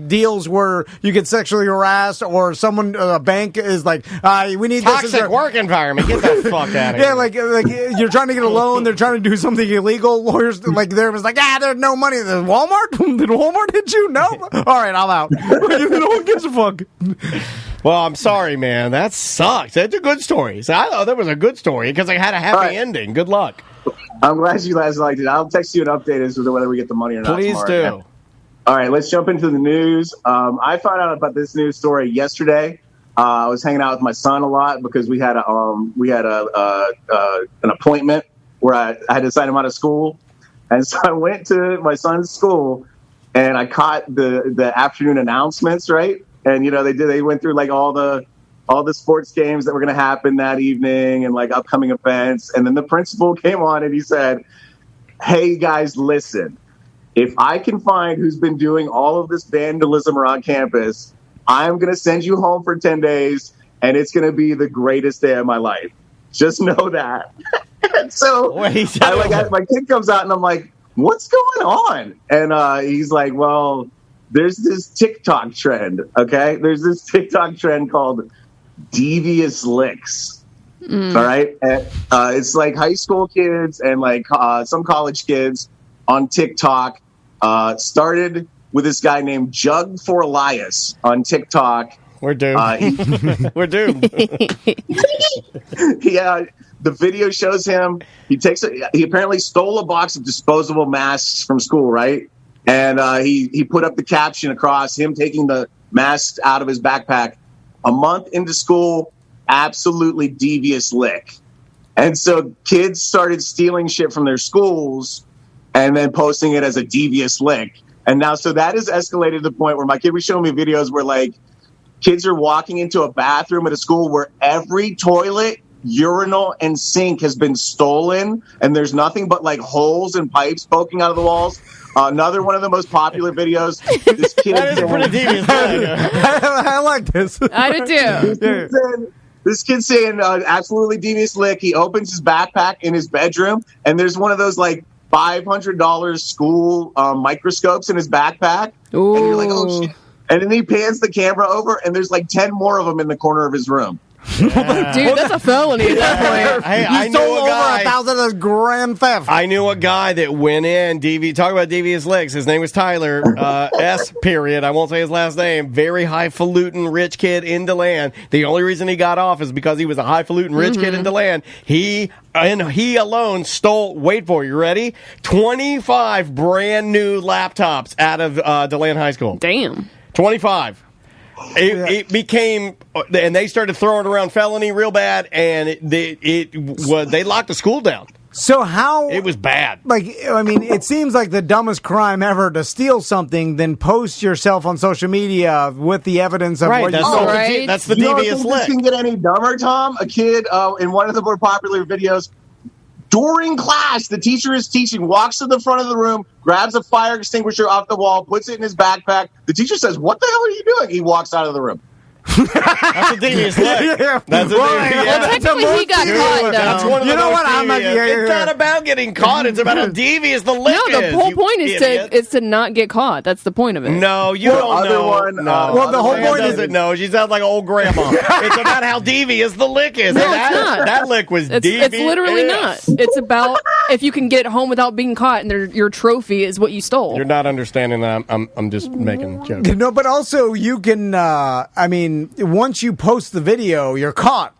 deals where you get sexually harassed or someone, a bank is like, we need toxic work environment. Get the fuck out of here. Yeah, you're trying to get a loan. They're trying to do something illegal. Lawyers there's there's no money. Walmart? Did Walmart hit you? No. All right, I'm out. No one gives a fuck. Well, I'm sorry, man. That sucks. That's a good story. So I thought that was a good story because I had a happy ending. Good luck. I'm glad you guys liked it. I'll text you an update as to whether we get the money or not. Please tomorrow. do. All right, let's jump into the news. I found out about this news story yesterday. I was hanging out with my son a lot because we had an appointment where I had to sign him out of school, and so I went to my son's school and I caught the afternoon announcements, right? And they went through all the sports games that were going to happen that evening and upcoming events, and then the principal came on and he said, "Hey guys, listen. If I can find who's been doing all of this vandalism around campus, I'm going to send you home for 10 days, and it's going to be the greatest day of my life. Just know that." And so my kid comes out, and I'm like, "What's going on?" And he's like, "Well, there's this TikTok trend, okay? There's this TikTok trend called devious licks." All right? And, it's high school kids and some college kids on TikTok started with this guy named Jug for Elias on TikTok. We're doomed. We're doomed. Yeah, the video shows him. He apparently stole a box of disposable masks from school, right? And he put up the caption across him taking the mask out of his backpack. A month into school, absolutely devious lick. And so kids started stealing shit from their schools and then posting it as a devious lick. And now, so that has escalated to the point where my kid was showing me videos where, like, kids are walking into a bathroom at a school where every toilet, urinal, and sink has been stolen, and there's nothing but, like, holes and pipes poking out of the walls. Another one of the most popular videos. This kid that is pretty devious. I like this. I do too. This kid's saying absolutely devious lick. He opens his backpack in his bedroom, and there's one of those, like, $500 school microscopes in his backpack. Ooh. And you're like, oh, shit. And then he pans the camera over, and there's like 10 more of them in the corner of his room. Yeah. Dude, that's a felony at that point. Hey, I knew over 1,000 of grand theft. I knew a guy that went in, talk about devious licks. His name was Tyler, S. period. I won't say his last name. Very highfalutin rich kid in DeLand. The only reason he got off is because he was a highfalutin rich kid in DeLand. He alone stole, wait for it, you ready? 25 brand new laptops out of DeLand High School. Damn. 25. It became, and they started throwing around felony real bad, and they locked the school down. So how... It was bad. Like, I mean, it seems like the dumbest crime ever to steal something, then post yourself on social media with the evidence of what you stole. Right. That's the You devious don't think this lick. can get any dumber, Tom? A kid in one of the more popular videos, during class, the teacher is teaching, walks to the front of the room, grabs a fire extinguisher off the wall, puts it in his backpack. The teacher says, "What the hell are you doing?" He walks out of the room. That's a devious lick. That's a Well, technically he got caught, though. That's one of the most I'm not, devious. It's not about getting caught. It's about how devious the lick is. No, the whole point is to not get caught. That's the point of it. No, you don't know. Well, the whole point doesn't know. She sounds like an old grandma. It's about how devious the lick is. No, it's not. That lick was devious. It's literally not. It's about if you can get home without being caught, and your trophy is what you stole. You're not understanding that. I'm just making jokes. No, but also you can, I mean, once you post the video, you're caught.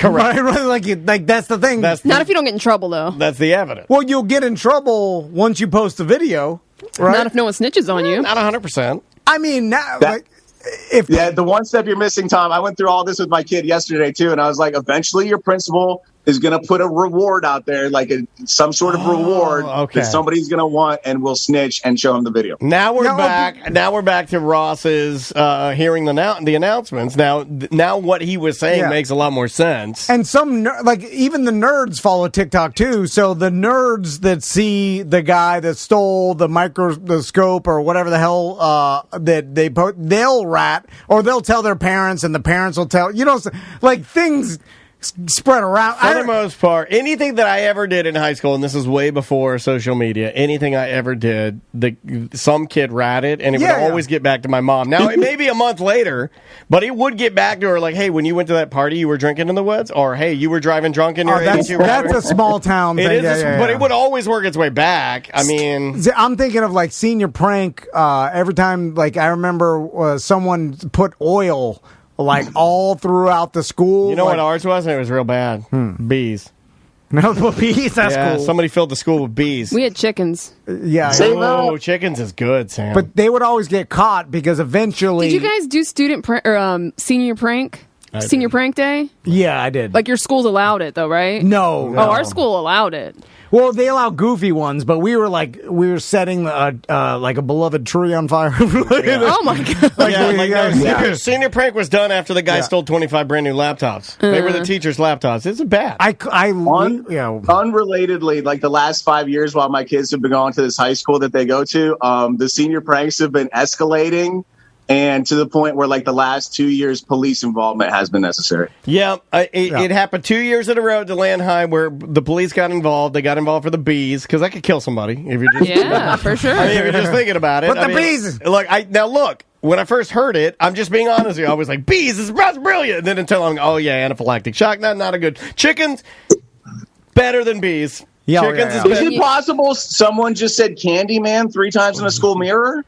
Correct. Right? Like that's the thing. Not if you don't get in trouble, though. That's the evidence. Well, you'll get in trouble once you post the video, right? Not if no one snitches on you. Not 100%. I mean, now, the one step you're missing, Tom, I went through all this with my kid yesterday, too, and I was like, eventually your principal is going to put a reward out there, like some sort of reward that somebody's going to want, and will snitch and show him the video. Now we're back. Now we're back to Ross's hearing the announcements. Now what he was saying makes a lot more sense. And some even the nerds follow TikTok too. So the nerds that see the guy that stole the scope or whatever the hell that they'll rat, or they'll tell their parents, and the parents will tell like things spread around. For the most part, anything that I ever did in high school, and this is way before social media, anything I ever did, some kid ratted, and it would always get back to my mom. Now, it may be a month later, but it would get back to her like, hey, when you went to that party, you were drinking in the woods? Or, hey, you were driving drunk in your 82. That's a small town thing. But it would always work its way back. I mean... I'm thinking of, like, senior prank. Every time, like, I remember someone put oil... like all throughout the school. You know what ours was? And it was real bad. Bees. No, bees, that's cool. Somebody filled the school with bees. We had chickens. Yeah. Chickens is good, Sam. But they would always get caught because eventually... Did you guys do senior prank? Senior prank day? Yeah, I did. Like your school's allowed it, though, right? No. Oh, our school allowed it. Well, they allow goofy ones, but we were setting like a beloved tree on fire. Oh my god! Senior prank was done after the guy stole 25 brand new laptops. They were the teachers' laptops. It's bad. Unrelatedly, like the last 5 years while my kids have been going to this high school that they go to, the senior pranks have been escalating. And to the point where, like, the last 2 years, police involvement has been necessary. Yeah, it happened 2 years in a row at DeLand High where the police got involved. They got involved for the bees, because that could kill somebody if you're just... for sure. I mean, if you're just thinking about it. But the bees! Look, when I first heard it, I'm just being honest with you. I was like, bees, that's brilliant. And then until I'm, anaphylactic shock, not a good... Chickens, better than bees. Chickens is better. Is it possible someone just said Candyman 3 times in a school mirror?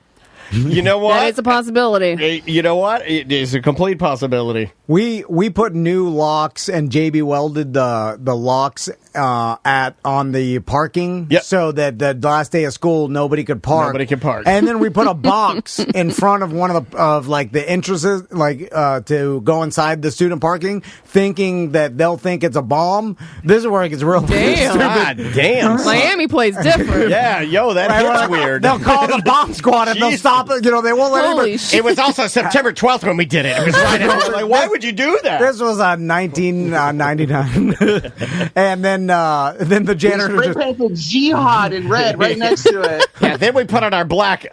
You know what? That is a possibility. You know what? It is a complete possibility. We put new locks, and JB welded the locks on the parking, so that the last day of school nobody could park. Nobody could park. And then we put a box in front of one of the entrances, to go inside the student parking, thinking that they'll think it's a bomb. This is where it gets real damn. God damn. Miami plays different. Yeah, that's weird. They'll call the bomb squad and they'll stop it. They won't let anybody. It was also September 12th when we did it. It was right after. Like, why would you do that? This was 1999, and then the janitor just painted jihad in red right next to it. Yeah, then we put on our black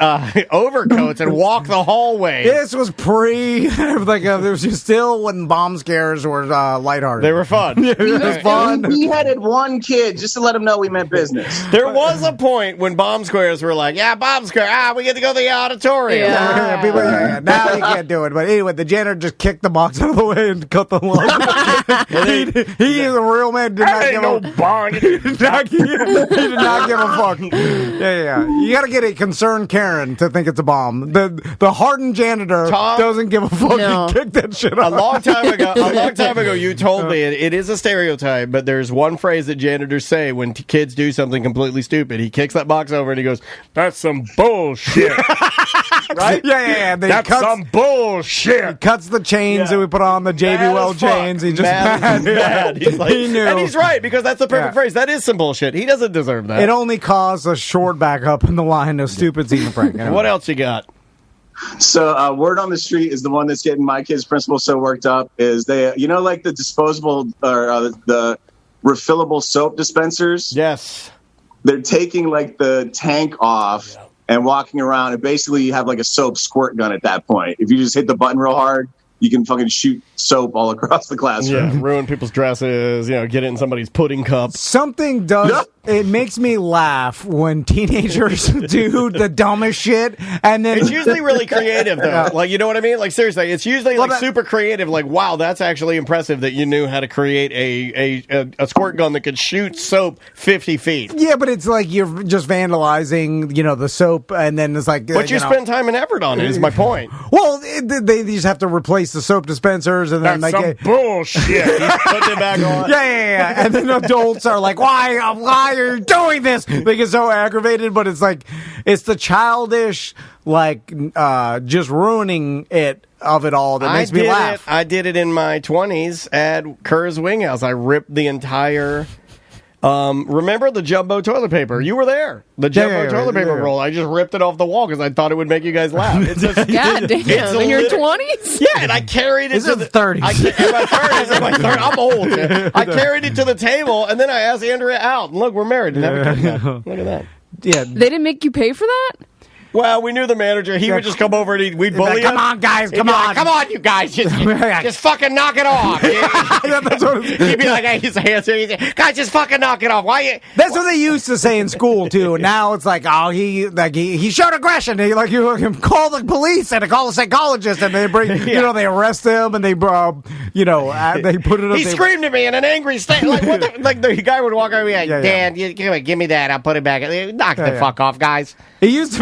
overcoats and walked the hallway. This was there was still when bomb scares were lighthearted. They were fun. It was fun. We beheaded one kid just to let him know we meant business. There was a point when bomb squares were like, yeah, bomb square, we get to go to the auditorium. Now you can't do it. But anyway, the janitor just kicked the box out of the way and cut the line. He is a real man. Did not give a bond. He did not give a fuck. Yeah. You got to get a concerned Karen to think it's a bomb. The hardened janitor doesn't give a fuck. No. He kicked that shit out. A long time ago, you told me it is a stereotype, but there's one phrase that janitors say when kids do something completely stupid. He kicks that box over and he goes, "That's some bullshit." Right? Yeah. That's some bullshit. He cuts the chains that we put on the JB Weld chains. He just mad. He's like, he knew. And he's right, because that's the perfect phrase. That is some bullshit. He doesn't deserve that. It only caused a short backup in the line of stupid Zena Frank. Anyway. What else you got? So word on the street is the one that's getting my kids' principal so worked up is they, like the disposable or the refillable soap dispensers. Yes. They're taking like the tank off and walking around, and basically you have like a soap squirt gun at that point. If you just hit the button real hard, you can fucking shoot soap all across the classroom. Yeah, ruin people's dresses, get it in somebody's pudding cup. Something does, it makes me laugh when teenagers do the dumbest shit, and then... It's usually really creative, though. Like, you know what I mean? Like, seriously, it's usually super creative. Like, wow, that's actually impressive that you knew how to create a squirt gun that could shoot soap 50 feet. Yeah, but it's like you're just vandalizing, the soap, and then it's like... But you spend time and effort on it, is my point. Well, they just have to replace the soap dispensers, and then that's some bullshit. He's putting it back on. Yeah. And then adults are like, why are you doing this? They get so aggravated, but it's like, it's the childish, just ruining it of it all that makes me laugh. I did it in my 20s at Kerr's Wing House. I ripped the entire... remember the jumbo toilet paper? You were there. The jumbo toilet paper roll. I just ripped it off the wall because I thought it would make you guys laugh. It's just, God damn. In your 20s? Yeah, and I carried it to the 30s. In my 30s. I'm old. I carried it to the table, and then I asked Andrea out. And look, we're married. Look at that. Yeah. They didn't make you pay for that? Well, we knew the manager. He would just come over and we'd bully him. Come on, guys. Come on. Come on, you guys. Just fucking knock it off. He'd be like, hey, he's guys, just fucking knock it off. Why you? That's what they used to say in school, too. And now it's like, oh, he showed aggression. You call the police and call the psychologist, and they bring, they arrest him, and they, they put it up. He screamed at me in an angry state. The guy would walk over and be like, Dan, give me that. I'll put it back. Knock the fuck off, guys. It used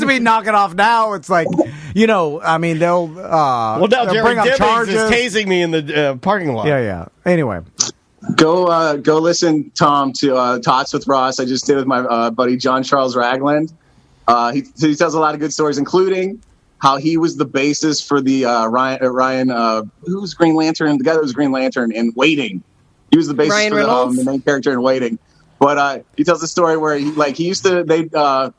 to be knock it off. Now it's like, they'll now Jerry bring up Dibbings charges. is tasing me in the parking lot. Yeah. Anyway, go listen, Tom, to Tots with Ross. I just did with my buddy John Charles Ragland. He tells a lot of good stories, including how he was the basis for the Ryan who was Green Lantern, the guy that was Green Lantern in Waiting. He was the basis Ryan for the main character in Waiting. But he tells a story where he used to the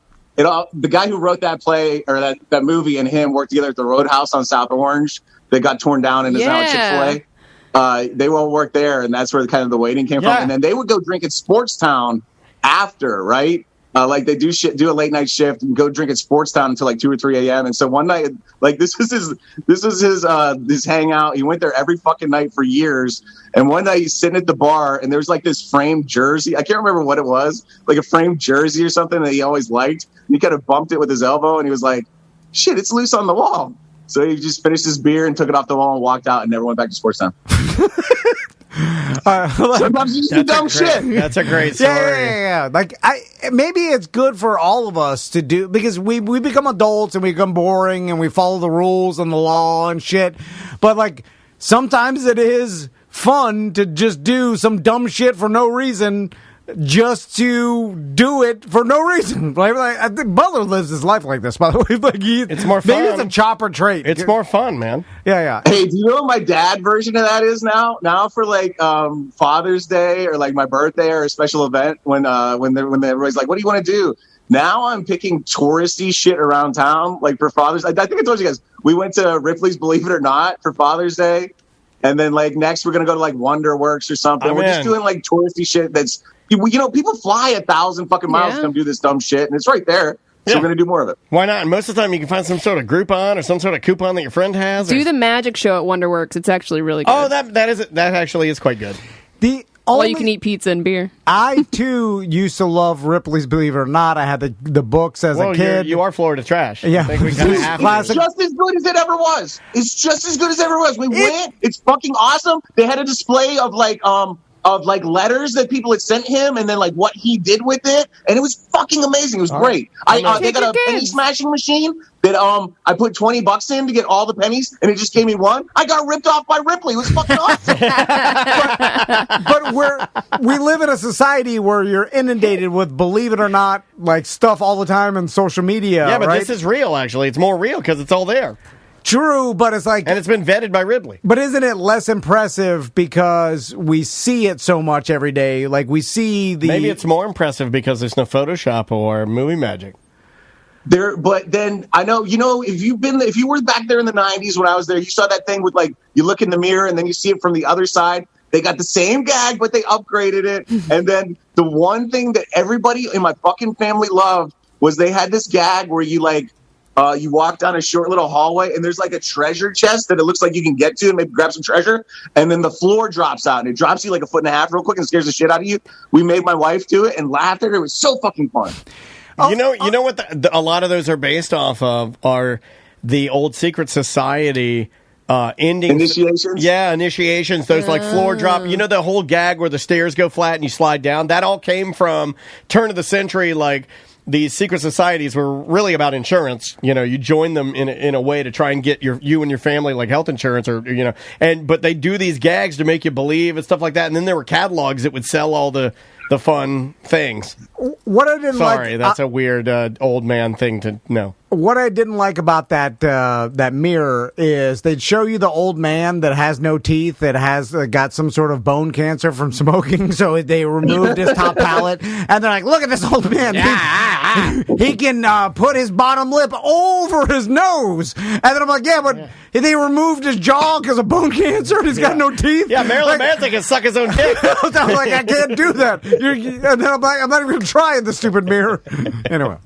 guy who wrote that play or that movie and him worked together at the Roadhouse on South Orange. They got torn down and is now Chick-fil-A. They won't work there, and that's where kind of the Waiting came from. And then they would go drink at Sports Town after, right? They do a late night shift and go drink at Sports Town until 2 or 3 a.m. And so one night, this was his hangout. He went there every fucking night for years. And one night he's sitting at the bar and there's this framed jersey. I can't remember what it was, like a framed jersey or something that he always liked. And he kind of bumped it with his elbow and he was like, shit, it's loose on the wall. So he just finished his beer and took it off the wall and walked out and never went back to Sports Town. Sometimes you do dumb shit. That's a great story. Yeah. Maybe it's good for all of us to do, because we become adults and we become boring and we follow the rules and the law and shit. But sometimes it is fun to just do some dumb shit for no reason, just to do it for no reason. Like I think Butler lives his life like this, by the way. It's more fun. Maybe it's a chopper trait. It's more fun, man. Yeah. Hey, do you know what my dad version of that is now? Now for like Father's Day or like my birthday or a special event when everybody's like, what do you want to do? Now I'm picking touristy shit around town, like for Father's. I think I told you guys we went to Ripley's, believe it or not, for Father's Day, and then like next we're gonna go to like Wonderworks or something. We're just doing like touristy shit. That's people fly 1,000 fucking miles to come do this dumb shit, and it's right there. So we're gonna do more of it. Why not? And most of the time you can find some sort of Groupon or some sort of coupon that your friend has. Do the magic show at Wonderworks. It's actually really good. Oh, that actually is quite good. Well, you can eat pizza and beer. I, too, used to love Ripley's, believe it or not. I had the books as a kid. You are Florida trash. Yeah. I think we kinda have It's just as good as it ever was. It's just as good as it ever was. We went. It's fucking awesome. They had a display of like letters that people had sent him and then like what he did with it. And it was fucking amazing. It was great. They got a penny smashing machine that I put $20 in to get all the pennies and it just gave me one. I got ripped off by Ripley. It was fucking awesome. but we live in a society where you're inundated with, believe it or not, like stuff all the time in social media. Yeah, but right? this is real, actually. It's more real because it's all there. True, but it's like... And it's been vetted by Ripley. But isn't it less impressive because we see it so much every day? Like, we see the... Maybe it's more impressive because there's no Photoshop or movie magic. But then I know, if you were back there in the 90s when I was there, you saw that thing with like, you look in the mirror and then you see it from the other side. They got the same gag, but they upgraded it. And then the one thing that everybody in my fucking family loved was they had this gag where you like, you walk down a short little hallway and there's like a treasure chest that it looks like you can get to and maybe grab some treasure. And then the floor drops out and it drops you like 1.5 feet real quick and scares the shit out of you. We made my wife do it and laughed at her. It was so fucking fun. You know what a lot of those are based off of are the old secret society endings. Initiations? Yeah, initiations. Those like floor drop. You know the whole gag where the stairs go flat and you slide down? That all came from turn of the century, like these secret societies were really about insurance. You join them in a way to try and get you and your family like health insurance or but they do these gags to make you believe and stuff like that. And then there were catalogs that would sell all the fun things. What I didn't Sorry, that's a weird old man thing to know. What I didn't like about that mirror is they'd show you the old man that has no teeth, that has got some sort of bone cancer from smoking, so they removed his top palate, and they're like, look at this old man. He can put his bottom lip over his nose. And then I'm like, but they removed his jaw because of bone cancer, and he's got no teeth. Yeah, Marilyn Manson can suck his own dick. I'm like, I can't do that. And then I'm like, I'm not even going to try in the stupid mirror. Anyway.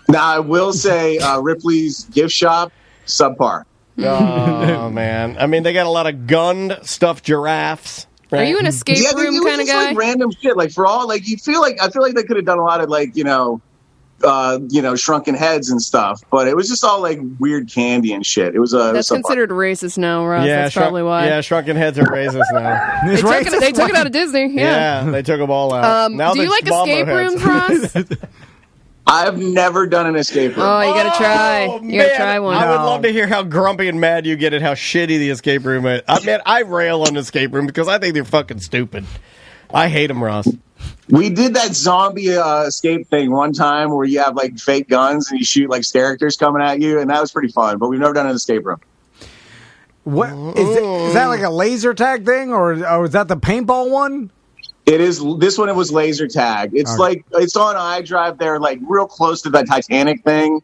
Now, I will say Ripley's gift shop, subpar. Oh, man. I mean, they got a lot of gunned stuffed giraffes. Right? Are you an escape room kind of guy? Like random shit. Like for all, like I feel like they could have done a lot of like shrunken heads and stuff, but it was just all like weird candy and shit. It was that's considered racist now, Ross. Yeah, that's probably why. Yeah, shrunken heads are racist now. They took it out of Disney. Yeah, they took them all out. Now do you like escape rooms, Ross? I've never done an escape room. Oh, you gotta try. You gotta try one. I would love to hear how grumpy and mad you get at how shitty the escape room is. I rail on escape room because I think they're fucking stupid. I hate them, Ross. We did that zombie escape thing one time where you have like fake guns and you shoot like characters coming at you, and that was pretty fun. But we've never done an escape room. What is that like a laser tag thing, or is that the paintball one? It is. This one, it was laser tag. It's like it's on iDrive there, like real close to the Titanic thing.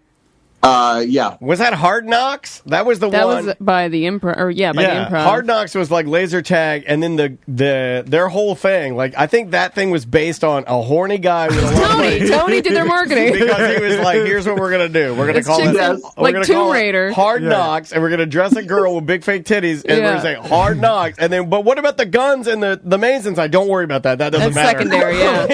Yeah. Was that Hard Knocks? That was the one. That was by the Improv. Or by the Improv. Hard Knocks was like laser tag, and then their whole thing. Like I think that thing was based on a horny guy with a Tony did their marketing because he was like, "Here's what we're gonna do. We're gonna call it like Tomb Raider, Hard Knocks, and we're gonna dress a girl with big fake titties, and we're gonna say Hard Knocks, and then but what about the guns and the mains inside? Don't worry about that. That doesn't matter. Secondary, yeah.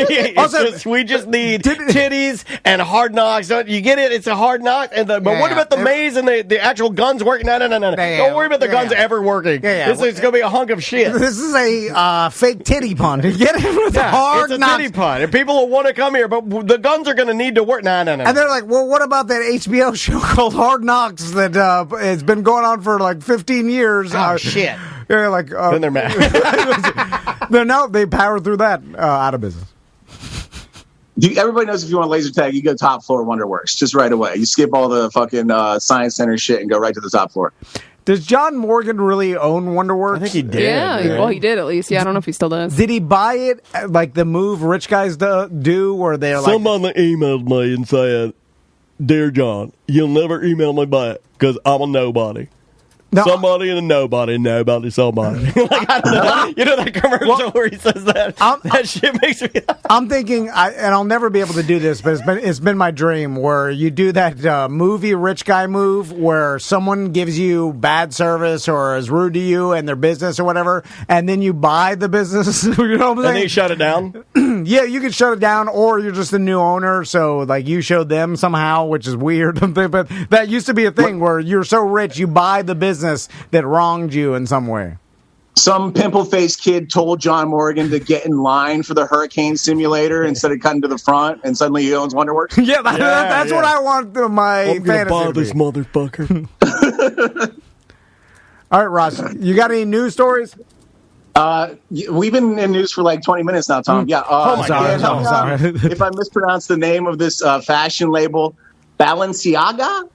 We just need titties and Hard Knocks. You get it? It's a Hard Knock. but what about the maze and the actual guns working? No. Don't worry about the guns ever working. This is going to be a hunk of shit. This is a fake titty pun. Get it? With hard it's a knocks. titty pun. And people will want to come here, but the guns are going to need to work. No. And they're like, well, what about that HBO show called Hard Knocks that has been going on for like 15 years? Oh, shit. Yeah, like then they're mad. They power through that out of business. Everybody knows if you want laser tag, you go top floor Wonderworks just right away. You skip all the fucking Science Center shit and go right to the top floor. Does John Morgan really own Wonderworks? I think he did. Yeah, well, he did at least. Yeah, I don't know if he still does. Did he buy it like the move rich guys do, where they're like... Someone emailed me and said, "Dear John, you'll never email me back because I'm a nobody." No, somebody and a nobody, somebody. Like, I don't know. You know that commercial where he says that? That shit makes me... I'm thinking, and I'll never be able to do this, but it's been my dream, where you do that movie rich guy move where someone gives you bad service or is rude to you and their business or whatever, and then you buy the business. You know what I'm saying? And then you shut it down? Yeah, you can shut it down, or you're just a new owner, so like you showed them somehow, which is weird. But that used to be a thing where you're so rich, you buy the business that wronged you in some way. Some pimple-faced kid told John Morgan to get in line for the hurricane simulator instead of cutting to the front, and suddenly he owns Wonderworks. That's what I want my fantasy buy this motherfucker. All right, Ross, you got any news stories? We've been in news for like 20 minutes now, Tom. Yeah. Sorry. If I mispronounce the name of this fashion label, Balenciaga?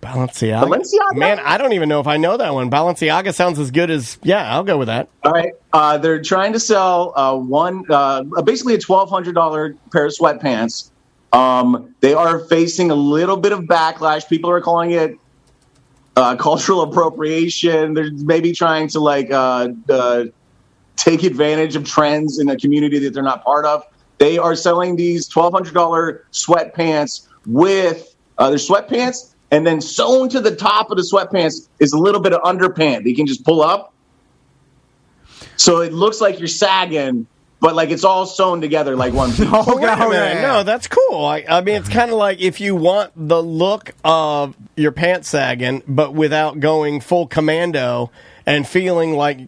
Balenciaga? Man, I don't even know if I know that one. Balenciaga sounds as good as... Yeah, I'll go with that. All right. They're trying to sell basically a $1,200 pair of sweatpants. They are facing a little bit of backlash. People are calling it cultural appropriation. They're maybe trying to take advantage of trends in a community that they're not part of. They are selling these $1,200 sweatpants with their sweatpants, and then sewn to the top of the sweatpants is a little bit of underpant that you can just pull up. So it looks like you're sagging, but like it's all sewn together like one piece. No, that's cool. I mean, it's kind of like if you want the look of your pants sagging, but without going full commando and feeling like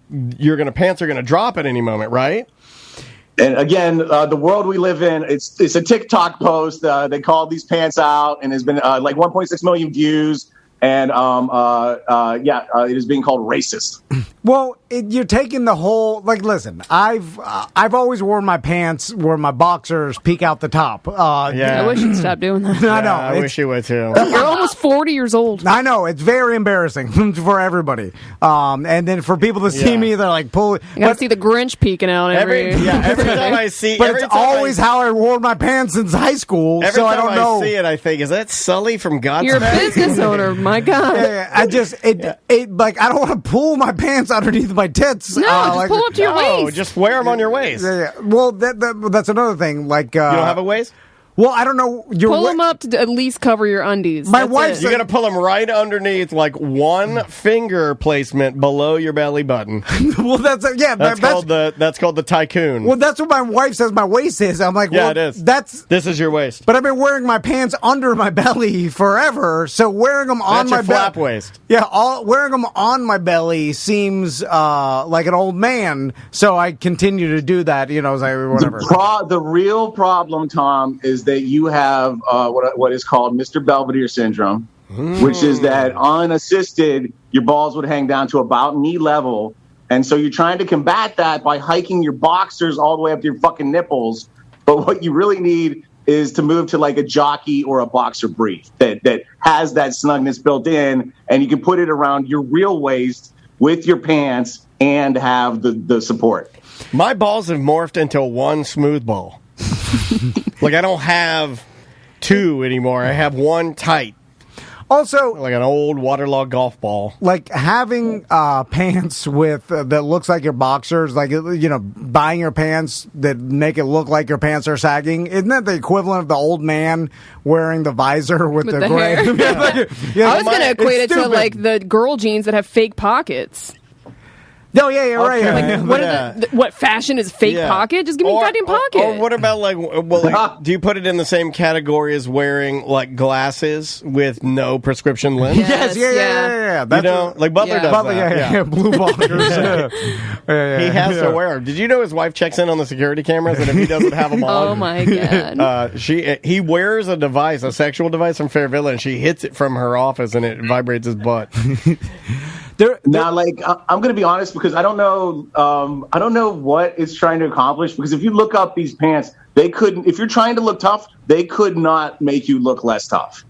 pants are gonna drop at any moment, right? And again, the world we live in, it's a TikTok post. They called these pants out, and has been like 1.6 million views. And it is being called racist. Well, you're taking the whole, like, listen, I've always worn my pants where my boxers peek out the top. I wish you'd stop doing that. I know. I wish you would too. You're almost 40 years old. I know. It's very embarrassing for everybody. And then for people to see me, they're like, pull it. You gotta see the Grinch peeking out every time I see. But it's always how I wore my pants since high school. Every so time I don't know. I see it, I think, is that Sully from Godsmack? You're a business owner. My God. I don't want to pull my pants underneath my tits. No, just pull up to your waist. Just wear them on your waist. Yeah. Well, that's another thing. Like, you don't have a waist? Well, I don't know. Pull them up to at least cover your undies. My wife, you got to pull them right underneath, like one finger placement below your belly button. Well, that's called the tycoon. Well, that's what my wife says my waist is. I'm like, it is. This is your waist. But I've been wearing my pants under my belly forever, so wearing them on my flap waist. Yeah, wearing them on my belly seems like an old man. So I continue to do that. You know, whatever. The real problem, Tom, is that you have what is called Mr. Belvedere syndrome, which is that unassisted, your balls would hang down to about knee level. And so you're trying to combat that by hiking your boxers all the way up to your fucking nipples. But what you really need is to move to like a jockey or a boxer brief that has that snugness built in, and you can put it around your real waist with your pants and have the support. My balls have morphed into one smooth ball. Like, I don't have two anymore. I have one tight. Also, like an old waterlogged golf ball. Like having pants with that looks like your boxers, like, you know, buying your pants that make it look like your pants are sagging. Isn't that the equivalent of the old man wearing the visor with the gray? I was going to equate it to like the girl jeans that have fake pockets. Oh, yeah, right. Okay. Like, what fashion is fake pocket? Just give me a goddamn pocket. Or what about, do you put it in the same category as wearing, glasses with no prescription lens? Yes, yeah. That's like Butler does Butler, that. Blue blockers. He has to wear them. Did you know his wife checks in on the security cameras, and if he doesn't have them on... Oh, my God. He wears a device, a sexual device from Fairvilla, and she hits it from her office, and it vibrates his butt. Now, I'm going to be honest because I don't know what it's trying to accomplish. Because if you look up these pants, they couldn't. If you're trying to look tough, they could not make you look less tough.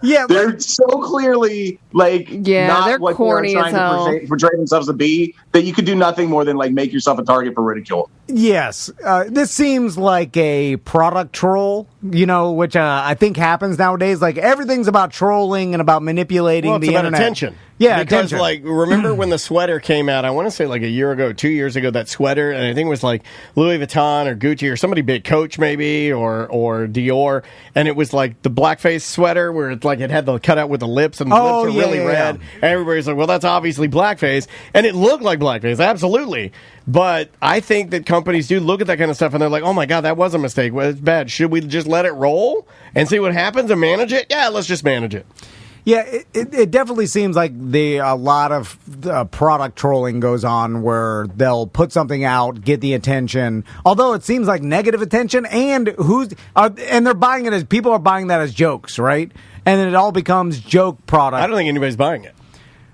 Yeah, they're so clearly not they're what corny they're trying to portray themselves to be. That you could do nothing more than make yourself a target for ridicule. Yes, this seems like a product troll, which I think happens nowadays. Like everything's about trolling and about manipulating the about internet. Attention. Yeah, because attention. remember when the sweater came out? I want to say a year ago, 2 years ago. That sweater, and I think it was Louis Vuitton or Gucci or somebody big, Coach maybe or Dior, and it was the blackface sweater where it had the cutout with the lips and the lips are really red. And everybody's like, well, that's obviously blackface, and it looked like blackface, absolutely. But I think that companies do look at that kind of stuff and they're like, oh my God, that was a mistake. Well, it's bad. Should we just let it roll and see what happens and manage it? Yeah, let's just manage it. Yeah, it definitely seems like a lot of product trolling goes on where they'll put something out, get the attention. Although it seems like negative attention, and they're buying it as people are buying that as jokes, right? And then it all becomes joke product. I don't think anybody's buying it.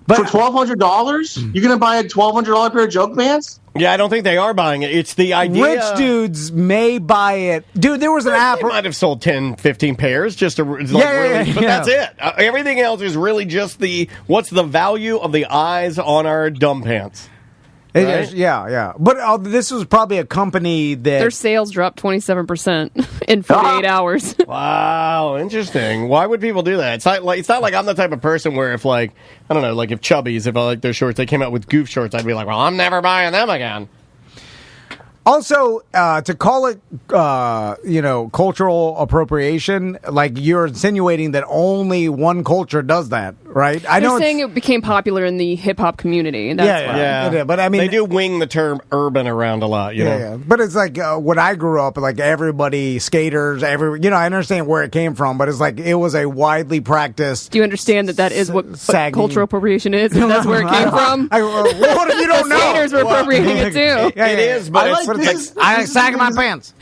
But for $1,200, you're going to buy a $1,200 pair of joke pants? Yeah, I don't think they are buying it. It's the idea. Rich dudes may buy it. Dude, there was an app. They might have sold 10, 15 pairs just to but that's it. Everything else is really just what's the value of the eyes on our dumb pants. Right? Yeah. But this was probably a company that... Their sales dropped 27% in 48 hours. Wow, interesting. Why would people do that? It's not like I'm the type of person where if I don't know, if Chubbies, if I like their shorts, they came out with goof shorts, I'd be like, well, I'm never buying them again. Also, to call it, cultural appropriation, you're insinuating that only one culture does that, right? They're saying it became popular in the hip hop community. And that's why. Yeah. But I mean, they do wing the term urban around a lot, you know. Yeah. But it's when I grew up, everybody, skaters, I understand where it came from, but it's it was a widely practiced. Do you understand that is what cultural appropriation is? And that's where it came from? What if you don't know? Skaters were appropriating it too. It is, but I sagging my pants.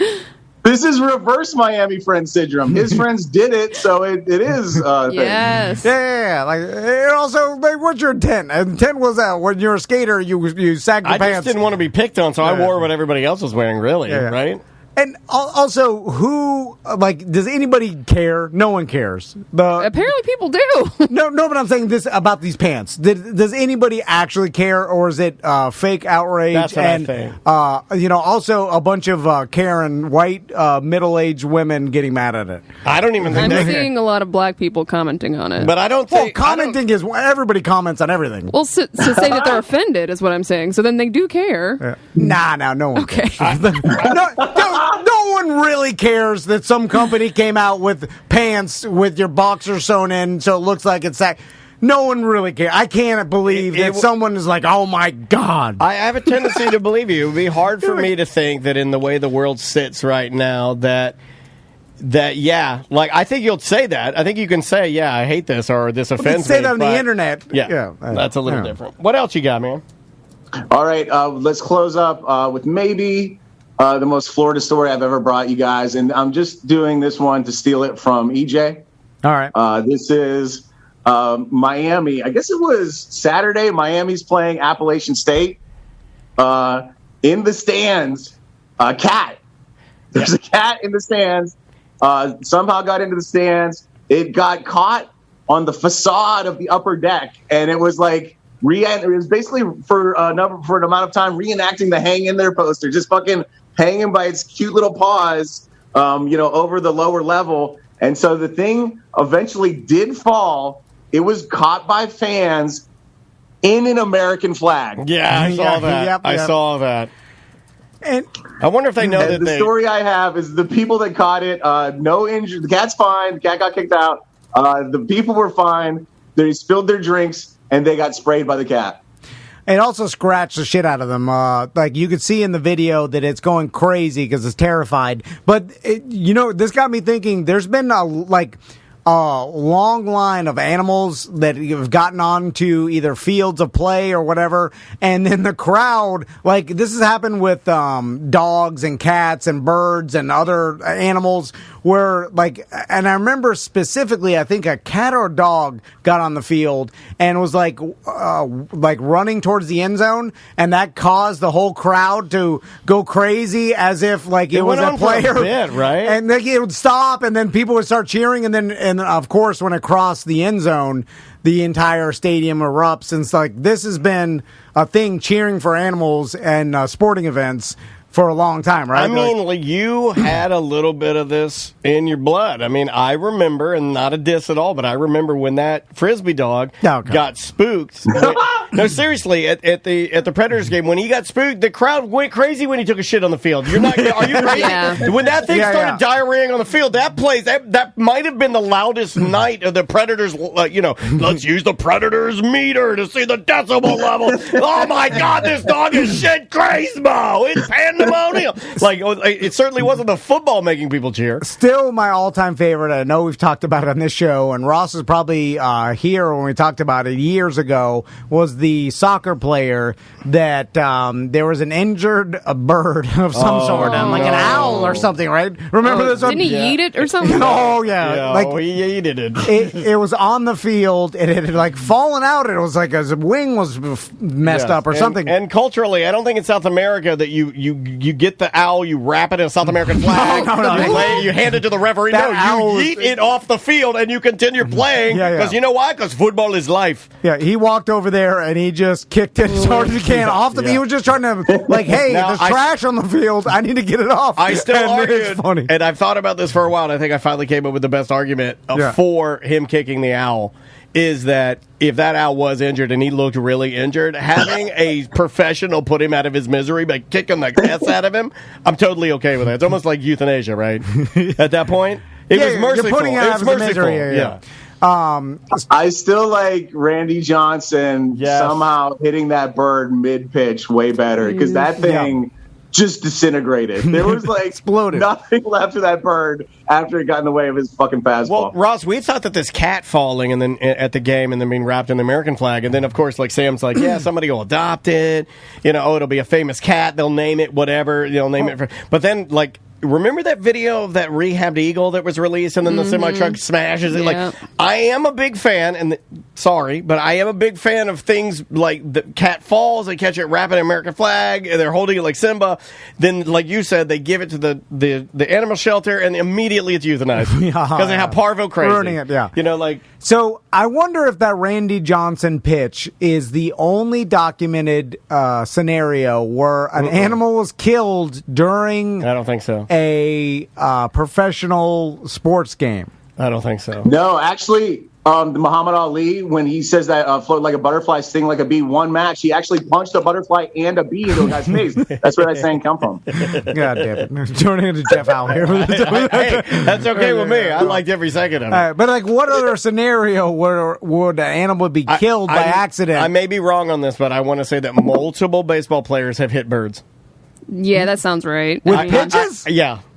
This is reverse Miami friend syndrome. His friends did it, so it is. Yes. Yeah. It also, what's your intent? Intent was that when you're a skater, you sag your pants. I just didn't want to be picked on, so I wore what everybody else was wearing. Really, right? And also, who, does anybody care? No one cares. Apparently people do. No, but I'm saying this about these pants. Does anybody actually care, or is it fake outrage? That's what I think. Also a bunch of Karen, white, middle-aged women getting mad at it. I don't even think I'm seeing a lot of black people commenting on it. But I don't think... Well, commenting is... Everybody comments on everything. Well, so say that they're offended is what I'm saying. So then they do care. Yeah. Nah, no one Okay. No one really cares that some company came out with pants with your boxer sewn in so it looks like it's that. No one really cares. I can't believe that someone is like, oh my God. I have a tendency to believe you. It would be hard for me to think that in the way the world sits right now that I think you'll say that. I think you can say, yeah, I hate this or this offends me. Say that on the internet. Yeah, that's a little different. What else you got, man? All right, let's close up with maybe... the most Florida story I've ever brought you guys, and I'm just doing this one to steal it from EJ. All right. This is Miami. I guess it was Saturday. Miami's playing Appalachian State. In the stands, a cat. There's a cat in the stands. Somehow got into the stands. It got caught on the facade of the upper deck, and it was it was basically for an amount of time reenacting the hang in there poster, just fucking hanging by its cute little paws, over the lower level. And so the thing eventually did fall. It was caught by fans in an American flag. Yeah, I saw that. Yep. I saw that. And I wonder if they know that the story I have is the people that caught it, no injury. The cat's fine. The cat got kicked out. The people were fine. They spilled their drinks, and they got sprayed by the cat. It also scratched the shit out of them. Like you could see in the video that it's going crazy because it's terrified. But this got me thinking. There's been a long line of animals that have gotten onto either fields of play or whatever, and then the crowd, like this has happened with dogs and cats and birds and other animals where and I remember specifically, I think a cat or a dog got on the field and was like running towards the end zone, and that caused the whole crowd to go crazy as if it was a player, for a bit, right? And it would stop, and then people would start cheering, and of course when it crossed the end zone, the entire stadium erupts. And it's this has been a thing, cheering for animals and sporting events for a long time, right? I mean, you had a little bit of this in your blood. I mean, I remember, and not a diss at all, but I remember when that Frisbee dog got spooked. No, seriously, at the Predators game, when he got spooked, the crowd went crazy when he took a shit on the field. Are you crazy? Yeah. When that thing started diarrheaing on the field, that might have been the loudest night of the Predators. Let's use the Predators meter to see the decibel level. Oh my God, this dog is shit crazy, Mo. It's pandemonium. It certainly wasn't the football making people cheer. Still my all-time favorite. I know we've talked about it on this show, and Ross was probably here when we talked about it years ago, was the soccer player that there was an injured bird of some sort, like an owl or something, right? Remember this one? Didn't he eat it or something? Oh, yeah. He ate it. It was on the field, and it had fallen out. It was like his wing was messed up or something. And culturally, I don't think in South America that you get the owl, you wrap it in a South American flag, you hand it to the referee. You yeet it off the field and you continue playing because you know why? Because football is life. Yeah, he walked over there and he just kicked it as hard as he can off the field. He was just trying to, hey, there's trash on the field. I need to get it off. I still argued, and I've thought about this for a while, and I think I finally came up with the best argument for him kicking the owl. Is that if that owl was injured and he looked really injured, having a professional put him out of his misery by kicking the S out of him, I'm totally okay with that. It's almost like euthanasia, right? At that point, it was merciful. You're putting out of his misery. Yeah. I still like Randy Johnson somehow hitting that bird mid-pitch way better because that thing just disintegrated. There was exploded. Nothing left of that bird after it got in the way of his fucking fastball. Well, Ross, we thought that this cat falling and then at the game and then being wrapped in the American flag, and then of course Sam's somebody will adopt it. It'll be a famous cat. They'll name it whatever. Name it. But then remember that video of that rehabbed eagle that was released and then the semi-truck smashes it? I am a big fan, but I am a big fan of things like the cat falls, they catch it, wrap it in American flag, and they're holding it like Simba. Then, like you said, they give it to the animal shelter, and immediately it's euthanized. Because they have parvo crazy. Ruining it, So I wonder if that Randy Johnson pitch is the only documented scenario where an animal was killed during I don't think so. A professional sports game. I don't think so. No, actually, Muhammad Ali, when he says that float like a butterfly, sting like a bee, one match, he actually punched a butterfly and a bee into a guy's face. That's where that saying come from. God damn it. Turning into Jeff Howe here. Hey, that's okay with me. I liked every second of it. But what other scenario would an animal be killed by accident? I may be wrong on this, but I want to say that multiple baseball players have hit birds. Yeah, that sounds right. With pitches?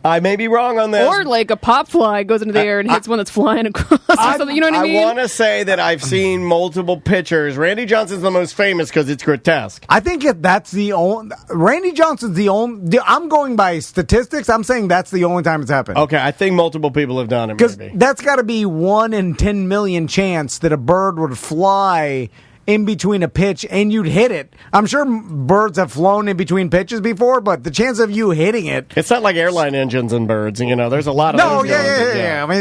I may be wrong on this. Or a pop fly goes into the air and hits one that's flying across or something. You know what I mean? I want to say that I've seen multiple pitchers. Randy Johnson's the most famous because it's grotesque. I think that's the only... Randy Johnson's the only... I'm going by statistics. I'm saying that's the only time it's happened. Okay, I think multiple people have done it, because maybe. That's got to be 1 in 10 million chance that a bird would fly in between a pitch and you'd hit it. I'm sure birds have flown in between pitches before, but the chance of you hitting it... It's not like airline engines and birds. There's a lot of... No, yeah. I mean,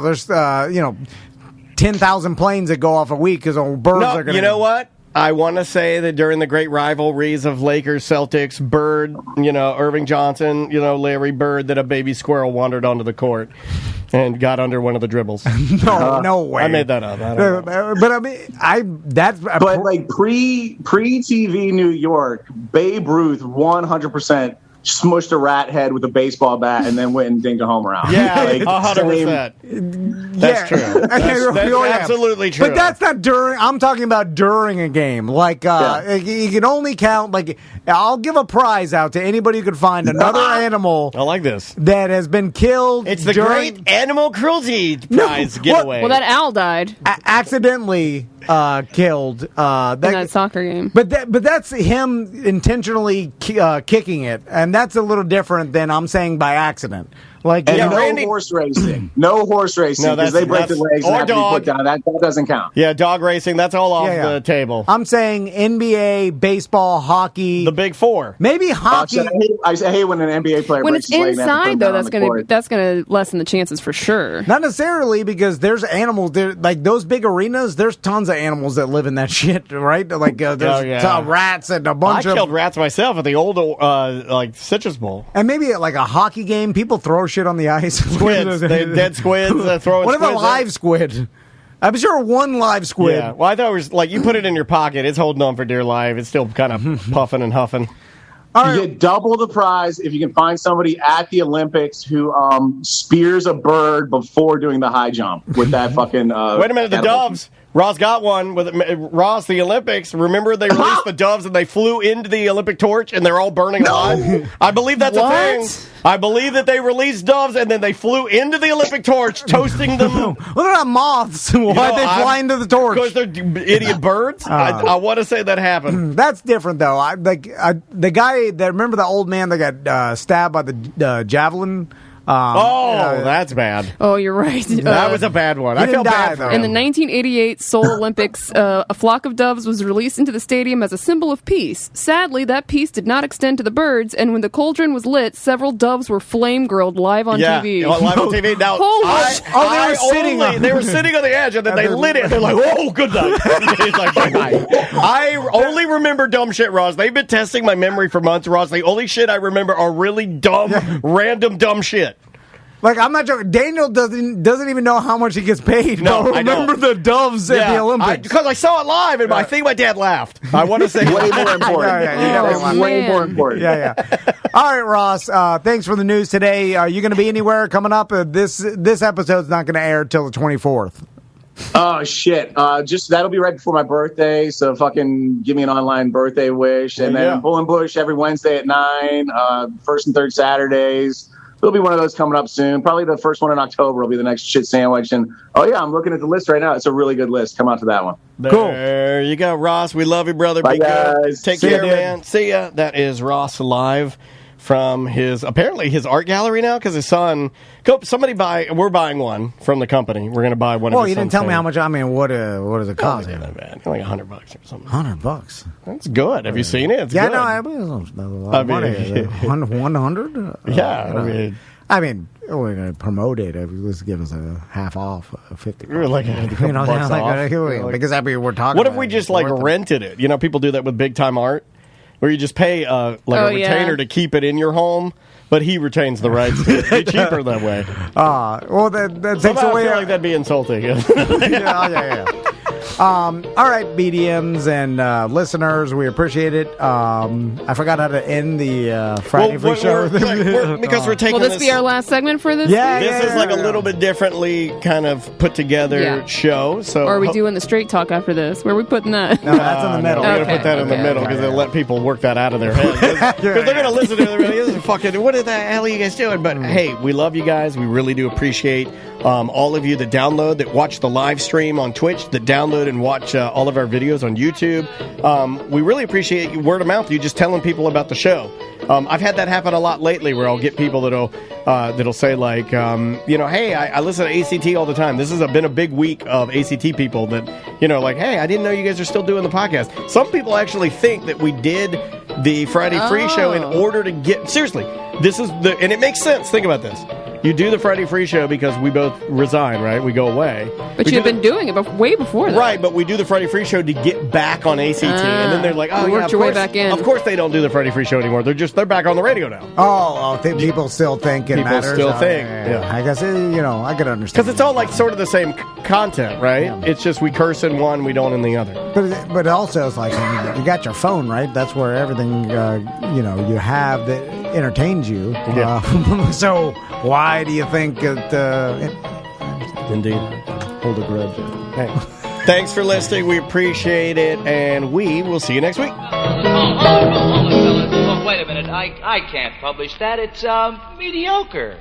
there's, 10,000 planes that go off a week because birds are going to... You know what? I want to say that during the great rivalries of Lakers, Celtics, Bird, Irving Johnson, Larry Bird, that a baby squirrel wandered onto the court and got under one of the dribbles. No way. I made that up. I don't know. But I mean, pre-TV New York, Babe Ruth 100% smushed a rat head with a baseball bat and then went and dinged a home around. Yeah, 100%. That's true. That's absolutely true. But that's not during. I'm talking about during a game. Like you can only count. Like I'll give a prize out to anybody who could find another animal. I like this that has been killed. It's the Great Animal Cruelty Prize giveaway. Well, that owl died accidentally. Killed in that soccer game, but that's him intentionally kicking it, and that's a little different than I'm saying by accident. Like horse racing, no horse racing because they break the legs and have to be put down. That doesn't count. Yeah, dog racing, that's all off the table. I'm saying NBA, baseball, hockey, the big four. Maybe hockey. I hate when an NBA player when breaks it's his leg, inside though. That's gonna lessen the chances for sure. Not necessarily because there's animals there, like those big arenas. There's tons of animals that live in that shit, right? Like there's rats and a bunch of. I killed rats myself at the old like Citrus Bowl. And maybe at like a hockey game, people throw shit on the ice. Squids, dead squids, throwing. What about live squid? I'm sure one live squid. Yeah. Well, I thought it was like you put it in your pocket. It's holding on for dear life. It's still kind of puffing and huffing. You get double the prize if you can find somebody at the Olympics who spears a bird before doing the high jump with that fucking. Wait a minute, the doves. Ross got one with Ross. The Olympics. Remember they released the doves and they flew into the Olympic torch and they're all burning alive. I believe that's a thing. I believe that they released doves and then they flew into the Olympic torch, toasting them. What about moths? Why'd they fly into the torch? Because they're idiot birds. I want to say that happened. That's different though. The guy that remember the old man that got stabbed by the javelin. That's bad. Oh, you're right. That was a bad one. I felt bad for him. In the 1988 Seoul Olympics, a flock of doves was released into the stadium as a symbol of peace. Sadly, that peace did not extend to the birds, and when the cauldron was lit, several doves were flame-grilled live on TV. Live on TV. Now, they were sitting on the edge, and then they lit it. They're like, "Oh, good night." It's like, "Good night." I only remember dumb shit, Ross. They've been testing my memory for months, Ross. The only shit I remember are really dumb, random dumb shit. Like, I'm not joking. Daniel doesn't even know how much he gets paid. No, I remember the doves at the Olympics. Because I saw it live, and I think my dad laughed. I want to say way more important. Way more important. Yeah. All right, Ross. Thanks for the news today. Are you going to be anywhere coming up? This episode's not going to air till the 24th. Oh shit! Just that'll be right before my birthday, so fucking give me an online birthday wish, and then Bull and Bush every Wednesday at 9, first and third Saturdays. There'll be one of those coming up soon. Probably the first one in October will be the next shit sandwich. And I'm looking at the list right now. It's a really good list. Come out to that one. There you go, Ross. We love you, brother. Bye, be guys. Good. Take care, man. See ya. That is Ross live from his art gallery now because his son. We're buying one from the company. We're going to buy one. Well, you didn't tell me how much. I mean, what does it cost? Not that bad. Like $100 or something. $100. That's good. Have you seen it? It's good. No, I mean, it's a lot of money. 100. Yeah, I mean, we're going to promote it. Let's give us a half off, 50. Like $100 off. Because we're talking. What if we just rented it? You know, people do that with big time art, where you just pay a retainer to keep it in your home. But he retains the rights to it. It'd be cheaper that way. Well, that takes away. I feel like that'd be insulting. Yeah. All right, BDMs and listeners, we appreciate it. I forgot how to end the Friday Free Show. Because we're taking Will this be our last segment for this? This is like a little bit differently kind of put together show. So, or are we doing the straight talk after this? Where are we putting that? No, that's in the middle. We're going to put that in the middle because they'll let people work that out of their head. Because they're going to listen to it. This is fucking, what the hell are you guys doing? But hey, we love you guys. We really do appreciate all of you that download, that watch the live stream on Twitch, that download and watch all of our videos on YouTube. We really appreciate word of mouth, you just telling people about the show. I've had that happen a lot lately where I'll get people that'll say like, hey, I listen to ACT all the time. This has been a big week of ACT people that, like, hey, I didn't know you guys are still doing the podcast. Some people actually think that we did the Friday Free Show in order to get, seriously, and it makes sense. Think about this. You do the Friday Free Show because we both resign, right? We go away. But you've been doing it way before that. Right, but we do the Friday Free Show to get back on ACT. And then they're like, oh, worked your way back in. Of course they don't do the Friday Free Show anymore. They're back on the radio now. People still think it matters. People still think. Yeah. I guess, I could understand. Because it's all like sort of the same content, right? Yeah. It's just we curse in one, we don't in the other. But also it's like, you got your phone, right? That's where everything, you have that entertains you. Yeah. So why do you think that Indeed. Hold a grudge. Hey. Thanks for listening. We appreciate it, and we will see you next week. Hold on, fellas. Oh, wait a minute. I can't publish that. It's mediocre.